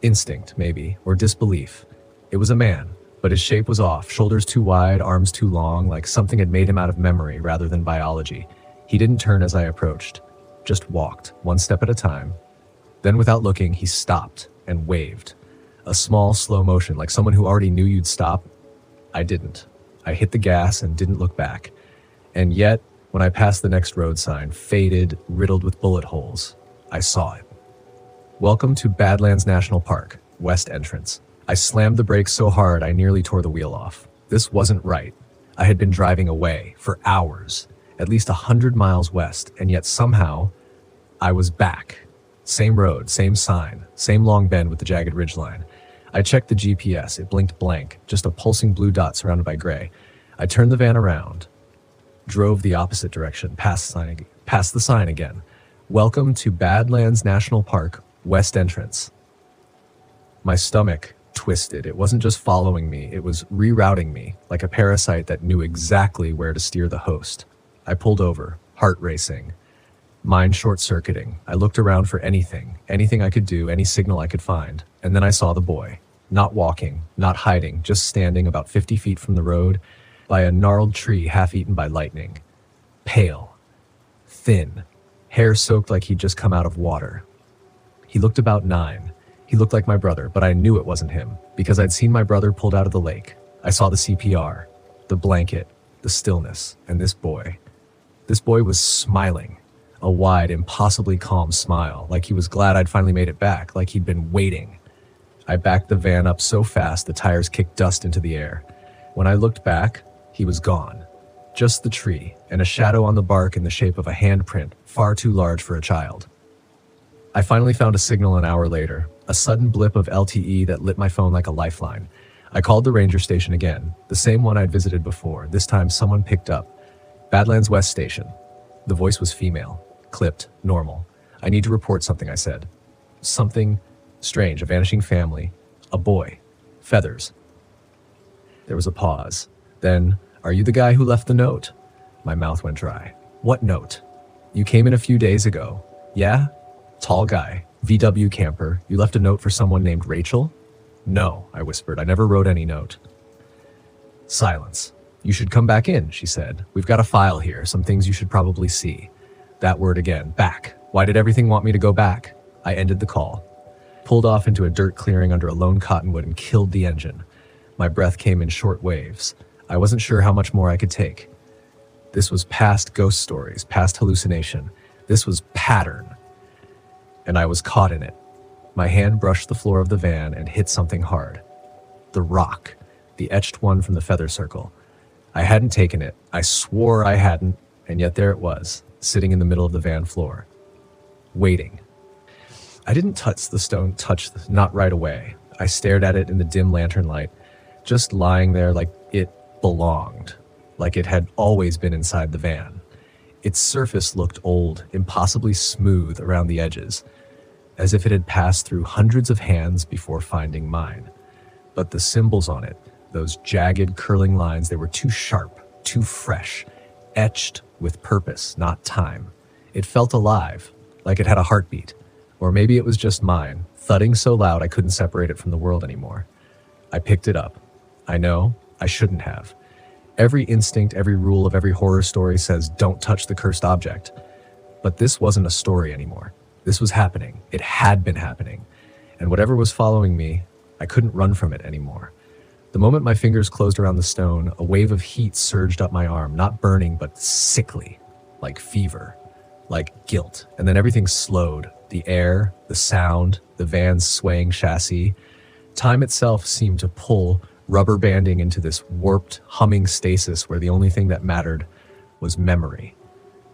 Instinct, maybe, or disbelief. It was a man, but his shape was off, shoulders too wide, arms too long, like something had made him out of memory rather than biology. He didn't turn as I approached, just walked, one step at a time. Then without looking, he stopped and waved. A small, slow motion, like someone who already knew you'd stop. I didn't. I hit the gas and didn't look back. And yet, when I passed the next road sign, faded, riddled with bullet holes, I saw it. Welcome to Badlands National Park, West Entrance. I slammed the brakes so hard I nearly tore the wheel off. This wasn't right. I had been driving away for hours, at least 100 miles west, and yet somehow I was back. Same road, same sign, same long bend with the jagged ridgeline. I checked the GPS. It blinked blank, just a pulsing blue dot surrounded by gray. I turned the van around, drove the opposite direction, past the sign again. Welcome to Badlands National Park, West Entrance. My stomach twisted. It wasn't just following me, it was rerouting me, like a parasite that knew exactly where to steer the host. I pulled over, heart racing, mind short-circuiting. I looked around for anything I could do, any signal I could find, and then I saw the boy. Not walking, not hiding, just standing about 50 feet from the road by a gnarled tree half-eaten by lightning. Pale, thin, hair soaked like he'd just come out of water. He looked about 9. He looked like my brother, but I knew it wasn't him, because I'd seen my brother pulled out of the lake. I saw the CPR, the blanket, the stillness, and this boy. This boy was smiling, a wide, impossibly calm smile, like he was glad I'd finally made it back, like he'd been waiting. I backed the van up so fast the tires kicked dust into the air. When I looked back, he was gone. Just the tree, and a shadow on the bark in the shape of a handprint, far too large for a child. I finally found a signal an hour later, a sudden blip of LTE that lit my phone like a lifeline. I called the ranger station again, the same one I'd visited before. This time someone picked up. Badlands West Station. The voice was female, clipped, normal. I need to report something, I said. Something strange, a vanishing family, a boy, feathers. There was a pause. Then, are you the guy who left the note? My mouth went dry. What note? You came in a few days ago. Yeah? Tall guy, VW camper. You left a note for someone named Rachel? No, I whispered. I never wrote any note. Silence. You should come back in, she said. We've got a file here, some things you should probably see. That word again, back. Why did everything want me to go back? I ended the call, pulled off into a dirt clearing under a lone cottonwood and killed the engine. My breath came in short waves. I wasn't sure how much more I could take. This was past ghost stories, past hallucination. This was pattern. And I was caught in it. My hand brushed the floor of the van and hit something hard. The rock, the etched one from the feather circle. I hadn't taken it. I swore I hadn't, and yet there it was, sitting in the middle of the van floor, waiting. I didn't touch the stone, not right away. I stared at it in the dim lantern light, just lying there like it belonged, like it had always been inside the van. Its surface looked old, impossibly smooth around the edges, as if it had passed through hundreds of hands before finding mine. But the symbols on it, those jagged, curling lines, they were too sharp, too fresh, etched with purpose, not time. It felt alive, like it had a heartbeat. Or maybe it was just mine, thudding so loud I couldn't separate it from the world anymore. I picked it up. I know, I shouldn't have. Every instinct, every rule of every horror story says don't touch the cursed object. But this wasn't a story anymore. This was happening. It had been happening. And whatever was following me, I couldn't run from it anymore. The moment my fingers closed around the stone, a wave of heat surged up my arm, not burning, but sickly, like fever, like guilt. And then everything slowed. The air, the sound, the van's swaying chassis. Time itself seemed to pull, rubber banding into this warped, humming stasis where the only thing that mattered was memory.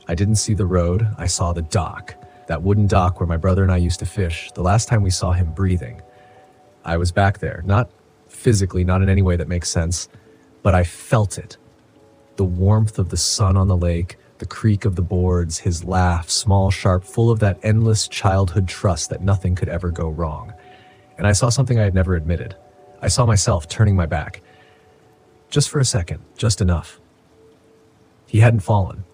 I didn't see the road. I saw the dock, that wooden dock where my brother and I used to fish, the last time we saw him breathing. I was back there, not physically, not in any way that makes sense, but I felt it. The warmth of the sun on the lake, the creak of the boards, his laugh, small, sharp, full of that endless childhood trust that nothing could ever go wrong. And I saw something I had never admitted. I saw myself turning my back. Just for a second, just enough. He hadn't fallen.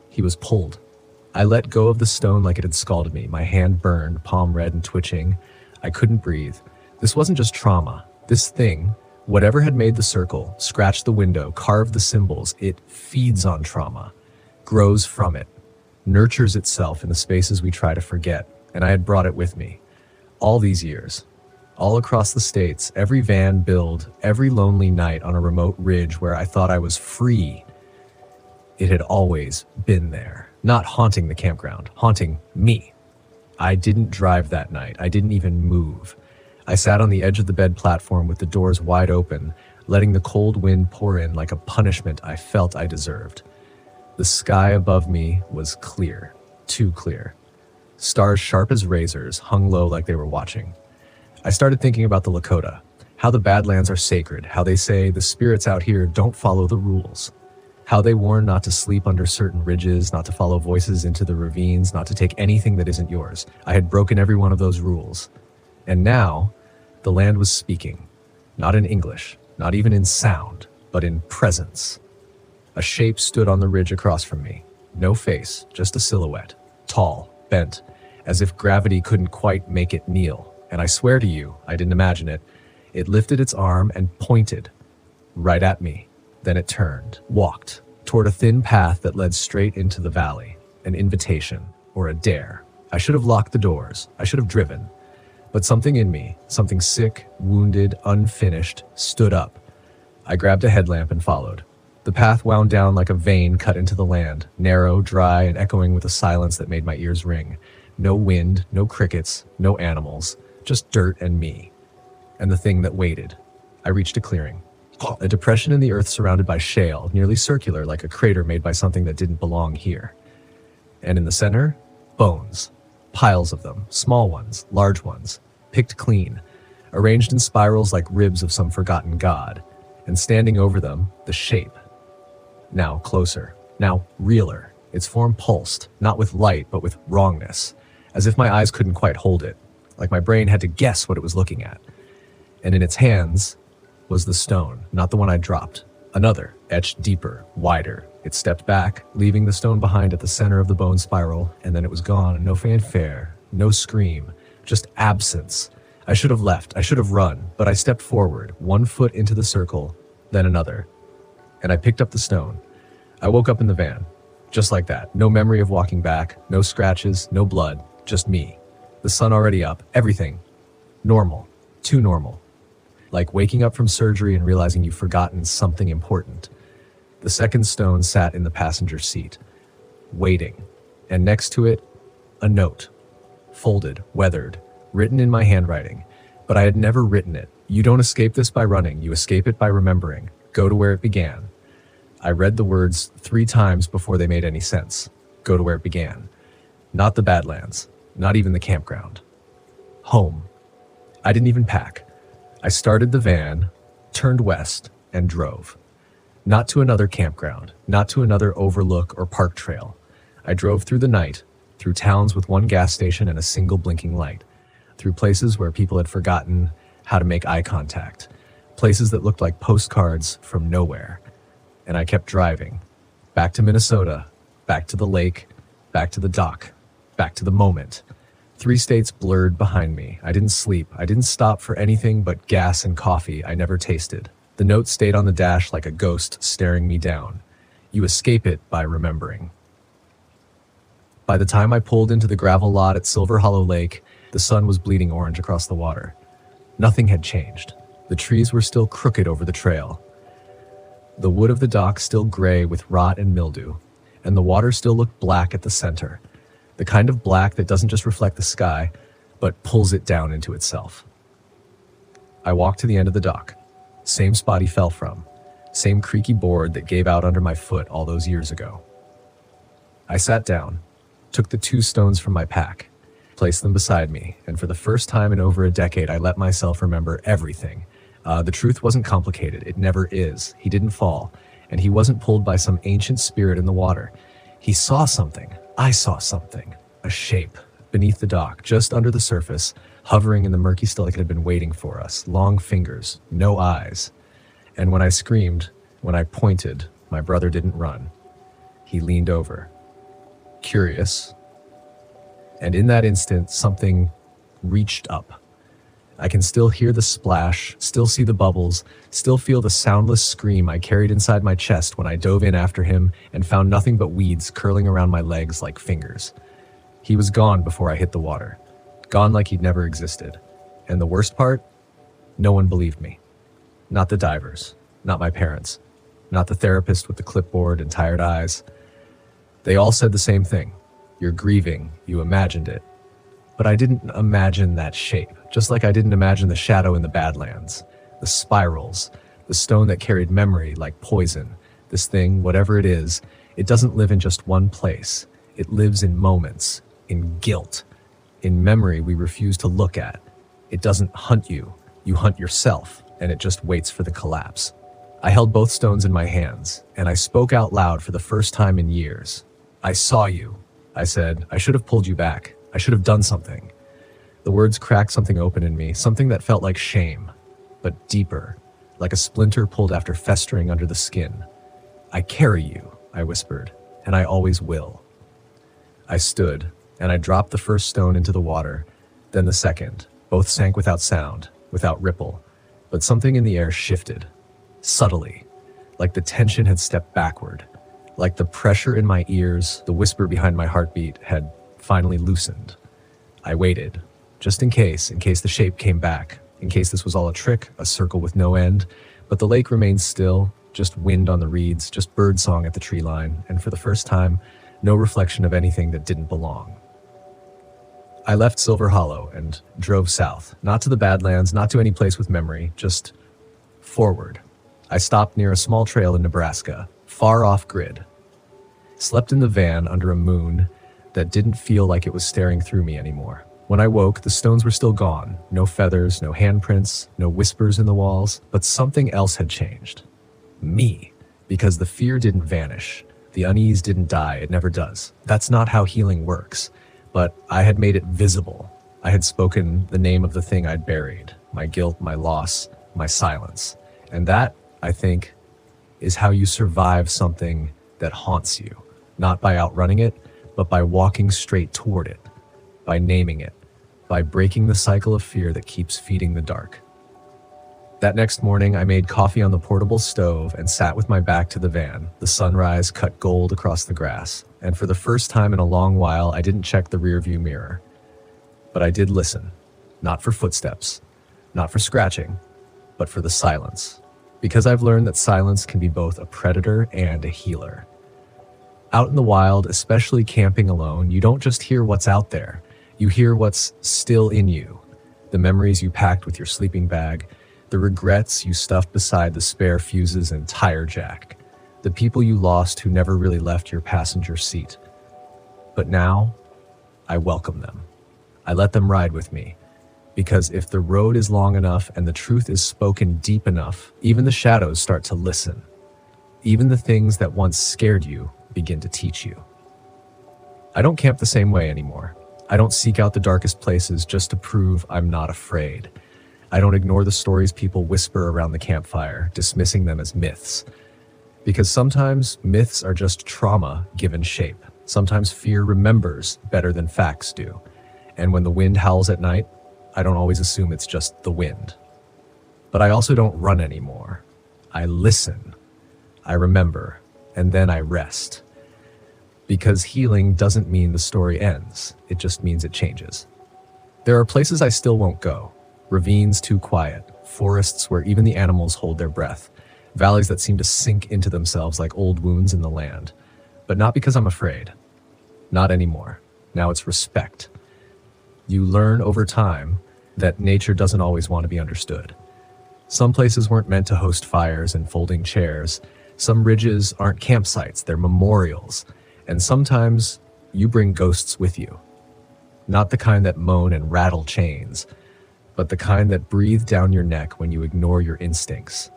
He was pulled. I let go of the stone like it had scalded me. My hand burned, palm red and twitching. I couldn't breathe. This wasn't just trauma. This thing, whatever had made the circle, scratched the window, carved the symbols, it feeds on trauma, grows from it, nurtures itself in the spaces we try to forget. And I had brought it with me. All these years. All across the states, every van build, every lonely night on a remote ridge where I thought I was free. It had always been there. Not haunting the campground, haunting me. I didn't drive that night. I didn't even move. I sat on the edge of the bed platform with the doors wide open, letting the cold wind pour in like a punishment I felt I deserved. The sky above me was clear, too clear. Stars sharp as razors hung low like they were watching. I started thinking about the Lakota, how the Badlands are sacred, how they say the spirits out here don't follow the rules, how they warn not to sleep under certain ridges, not to follow voices into the ravines, not to take anything that isn't yours. I had broken every one of those rules. And now, the land was speaking, not in English, not even in sound, but in presence. A shape stood on the ridge across from me. No face, just a silhouette, tall, bent, as if gravity couldn't quite make it kneel. And I swear to you, I didn't imagine it. It lifted its arm and pointed right at me. Then it turned, walked toward a thin path that led straight into the valley, an invitation or a dare. I should have locked the doors. I should have driven. But something in me, something sick, wounded, unfinished, stood up. I grabbed a headlamp and followed. The path wound down like a vein cut into the land, narrow, dry, and echoing with a silence that made my ears ring. No wind, no crickets, no animals, just dirt and me. And the thing that waited. I reached a clearing. A depression in the earth surrounded by shale, nearly circular like a crater made by something that didn't belong here. And in the center, bones. Piles of them, small ones, large ones, picked clean, arranged in spirals like ribs of some forgotten god. And standing over them, the shape. Now closer, now realer. Its form pulsed, not with light, but with wrongness, as if my eyes couldn't quite hold it, like my brain had to guess what it was looking at. And in its hands was the stone, not the one I dropped. Another, etched deeper, wider. It stepped back, leaving the stone behind at the center of the bone spiral, and then it was gone. No fanfare, no scream, just absence. I should have left, I should have run, but I stepped forward, 1 foot into the circle, then another. And I picked up the stone. I woke up in the van, just like that. No memory of walking back, no scratches, no blood, just me. The sun already up, everything. Normal, too normal. Like waking up from surgery and realizing you've forgotten something important. The second stone sat in the passenger seat, waiting. And next to it, a note. Folded, weathered, written in my handwriting. But I had never written it. You don't escape this by running, you escape it by remembering. Go to where it began. I read the words 3 times before they made any sense. Go to where it began. Not the Badlands, not even the campground. Home. I didn't even pack. I started the van, turned west, and drove. Not to another campground, not to another overlook or park trail. I drove through the night, through towns with 1 gas station and a single blinking light, through places where people had forgotten how to make eye contact, places that looked like postcards from nowhere. And I kept driving, back to Minnesota, back to the lake, back to the dock, back to the moment. 3 states blurred behind me. I didn't sleep. I didn't stop for anything but gas and coffee I never tasted. The note stayed on the dash like a ghost staring me down. You escape it by remembering. By the time I pulled into the gravel lot at Silver Hollow Lake, the sun was bleeding orange across the water. Nothing had changed. The trees were still crooked over the trail. The wood of the dock still gray with rot and mildew, and the water still looked black at the center. The kind of black that doesn't just reflect the sky, but pulls it down into itself. I walked to the end of the dock. Same spot he fell from. Same creaky board that gave out under my foot all those years ago. I sat down, took the 2 stones from my pack, placed them beside me, and for the first time in over a decade, I let myself remember everything. The truth wasn't complicated. It never is. He didn't fall, and he wasn't pulled by some ancient spirit in the water. He saw something. I saw something. A shape beneath the dock, just under the surface, hovering in the murky still like it had been waiting for us. Long fingers, no eyes. And when I screamed, when I pointed, my brother didn't run. He leaned over, curious. And in that instant, something reached up. I can still hear the splash, still see the bubbles, still feel the soundless scream I carried inside my chest when I dove in after him and found nothing but weeds curling around my legs like fingers. He was gone before I hit the water. Gone like he'd never existed. And the worst part? No one believed me. Not the divers, not my parents, not the therapist with the clipboard and tired eyes. They all said the same thing. You're grieving, you imagined it. But I didn't imagine that shape, just like I didn't imagine the shadow in the Badlands, the spirals, the stone that carried memory like poison. This thing, whatever it is, it doesn't live in just one place. It lives in moments, in guilt, in memory we refuse to look at, It doesn't hunt you. You hunt yourself, and it just waits for the collapse. I held both stones in my hands, and I spoke out loud for the first time in years. I saw you. I said, I should have pulled you back. I should have done something. The words cracked something open in me, something that felt like shame, but deeper, like a splinter pulled after festering under the skin. I carry you, I whispered, and I always will. I stood, and I dropped the first stone into the water, then the second. Both sank without sound, without ripple, but something in the air shifted. Subtly, like the tension had stepped backward, like the pressure in my ears, the whisper behind my heartbeat had finally loosened. I waited, just in case the shape came back, in case this was all a trick, a circle with no end, but the lake remained still, just wind on the reeds, just birdsong at the tree line, and for the first time, no reflection of anything that didn't belong. I left Silver Hollow and drove south, not to the Badlands, not to any place with memory, just forward. I stopped near a small trail in Nebraska, far off grid. Slept in the van under a moon that didn't feel like it was staring through me anymore. When I woke, the stones were still gone. No feathers, no handprints, no whispers in the walls, but something else had changed. Me. Because the fear didn't vanish. The unease didn't die. It never does. That's not how healing works. But I had made it visible. I had spoken the name of the thing I'd buried. My guilt, my loss, my silence. And that, I think, is how you survive something that haunts you. Not by outrunning it, but by walking straight toward it. By naming it. By breaking the cycle of fear that keeps feeding the dark. That next morning, I made coffee on the portable stove and sat with my back to the van. The sunrise cut gold across the grass. And for the first time in a long while, I didn't check the rearview mirror. But I did listen. Not for footsteps. Not for scratching. But for the silence. Because I've learned that silence can be both a predator and a healer. Out in the wild, especially camping alone, you don't just hear what's out there. You hear what's still in you. The memories you packed with your sleeping bag. The regrets you stuffed beside the spare fuses and tire jack. The people you lost who never really left your passenger seat. But now, I welcome them. I let them ride with me. Because if the road is long enough and the truth is spoken deep enough, even the shadows start to listen. Even the things that once scared you begin to teach you. I don't camp the same way anymore. I don't seek out the darkest places just to prove I'm not afraid. I don't ignore the stories people whisper around the campfire, dismissing them as myths. Because sometimes myths are just trauma given shape. Sometimes fear remembers better than facts do. And when the wind howls at night, I don't always assume it's just the wind. But I also don't run anymore. I listen. I remember. And then I rest. Because healing doesn't mean the story ends. It just means it changes. There are places I still won't go. Ravines too quiet. Forests where even the animals hold their breath. Valleys that seem to sink into themselves like old wounds in the land. But not because I'm afraid. Not anymore. Now it's respect. You learn over time that nature doesn't always want to be understood. Some places weren't meant to host fires and folding chairs. Some ridges aren't campsites, they're memorials. And sometimes you bring ghosts with you. Not the kind that moan and rattle chains, but the kind that breathe down your neck when you ignore your instincts.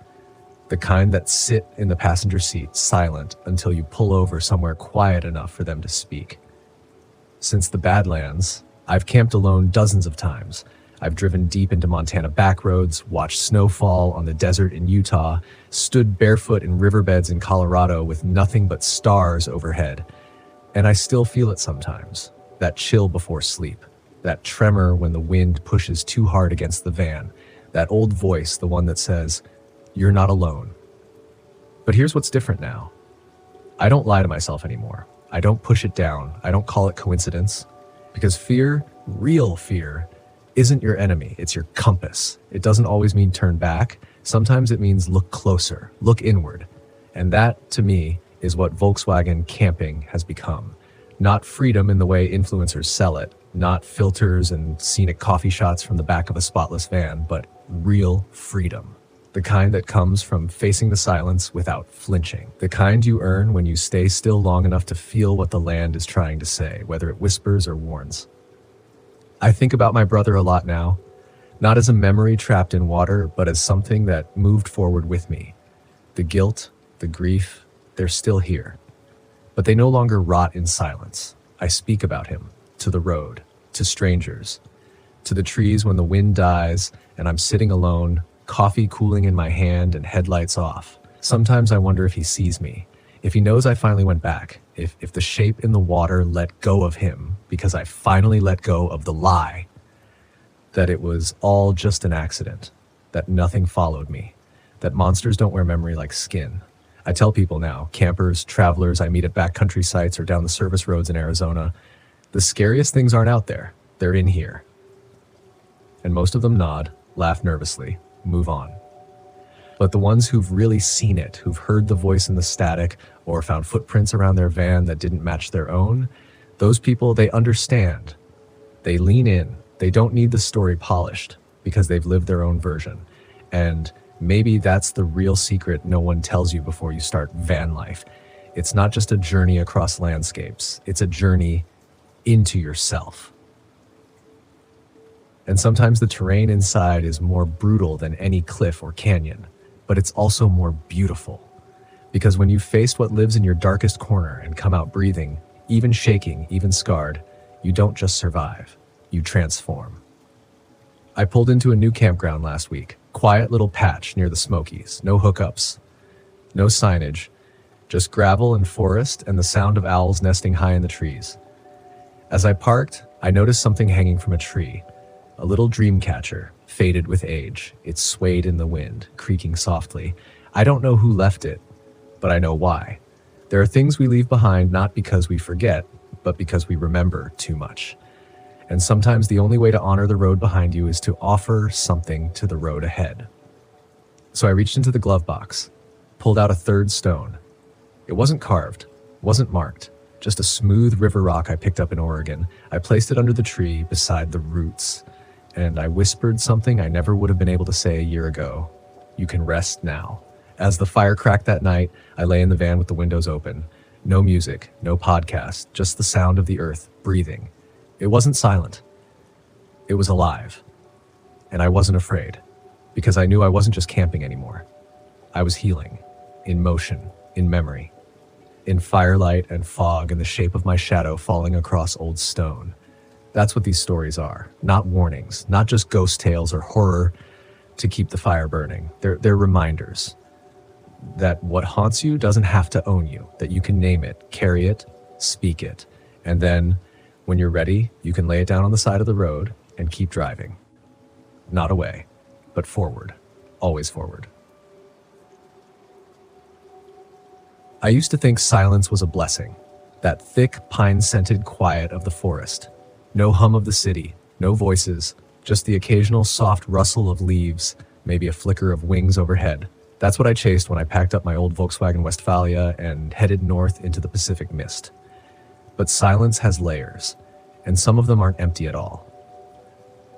The kind that sit in the passenger seat silent until you pull over somewhere quiet enough for them to speak. Since the Badlands, I've camped alone dozens of times. I've driven deep into Montana backroads, watched snowfall on the desert in Utah, stood barefoot in riverbeds in Colorado with nothing but stars overhead. And I still feel it sometimes, that chill before sleep, that tremor when the wind pushes too hard against the van, that old voice, the one that says, "You're not alone." But here's what's different now. I don't lie to myself anymore. I don't push it down. I don't call it coincidence. Because fear, real fear, isn't your enemy, it's your compass. It doesn't always mean turn back. Sometimes it means look closer, look inward. And that, to me, is what Volkswagen camping has become. Not freedom in the way influencers sell it, not filters and scenic coffee shots from the back of a spotless van, but real freedom. The kind that comes from facing the silence without flinching. The kind you earn when you stay still long enough to feel what the land is trying to say, whether it whispers or warns. I think about my brother a lot now, Not as a memory trapped in water, but as something that moved forward with me. The guilt, the grief, they're still here. But they no longer rot in silence. I speak about him, to the road, to strangers, to the trees when the wind dies and I'm sitting alone, coffee cooling in my hand and headlights off. Sometimes I wonder if he sees me, if he knows I finally went back, if the shape in the water let go of him because I finally let go of the lie that it was all just an accident, that nothing followed me, that monsters don't wear memory like skin. I tell people now, campers, travelers I meet at backcountry sites or down the service roads in Arizona, the scariest things aren't out there, they're in here. And most of them nod, laugh nervously, move on. But the ones who've really seen it, who've heard the voice in the static or found footprints around their van that didn't match their own, those people, they understand. They lean in. They don't need the story polished because they've lived their own version. And maybe that's the real secret no one tells you before you start van life. It's not just a journey across landscapes. It's a journey into yourself. And sometimes the terrain inside is more brutal than any cliff or canyon, but it's also more beautiful. Because when you face what lives in your darkest corner and come out breathing, even shaking, even scarred, you don't just survive, you transform. I pulled into a new campground last week, quiet little patch near the Smokies, no hookups, no signage, just gravel and forest and the sound of owls nesting high in the trees. As I parked, I noticed something hanging from a tree, a little dream catcher, faded with age. It swayed in the wind, creaking softly. I don't know who left it, but I know why. There are things we leave behind not because we forget, but because we remember too much. And sometimes the only way to honor the road behind you is to offer something to the road ahead. So I reached into the glove box, pulled out a third stone. It wasn't carved, wasn't marked, just a smooth river rock I picked up in Oregon. I placed it under the tree beside the roots, and I whispered something I never would have been able to say a year ago. You can rest now. As the fire cracked that night, I lay in the van with the windows open. No music, no podcast, just the sound of the earth breathing. It wasn't silent. It was alive. And I wasn't afraid, because I knew I wasn't just camping anymore. I was healing, in motion, in memory, in firelight and fog and the shape of my shadow falling across old stone. That's what these stories are, not warnings, not just ghost tales or horror to keep the fire burning. They're reminders that what haunts you doesn't have to own you, that you can name it, carry it, speak it, and then when you're ready, you can lay it down on the side of the road and keep driving. Not away, but forward, always forward. I used to think silence was a blessing, that thick, pine-scented quiet of the forest. No hum of the city, no voices, just the occasional soft rustle of leaves, maybe a flicker of wings overhead. That's what I chased when I packed up my old Volkswagen Westfalia and headed north into the Pacific mist. But silence has layers, and some of them aren't empty at all.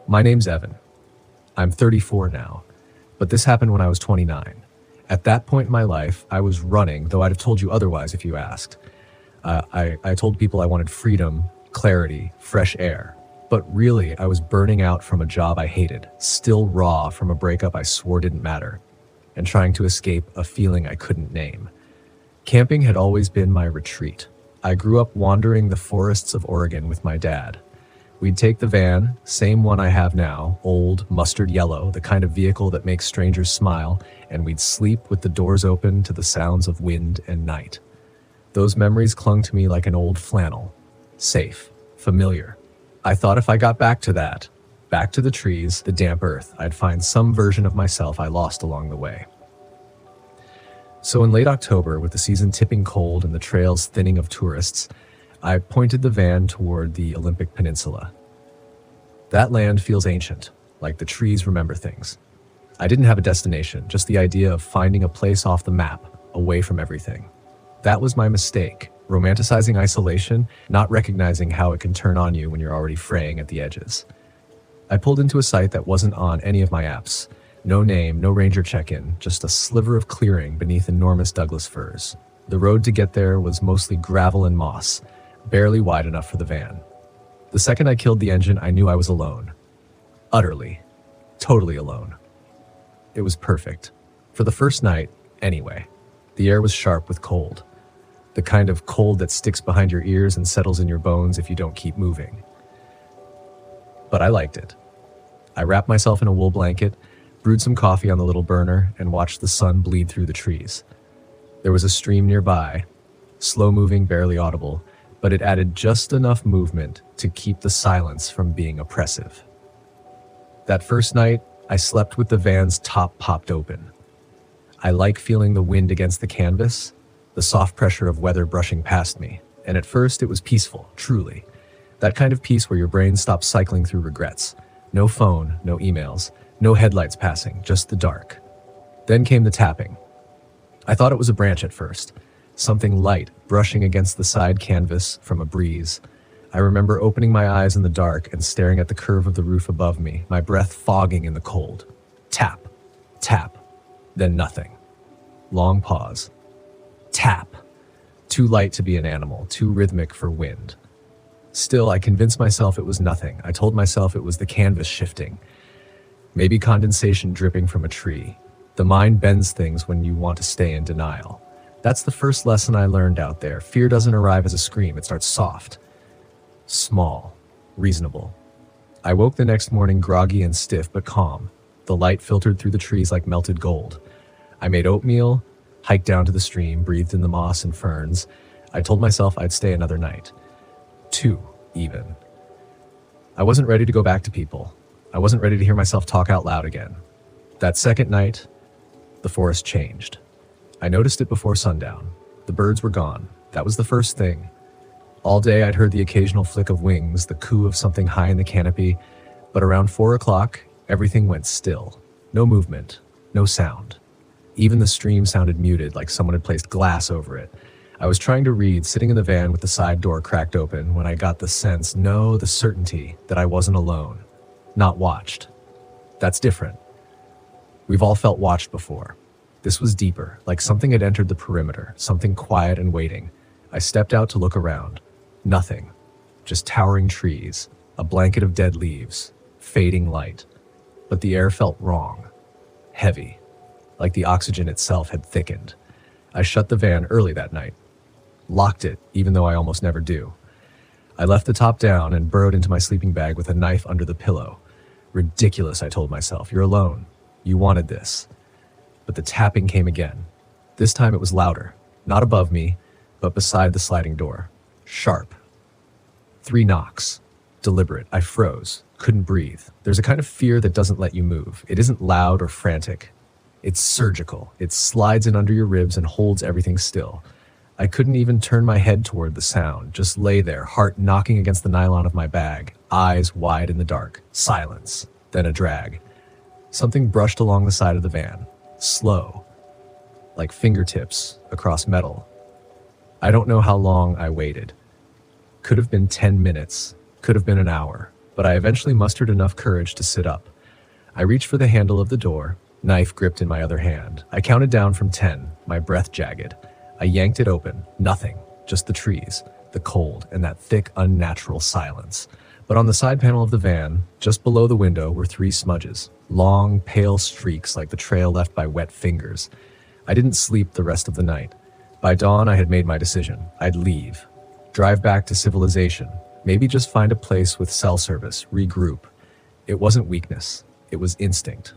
My name's Evan. I'm 34 now, but this happened when I was 29. At that point in my life, I was running, though I'd have told you otherwise if you asked. I told people I wanted freedom, clarity, fresh air. But really, I was burning out from a job I hated, still raw from a breakup I swore didn't matter, and trying to escape a feeling I couldn't name. Camping had always been my retreat. I grew up wandering the forests of Oregon with my dad. We'd take the van, same one I have now, old, mustard yellow, the kind of vehicle that makes strangers smile, and we'd sleep with the doors open to the sounds of wind and night. Those memories clung to me like an old flannel. Safe, familiar. I thought if I got back to that, back to the trees, the damp earth, I'd find some version of myself I lost along the way. So in late October, with the season tipping cold and the trails thinning of tourists, I pointed the van toward the Olympic Peninsula. That land feels ancient, like the trees remember things. I didn't have a destination, just the idea of finding a place off the map, away from everything. That was my mistake, romanticizing isolation, not recognizing how it can turn on you when you're already fraying at the edges. I pulled into a site that wasn't on any of my apps. No name, no ranger check-in, just a sliver of clearing beneath enormous Douglas firs. The road to get there was mostly gravel and moss, barely wide enough for the van. The second I killed the engine, I knew I was alone. Utterly. Totally alone. It was perfect. For the first night, anyway. The air was sharp with cold. The kind of cold that sticks behind your ears and settles in your bones if you don't keep moving. But I liked it. I wrapped myself in a wool blanket, brewed some coffee on the little burner, and watched the sun bleed through the trees. There was a stream nearby, slow-moving, barely audible, but it added just enough movement to keep the silence from being oppressive. That first night, I slept with the van's top popped open. I like feeling the wind against the canvas, the soft pressure of weather brushing past me, and at first it was peaceful, truly. That kind of peace where your brain stops cycling through regrets. No phone, no emails, no headlights passing, just the dark. Then came the tapping. I thought it was a branch at first, something light brushing against the side canvas from a breeze. I remember opening my eyes in the dark and staring at the curve of the roof above me, my breath fogging in the cold. Tap, tap, then nothing. Long pause. Tap. Too light to be an animal, too rhythmic for wind. Still, I convinced myself it was nothing. I told myself it was the canvas shifting. Maybe condensation dripping from a tree. The mind bends things when you want to stay in denial. That's the first lesson I learned out there. Fear doesn't arrive as a scream. It starts soft, small, reasonable. I woke the next morning groggy and stiff but calm. The light filtered through the trees like melted gold. I made oatmeal, hiked down to the stream, breathed in the moss and ferns. I told myself I'd stay another night. 2, even. I wasn't ready to go back to people. I wasn't ready to hear myself talk out loud again. That second night, the forest changed. I noticed it before sundown. The birds were gone. That was the first thing. All day I'd heard the occasional flick of wings, the coo of something high in the canopy, but around 4 o'clock, everything went still. No movement, no sound. Even the stream sounded muted, like someone had placed glass over it. I was trying to read, sitting in the van with the side door cracked open, when I got the sense, no, the certainty that I wasn't alone. Not watched. That's different. We've all felt watched before. This was deeper, like something had entered the perimeter, something quiet and waiting. I stepped out to look around. Nothing. Just towering trees, a blanket of dead leaves, fading light. But the air felt wrong. Heavy. Like the oxygen itself had thickened. I shut the van early that night. Locked it, even though I almost never do. I left the top down and burrowed into my sleeping bag with a knife under the pillow. Ridiculous, I told myself. You're alone. You wanted this. But the tapping came again. This time it was louder. Not above me, but beside the sliding door. Sharp. 3 knocks. Deliberate. I froze. Couldn't breathe. There's a kind of fear that doesn't let you move. It isn't loud or frantic. It's surgical. It slides in under your ribs and holds everything still. I couldn't even turn my head toward the sound, just lay there, heart knocking against the nylon of my bag, eyes wide in the dark. Silence. Then a drag. Something brushed along the side of the van. Slow. Like fingertips across metal. I don't know how long I waited. Could have been 10 minutes. Could have been an hour. But I eventually mustered enough courage to sit up. I reached for the handle of the door, knife gripped in my other hand. I counted down from 10, my breath jagged. I yanked it open. Nothing. Just the trees, the cold, and that thick, unnatural silence. But on the side panel of the van, just below the window, were 3 smudges. Long, pale streaks like the trail left by wet fingers. I didn't sleep the rest of the night. By dawn, I had made my decision. I'd leave. Drive back to civilization. Maybe just find a place with cell service, regroup. It wasn't weakness. It was instinct.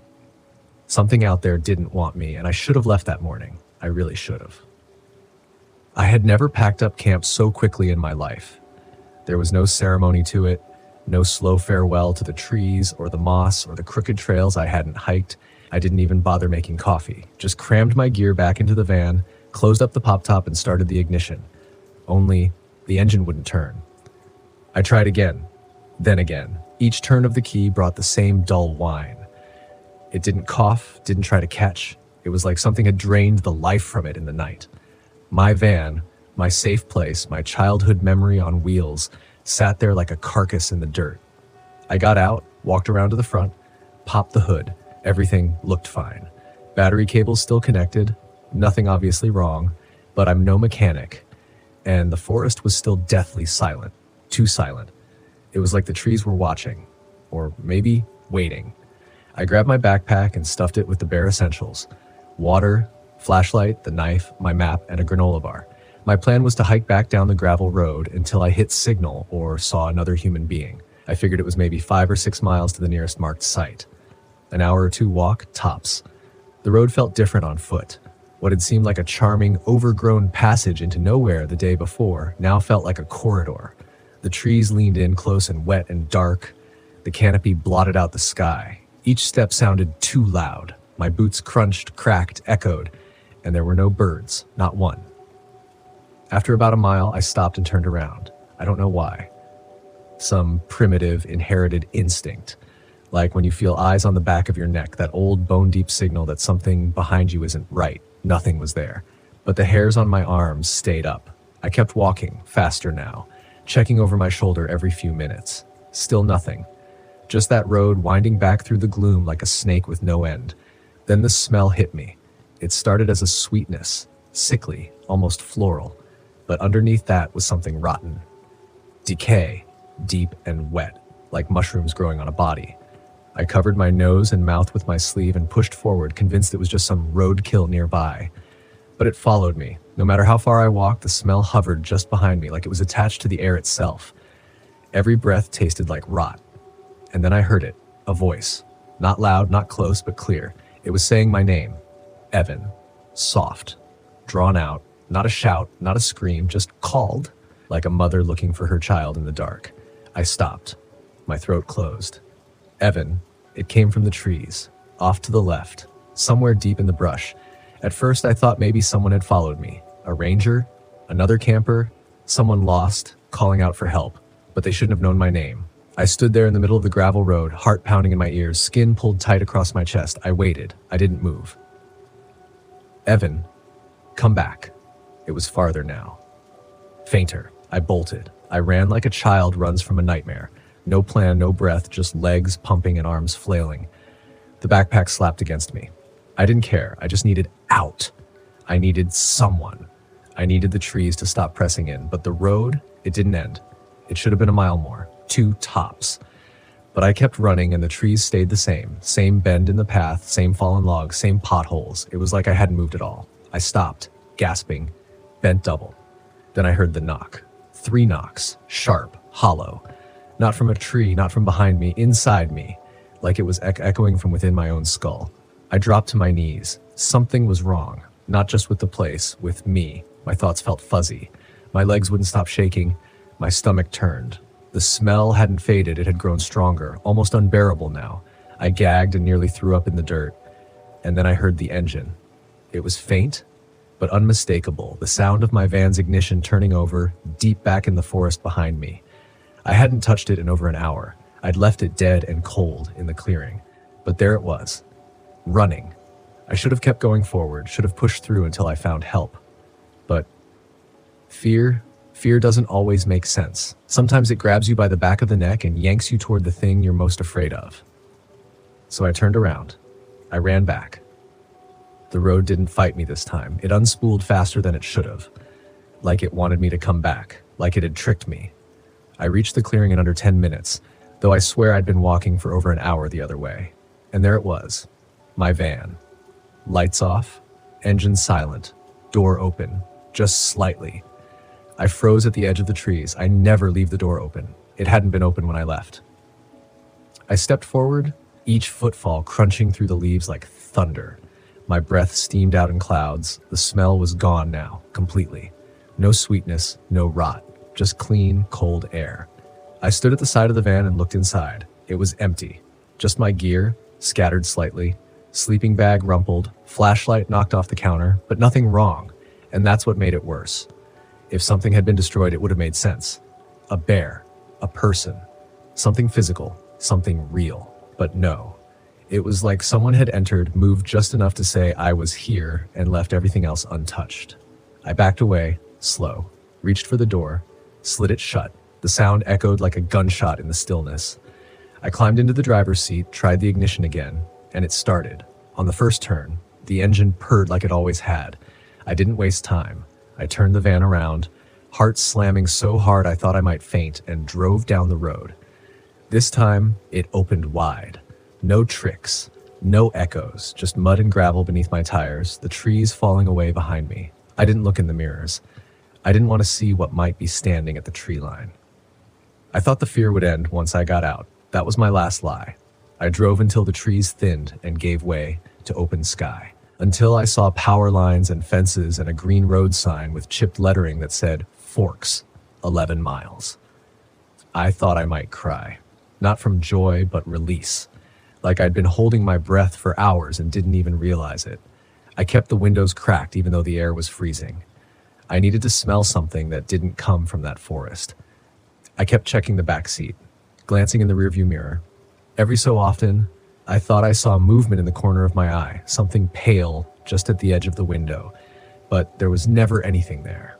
Something out there didn't want me, and I should have left that morning. I really should have. I had never packed up camp so quickly in my life. There was no ceremony to it, no slow farewell to the trees or the moss or the crooked trails I hadn't hiked. I didn't even bother making coffee. Just crammed my gear back into the van, closed up the pop top and started the ignition. Only the engine wouldn't turn. I tried again, then again. Each turn of the key brought the same dull whine. It didn't cough, didn't try to catch. It was like something had drained the life from it in the night. My van, my safe place, my childhood memory on wheels, sat there like a carcass in the dirt. I got out, walked around to the front, popped the hood. Everything looked fine. Battery cables still connected, nothing obviously wrong, but I'm no mechanic. And the forest was still deathly silent, too silent. It was like the trees were watching, or maybe waiting. I grabbed my backpack and stuffed it with the bare essentials: water, flashlight, the knife, my map, and a granola bar. My plan was to hike back down the gravel road until I hit signal or saw another human being. I figured it was maybe 5 or 6 miles to the nearest marked site. An hour or two walk, tops. The road felt different on foot. What had seemed like a charming, overgrown passage into nowhere the day before now felt like a corridor. The trees leaned in close and wet and dark. The canopy blotted out the sky. Each step sounded too loud. My boots crunched, cracked, echoed, and there were no birds, not one. After about a mile, I stopped and turned around. I don't know why. Some primitive, inherited instinct. Like when you feel eyes on the back of your neck, that old bone-deep signal that something behind you isn't right. Nothing was there. But the hairs on my arms stayed up. I kept walking, faster now, checking over my shoulder every few minutes. Still nothing. Just that road winding back through the gloom like a snake with no end. Then the smell hit me. It started as a sweetness, sickly, almost floral. But underneath that was something rotten. Decay, deep and wet, like mushrooms growing on a body. I covered my nose and mouth with my sleeve and pushed forward, convinced it was just some roadkill nearby. But it followed me. No matter how far I walked, the smell hovered just behind me, like it was attached to the air itself. Every breath tasted like rot. And then I heard it, a voice. Not loud, not close, but clear. It was saying my name. Evan. Soft. Drawn out. Not a shout, not a scream, just called, like a mother looking for her child in the dark. I stopped. My throat closed. Evan. It came from the trees, off to the left, somewhere deep in the brush. At first I thought maybe someone had followed me. A ranger? Another camper? Someone lost, calling out for help. But they shouldn't have known my name. I stood there in the middle of the gravel road, heart pounding in my ears, skin pulled tight across my chest. I waited. I didn't move. Evan. Come back. It was farther now. Fainter. I bolted. I ran like a child runs from a nightmare. No plan, no breath, just legs pumping and arms flailing. The backpack slapped against me. I didn't care. I just needed out. I needed someone. I needed the trees to stop pressing in, but the road, it didn't end. It should have been a mile more. 2 tops. But I kept running and the trees stayed the same. Same bend in the path, same fallen logs, same potholes. It was like I hadn't moved at all. I stopped, gasping, bent double. Then I heard the knock. 3 knocks, sharp, hollow. Not from a tree, not from behind me, inside me, like it was echoing from within my own skull. I dropped to my knees. Something was wrong, not just with the place, with me. My thoughts felt fuzzy. My legs wouldn't stop shaking. My stomach turned. The smell hadn't faded, it had grown stronger, almost unbearable now. I gagged and nearly threw up in the dirt. And then I heard the engine. It was faint, but unmistakable, the sound of my van's ignition turning over, deep back in the forest behind me. I hadn't touched it in over an hour. I'd left it dead and cold in the clearing. But there it was, running. I should have kept going forward, should have pushed through until I found help. But fear doesn't always make sense. Sometimes it grabs you by the back of the neck and yanks you toward the thing you're most afraid of. So I turned around. I ran back. The road didn't fight me this time. It unspooled faster than it should have. Like it wanted me to come back. Like it had tricked me. I reached the clearing in under 10 minutes, though I swear I'd been walking for over an hour the other way. And there it was. My van. Lights off. Engine silent. Door open. Just slightly. I froze at the edge of the trees. I never leave the door open. It hadn't been open when I left. I stepped forward, each footfall crunching through the leaves like thunder. My breath steamed out in clouds. The smell was gone now, completely. No sweetness, no rot, just clean, cold air. I stood at the side of the van and looked inside. It was empty. Just my gear, scattered slightly, sleeping bag rumpled, flashlight knocked off the counter, but nothing wrong. And that's what made it worse. If something had been destroyed, it would have made sense. A bear, a person, something physical, something real. But no. It was like someone had entered, moved just enough to say I was here, and left everything else untouched. I backed away, slow, reached for the door, slid it shut. The sound echoed like a gunshot in the stillness. I climbed into the driver's seat, tried the ignition again, and it started. On the first turn, the engine purred like it always had. I didn't waste time. I turned the van around, heart slamming so hard I thought I might faint, and drove down the road. This time, it opened wide. No tricks, no echoes, just mud and gravel beneath my tires, the trees falling away behind me. I didn't look in the mirrors. I didn't want to see what might be standing at the tree line. I thought the fear would end once I got out. That was my last lie. I drove until the trees thinned and gave way to open sky, until I saw power lines and fences and a green road sign with chipped lettering that said, Forks, 11 miles. I thought I might cry, not from joy, but release, like I'd been holding my breath for hours and didn't even realize it. I kept the windows cracked even though the air was freezing. I needed to smell something that didn't come from that forest. I kept checking the back seat, glancing in the rearview mirror. Every so often, I thought I saw movement in the corner of my eye, something pale just at the edge of the window, but there was never anything there.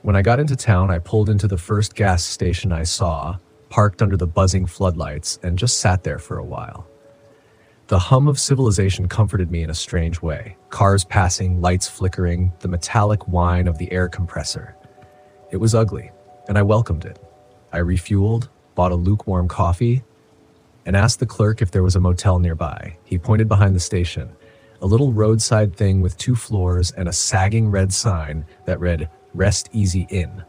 When I got into town, I pulled into the first gas station I saw, parked under the buzzing floodlights, and just sat there for a while. The hum of civilization comforted me in a strange way. Cars passing, lights flickering, the metallic whine of the air compressor. It was ugly, and I welcomed it. I refueled, bought a lukewarm coffee, and asked the clerk if there was a motel nearby. He pointed behind the station, a little roadside thing with 2 floors and a sagging red sign that read, Rest Easy Inn.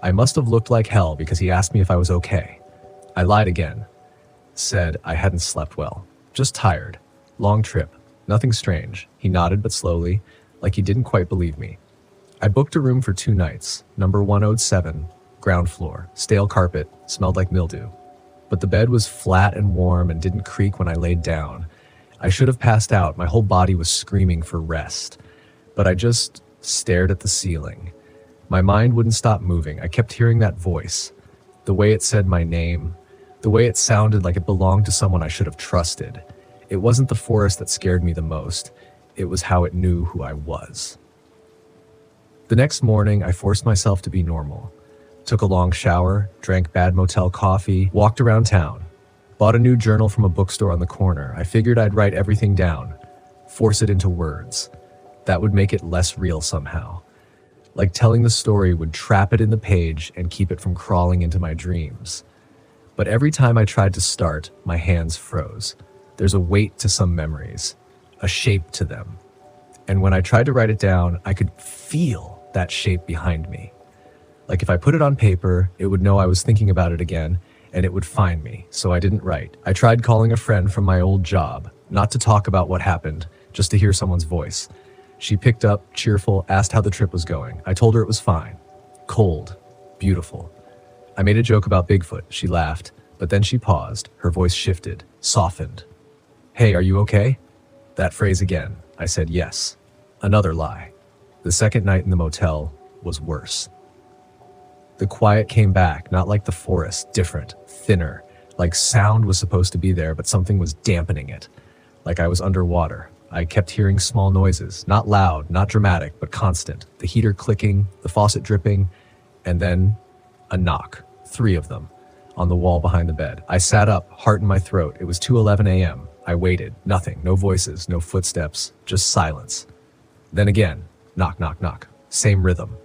I must have looked like hell because he asked me if I was okay. I lied again, said I hadn't slept well. Just tired. Long trip. Nothing strange. He nodded but slowly, like he didn't quite believe me. I booked a room for 2 nights, number 107, ground floor, stale carpet, smelled like mildew. But the bed was flat and warm and didn't creak when I laid down. I should have passed out. My whole body was screaming for rest. But I just stared at the ceiling. My mind wouldn't stop moving. I kept hearing that voice, the way it said my name, the way it sounded like it belonged to someone I should have trusted. It wasn't the forest that scared me the most. It was how it knew who I was. The next morning, I forced myself to be normal. Took a long shower, drank bad motel coffee, walked around town. Bought a new journal from a bookstore on the corner. I figured I'd write everything down, force it into words. That would make it less real somehow. Like telling the story would trap it in the page and keep it from crawling into my dreams. But every time I tried to start, my hands froze. There's a weight to some memories, a shape to them. And when I tried to write it down, I could feel that shape behind me. Like if I put it on paper, it would know I was thinking about it again, and it would find me, so I didn't write. I tried calling a friend from my old job, not to talk about what happened, just to hear someone's voice. She picked up, cheerful, asked how the trip was going. I told her it was fine. Cold. Beautiful. I made a joke about Bigfoot. She laughed, but then she paused. Her voice shifted, softened. Hey, are you okay? That phrase again. I said yes. Another lie. The second night in the motel was worse. The quiet came back, not like the forest, different, thinner, like sound was supposed to be there, but something was dampening it, like I was underwater. I kept hearing small noises, not loud, not dramatic, but constant. The heater clicking, the faucet dripping, and then a knock, 3 of them, on the wall behind the bed. I sat up, heart in my throat. It was 2:11 a.m. I waited, nothing, no voices, no footsteps, just silence. Then again, knock, knock, knock, same rhythm.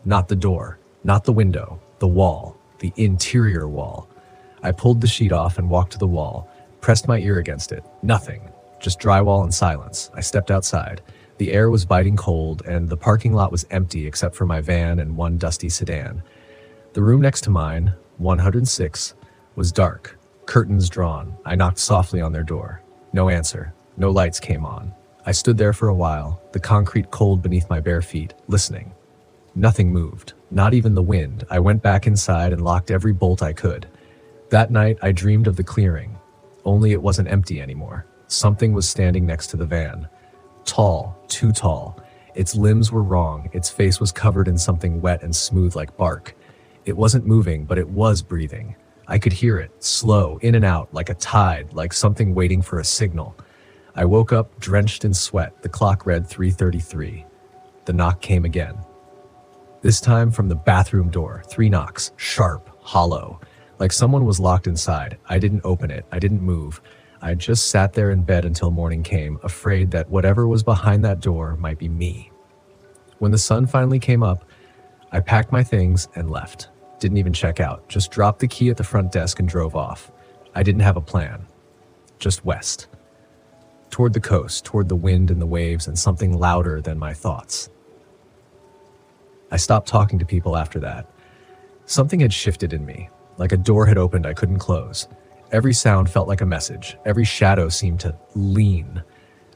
Not the door, not the window, the wall, the interior wall. I pulled the sheet off and walked to the wall, pressed my ear against it. Nothing, just drywall and silence. I stepped outside. The air was biting cold, and the parking lot was empty except for my van and 1 dusty sedan. The room next to mine, 106, was dark, curtains drawn. I knocked softly on their door. No answer. No lights came on. I stood there for a while, the concrete cold beneath my bare feet, listening. Nothing moved, not even the wind. I went back inside and locked every bolt I could. That night, I dreamed of the clearing, only it wasn't empty anymore. Something was standing next to the van. Tall, too tall. Its limbs were wrong. Its face was covered in something wet and smooth like bark. It wasn't moving, but it was breathing. I could hear it, slow, in and out, like a tide, like something waiting for a signal. I woke up, drenched in sweat. The clock read 3:33. The knock came again. This time from the bathroom door. 3 knocks, sharp, hollow, like someone was locked inside. I didn't open it. I didn't move. I just sat there in bed until morning came, afraid that whatever was behind that door might be me. When the sun finally came up, I packed my things and left. Didn't even check out, just dropped the key at the front desk and drove off. I didn't have a plan. just west. Toward the coast, toward the wind and the waves, and something louder than my thoughts. I stopped talking to people after that. Something had shifted in me, like a door had opened I couldn't close. Every sound felt like a message. Every shadow seemed to lean.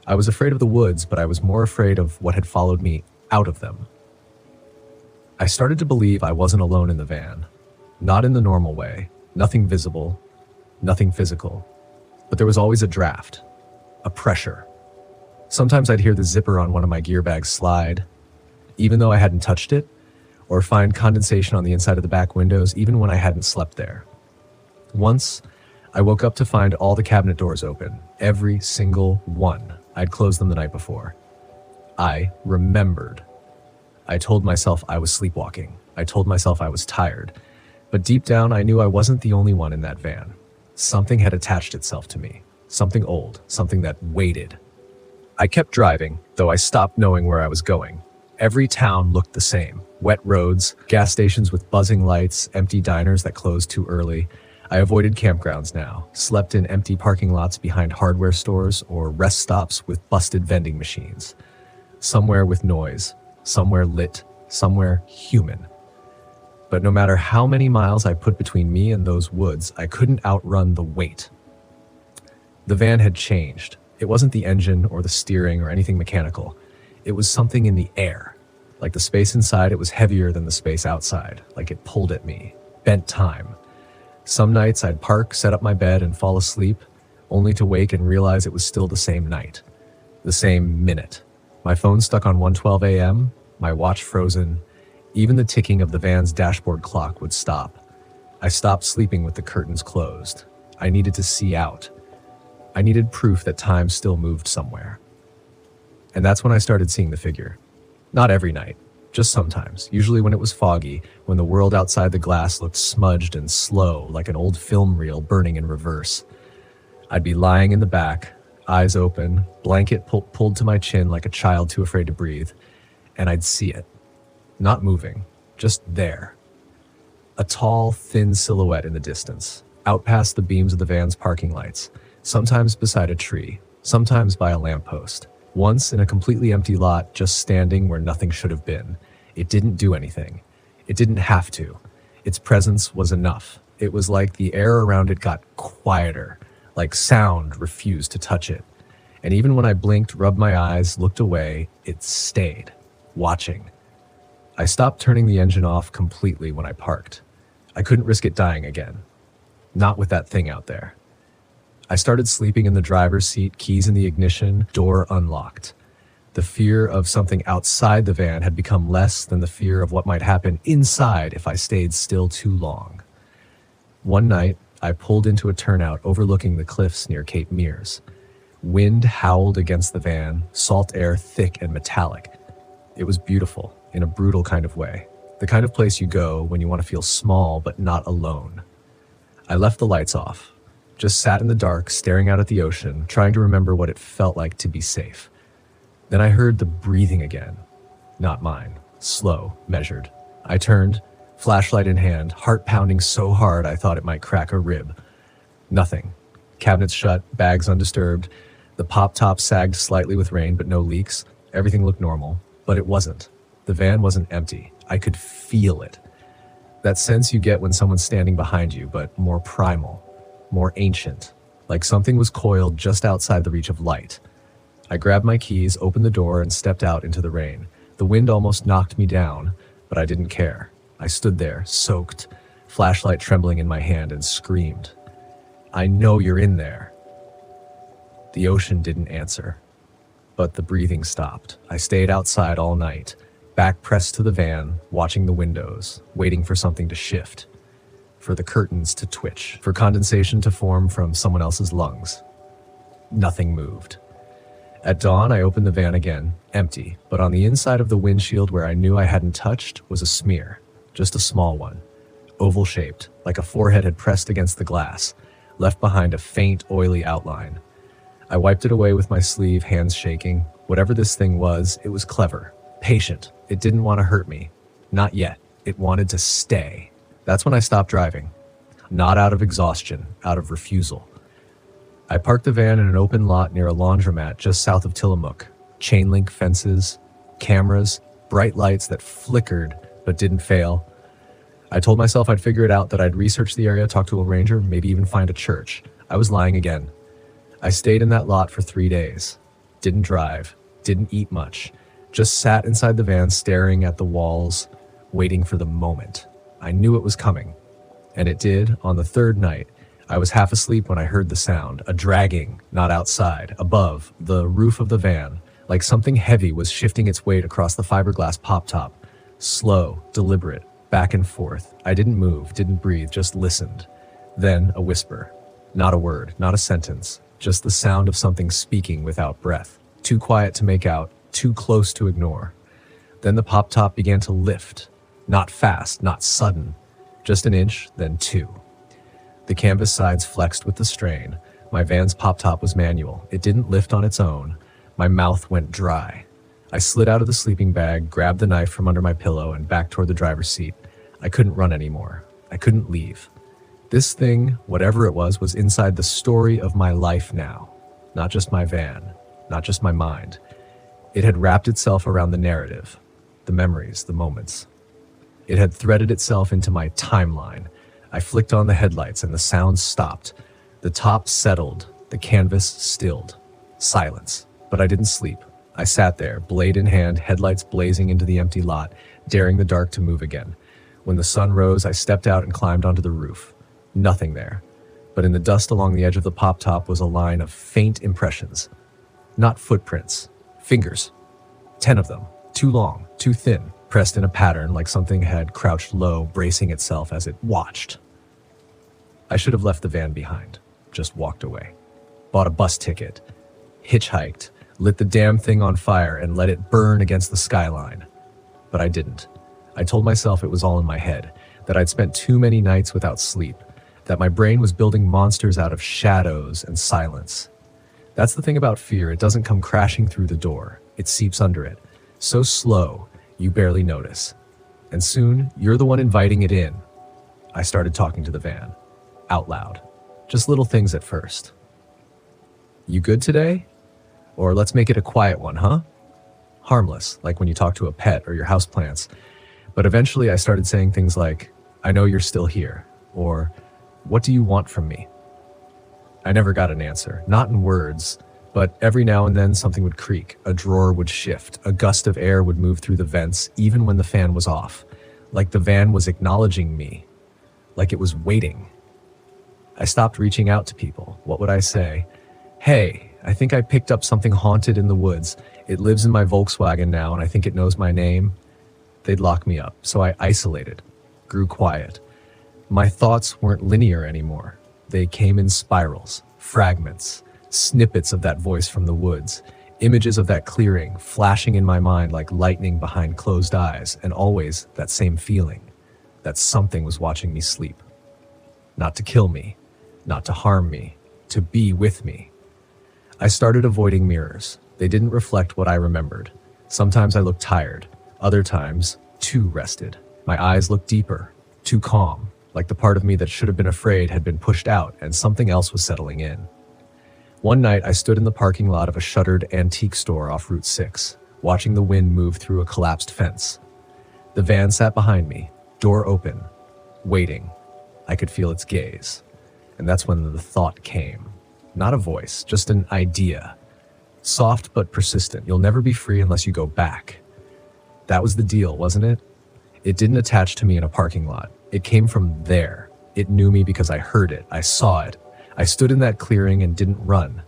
I was afraid of the woods, but I was more afraid of what had followed me out of them. I started to believe I wasn't alone in the van. Not in the normal way. Nothing visible. Nothing physical. But there was always a draft. A pressure. Sometimes I'd hear the zipper on one of my gear bags slide, even though I hadn't touched it, or find condensation on the inside of the back windows, even when I hadn't slept there. Once, I woke up to find all the cabinet doors open. Every single one. I'd closed them the night before. I remembered. I told myself I was sleepwalking. I told myself I was tired. But deep down, I knew I wasn't the only one in that van. Something had attached itself to me. Something old. Something that waited. I kept driving, though I stopped knowing where I was going. Every town looked the same. Wet roads, gas stations with buzzing lights, empty diners that closed too early. I avoided campgrounds now, slept in empty parking lots behind hardware stores or rest stops with busted vending machines. Somewhere with noise, somewhere lit, somewhere human. But no matter how many miles I put between me and those woods, I couldn't outrun the weight. The van had changed. It wasn't the engine or the steering or anything mechanical. It was something in the air. Like the space inside, it was heavier than the space outside. Like it pulled at me, bent time. Some nights I'd park, set up my bed, and fall asleep, only to wake and realize it was still the same night. The same minute. My phone stuck on 1:12 a.m., my watch frozen. Even the ticking of the van's dashboard clock would stop. I stopped sleeping with the curtains closed. I needed to see out. I needed proof that time still moved somewhere. And that's when I started seeing the figure. Not every night, just sometimes, usually when it was foggy, when the world outside the glass looked smudged and slow, like an old film reel burning in reverse. I'd be lying in the back, eyes open, blanket pulled to my chin like a child too afraid to breathe, and I'd see it. Not moving, just there. A tall, thin silhouette in the distance, out past the beams of the van's parking lights, sometimes beside a tree, sometimes by a lamppost. Once in a completely empty lot, just standing where nothing should have been. It didn't do anything. It didn't have to. Its presence was enough. It was like the air around it got quieter, like sound refused to touch it. And even when I blinked, rubbed my eyes, looked away, it stayed, watching. I stopped turning the engine off completely when I parked. I couldn't risk it dying again. Not with that thing out there. I started sleeping in the driver's seat, keys in the ignition, door unlocked. The fear of something outside the van had become less than the fear of what might happen inside if I stayed still too long. One night, I pulled into a turnout overlooking the cliffs near Cape Meares. Wind howled against the van, salt air thick and metallic. It was beautiful, in a brutal kind of way. The kind of place you go when you want to feel small but not alone. I left the lights off. Just sat in the dark, staring out at the ocean, trying to remember what it felt like to be safe. Then I heard the breathing again. Not mine. Slow, measured. I turned, flashlight in hand, heart pounding so hard I thought it might crack a rib. Nothing. Cabinets shut, bags undisturbed. The pop top sagged slightly with rain, but no leaks. Everything looked normal, but it wasn't. The van wasn't empty. I could feel it. That sense you get when someone's standing behind you, but more primal. More ancient, like something was coiled just outside the reach of light. I grabbed my keys, opened the door, and stepped out into the rain. The wind almost knocked me down, but I didn't care. I stood there, soaked, flashlight trembling in my hand, and screamed, "I know you're in there." The ocean didn't answer, but the breathing stopped. I stayed outside all night, back pressed to the van, watching the windows, waiting for something to shift. For the curtains to twitch, for condensation to form from someone else's lungs. Nothing moved. At dawn, I opened the van again, empty, but on the inside of the windshield where I knew I hadn't touched was a smear, just a small one, oval-shaped, like a forehead had pressed against the glass, left behind a faint, oily outline. I wiped it away with my sleeve, hands shaking. Whatever this thing was, it was clever, patient. It didn't want to hurt me. Not yet. It wanted to stay. That's when I stopped driving. Not out of exhaustion, out of refusal. I parked the van in an open lot near a laundromat just south of Tillamook. Chain link fences, cameras, bright lights that flickered but didn't fail. I told myself I'd figure it out, that I'd research the area, talk to a ranger, maybe even find a church. I was lying again. I stayed in that lot for 3 days. Didn't drive, didn't eat much. Just sat inside the van staring at the walls, waiting for the moment. I knew it was coming. And it did on the third night. I was half asleep when I heard the sound, a dragging, not outside, above the roof of the van, like something heavy was shifting its weight across the fiberglass pop top. Slow, deliberate, back and forth. I didn't move, didn't breathe, just listened. Then a whisper. Not a word, not a sentence, just the sound of something speaking without breath. Too quiet to make out, too close to ignore. Then the pop top began to lift. Not fast, not sudden. Just an inch, then 2. The canvas sides flexed with the strain. My van's pop top was manual. It didn't lift on its own. My mouth went dry. I slid out of the sleeping bag, grabbed the knife from under my pillow, and back toward the driver's seat. I couldn't run anymore. I couldn't leave. This thing, whatever it was inside the story of my life now. Not just my van, not just my mind. It had wrapped itself around the narrative, the memories, the moments. It had threaded itself into my timeline. I flicked on the headlights and the sounds stopped. The top settled, the canvas stilled. Silence. But I didn't sleep. I sat there, blade in hand, headlights blazing into the empty lot, daring the dark to move again. When the sun rose, I stepped out and climbed onto the roof. Nothing there. But in the dust along the edge of the pop top was a line of faint impressions. Not footprints. Fingers. 10 of them. Too long, too thin, pressed in a pattern like something had crouched low, bracing itself as it watched. I should have left the van behind. Just walked away. Bought a bus ticket. Hitchhiked. Lit the damn thing on fire and let it burn against the skyline. But I didn't. I told myself it was all in my head, that I'd spent too many nights without sleep, that my brain was building monsters out of shadows and silence. That's the thing about fear. It doesn't come crashing through the door. It seeps under it. So slow, you barely notice. And soon, you're the one inviting it in. I started talking to the van. Out loud. Just little things at first. You good today? Or let's make it a quiet one, huh? Harmless, like when you talk to a pet or your houseplants. But eventually I started saying things like, I know you're still here. Or, what do you want from me? I never got an answer, not in words, but every now and then something would creak, a drawer would shift, a gust of air would move through the vents, even when the fan was off. Like the van was acknowledging me, like it was waiting. I stopped reaching out to people. What would I say? Hey, I think I picked up something haunted in the woods. It lives in my Volkswagen now, and I think it knows my name. They'd lock me up, so I isolated, grew quiet. My thoughts weren't linear anymore. They came in spirals, fragments, snippets of that voice from the woods, images of that clearing flashing in my mind like lightning behind closed eyes, and always that same feeling, that something was watching me sleep. Not to kill me, not to harm me, to be with me. I started avoiding mirrors. They didn't reflect what I remembered. Sometimes I looked tired, other times too rested. My eyes looked deeper, too calm, like the part of me that should have been afraid had been pushed out and something else was settling in. One night I stood in the parking lot of a shuttered antique store off Route 6, watching the wind move through a collapsed fence. The van sat behind me, door open, waiting. I could feel its gaze. And that's when the thought came. Not a voice, just an idea. Soft but persistent. You'll never be free unless you go back. That was the deal, wasn't it? It didn't attach to me in a parking lot. It came from there. It knew me because I heard it. I saw it. I stood in that clearing and didn't run.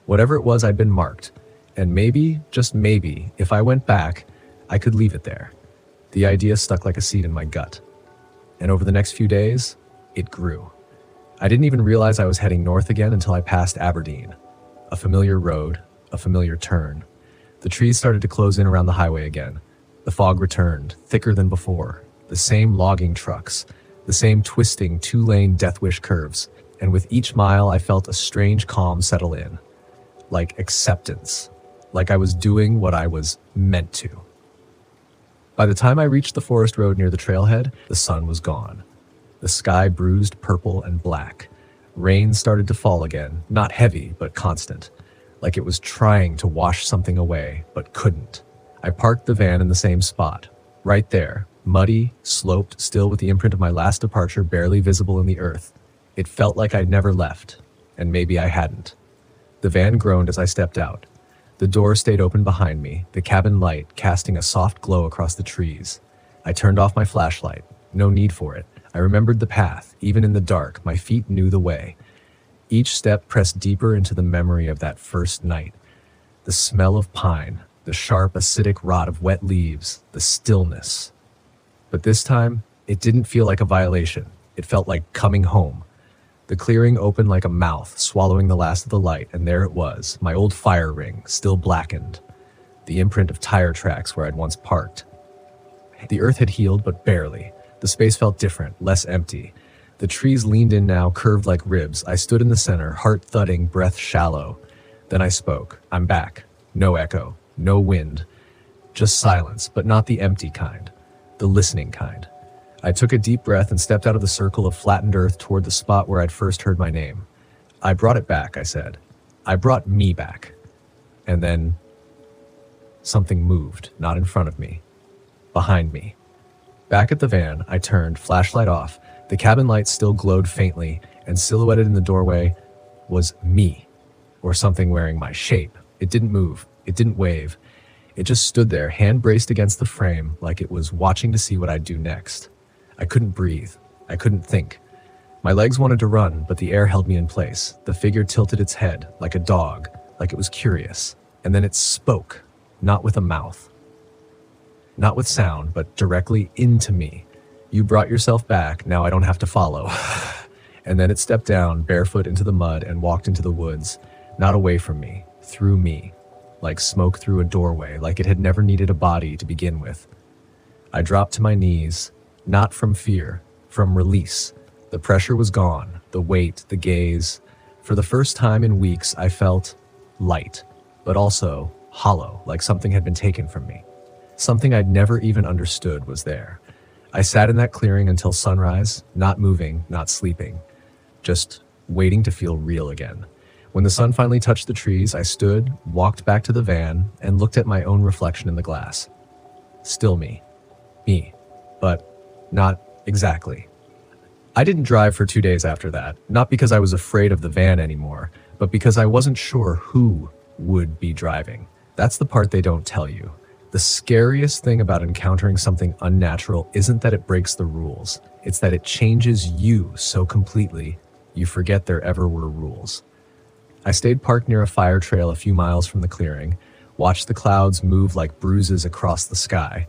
Whatever it was, I'd been marked. And maybe, just maybe, if I went back, I could leave it there. The idea stuck like a seed in my gut. And over the next few days, it grew. I didn't even realize I was heading north again until I passed Aberdeen. A familiar road, a familiar turn. The trees started to close in around the highway again. The fog returned, thicker than before. The same logging trucks, the same twisting two-lane death wish curves. And with each mile, I felt a strange calm settle in. Like acceptance. Like I was doing what I was meant to. By the time I reached the forest road near the trailhead, the sun was gone. The sky bruised purple and black. Rain started to fall again, not heavy, but constant, like it was trying to wash something away, but couldn't. I parked the van in the same spot, right there, muddy, sloped, still with the imprint of my last departure barely visible in the earth. It felt like I'd never left, and maybe I hadn't. The van groaned as I stepped out. The door stayed open behind me, the cabin light casting a soft glow across the trees. I turned off my flashlight. No need for it. I remembered the path. Even in the dark, my feet knew the way. Each step pressed deeper into the memory of that first night. The smell of pine, the sharp, acidic rot of wet leaves, the stillness. But this time, it didn't feel like a violation. It felt like coming home. The clearing opened like a mouth, swallowing the last of the light, and there it was, my old fire ring, still blackened. The imprint of tire tracks where I'd once parked. The earth had healed, but barely. The space felt different, less empty. The trees leaned in now, curved like ribs. I stood in the center, heart thudding, breath shallow. Then I spoke. I'm back. No echo, no wind. Just silence, but not the empty kind. The listening kind. I took a deep breath and stepped out of the circle of flattened earth toward the spot where I'd first heard my name. I brought it back, I said. I brought me back. And then something moved, not in front of me. Behind me. Back at the van, I turned, flashlight off. The cabin light still glowed faintly, and silhouetted in the doorway was me, or something wearing my shape. It didn't move. It didn't wave. It just stood there, hand braced against the frame, like it was watching to see what I'd do next. I couldn't breathe. I couldn't think. My legs wanted to run, but the air held me in place. The figure tilted its head, like a dog, like it was curious. And then it spoke, not with a mouth. Not with sound, but directly into me. You brought yourself back, now I don't have to follow. And then it stepped down, barefoot into the mud, and walked into the woods. Not away from me, through me. Like smoke through a doorway, like it had never needed a body to begin with. I dropped to my knees, not from fear, from release. The pressure was gone, the weight, the gaze. For the first time in weeks, I felt light, but also hollow, like something had been taken from me. Something I'd never even understood was there. I sat in that clearing until sunrise, not moving, not sleeping, just waiting to feel real again. When the sun finally touched the trees, I stood, walked back to the van, and looked at my own reflection in the glass. Still me. Me. But not exactly. I didn't drive for 2 days after that, not because I was afraid of the van anymore, but because I wasn't sure who would be driving. That's the part they don't tell you. The scariest thing about encountering something unnatural isn't that it breaks the rules. It's that it changes you so completely, you forget there ever were rules. I stayed parked near a fire trail a few miles from the clearing, watched the clouds move like bruises across the sky,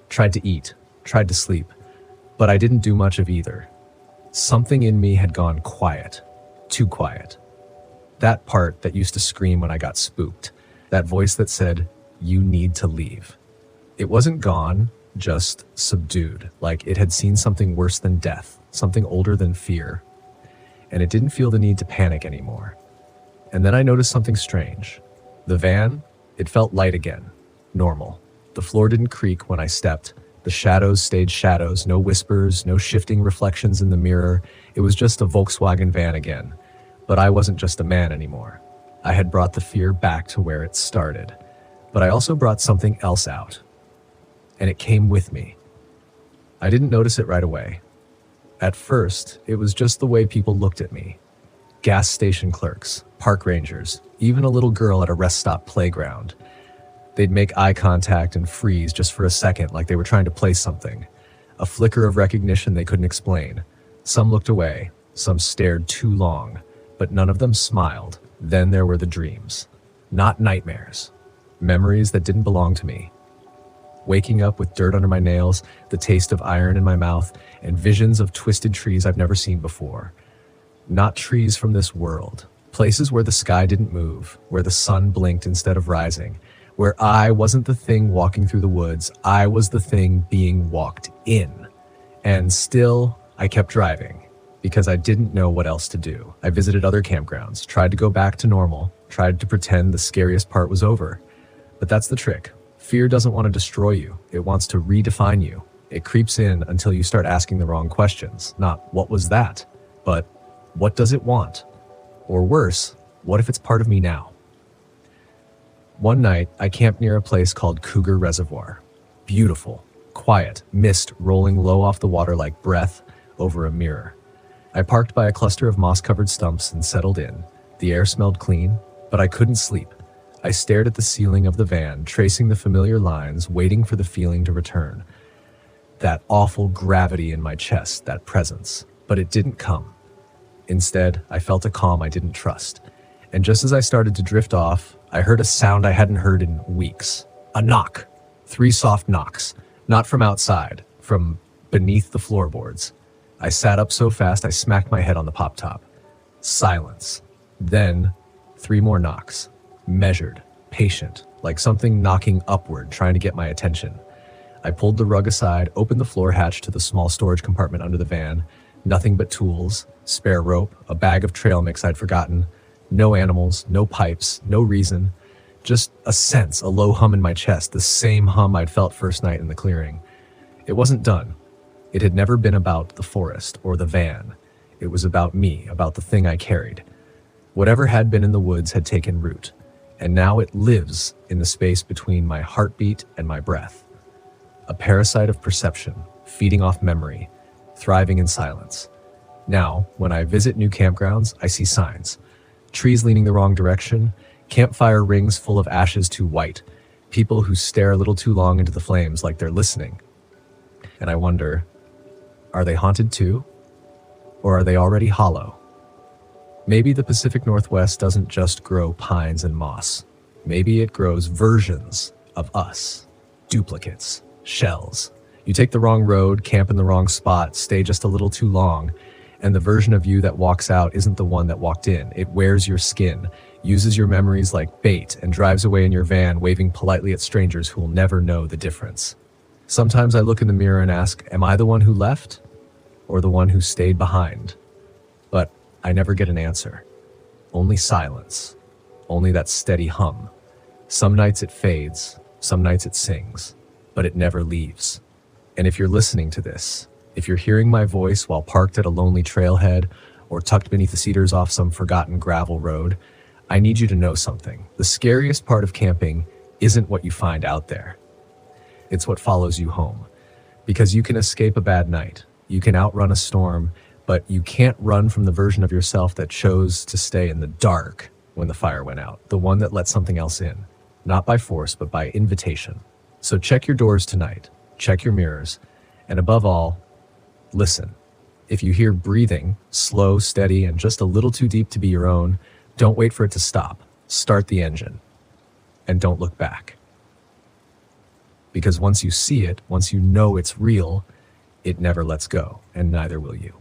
tried to eat, tried to sleep, but I didn't do much of either. Something in me had gone quiet, too quiet. That part that used to scream when I got spooked, that voice that said, "You need to leave." It wasn't gone, just subdued, like it had seen something worse than death, something older than fear. And it didn't feel the need to panic anymore. And then I noticed something strange. The van, it felt light again, normal. The floor didn't creak when I stepped. The shadows stayed shadows, no whispers, no shifting reflections in the mirror. It was just a Volkswagen van again. But I wasn't just a man anymore. I had brought the fear back to where it started. But I also brought something else out. And it came with me. I didn't notice it right away. At first, it was just the way people looked at me. Gas station clerks, park rangers, even a little girl at a rest stop playground. They'd make eye contact and freeze just for a second like they were trying to play something. A flicker of recognition they couldn't explain. Some looked away, some stared too long, but none of them smiled. Then there were the dreams. Not nightmares. Memories that didn't belong to me. Waking up with dirt under my nails, the taste of iron in my mouth, and visions of twisted trees I've never seen before. Not trees from this world. Places where the sky didn't move, where the sun blinked instead of rising, where I wasn't the thing walking through the woods, I was the thing being walked in. And still, I kept driving, because I didn't know what else to do. I visited other campgrounds, tried to go back to normal, tried to pretend the scariest part was over. But that's the trick. Fear doesn't want to destroy you, it wants to redefine you. It creeps in until you start asking the wrong questions. Not, what was that? But, What does it want? Or worse, what if it's part of me now? One night, I camped near a place called Cougar Reservoir. Beautiful, quiet, mist rolling low off the water like breath over a mirror. I parked by a cluster of moss-covered stumps and settled in. The air smelled clean, but I couldn't sleep. I stared at the ceiling of the van, tracing the familiar lines, waiting for the feeling to return. That awful gravity in my chest, that presence. But it didn't come. Instead, I felt a calm I didn't trust. And just as I started to drift off, I heard a sound I hadn't heard in weeks. A knock. 3 soft knocks. Not from outside, from beneath the floorboards. I sat up so fast I smacked my head on the pop top. Silence. Then, 3 more knocks. Measured, patient, like something knocking upward, trying to get my attention. I pulled the rug aside, opened the floor hatch to the small storage compartment under the van. Nothing but tools, spare rope, a bag of trail mix I'd forgotten. No animals, no pipes, no reason. Just a sense, a low hum in my chest, the same hum I'd felt first night in the clearing. It wasn't done. It had never been about the forest or the van. It was about me, about the thing I carried. Whatever had been in the woods had taken root, and now it lives in the space between my heartbeat and my breath. A parasite of perception, feeding off memory, thriving in silence. Now, when I visit new campgrounds, I see signs. Trees leaning the wrong direction, campfire rings full of ashes too white, people who stare a little too long into the flames like they're listening. And I wonder, are they haunted too? Or are they already hollow? Maybe the Pacific Northwest doesn't just grow pines and moss. Maybe it grows versions of us, duplicates, shells. You take the wrong road, camp in the wrong spot, stay just a little too long, and the version of you that walks out isn't the one that walked in. It wears your skin, uses your memories like bait, and drives away in your van, waving politely at strangers who will never know the difference. Sometimes I look in the mirror and ask, am I the one who left? Or the one who stayed behind? But I never get an answer. Only silence. Only that steady hum. Some nights it fades, some nights it sings, but it never leaves. And if you're listening to this, if you're hearing my voice while parked at a lonely trailhead or tucked beneath the cedars off some forgotten gravel road, I need you to know something. The scariest part of camping isn't what you find out there. It's what follows you home. Because you can escape a bad night, you can outrun a storm, but you can't run from the version of yourself that chose to stay in the dark when the fire went out, the one that let something else in, not by force, but by invitation. So check your doors tonight, check your mirrors, and above all, listen. If you hear breathing, slow, steady, and just a little too deep to be your own, don't wait for it to stop. Start the engine. And don't look back. Because once you see it, once you know it's real, it never lets go, and neither will you.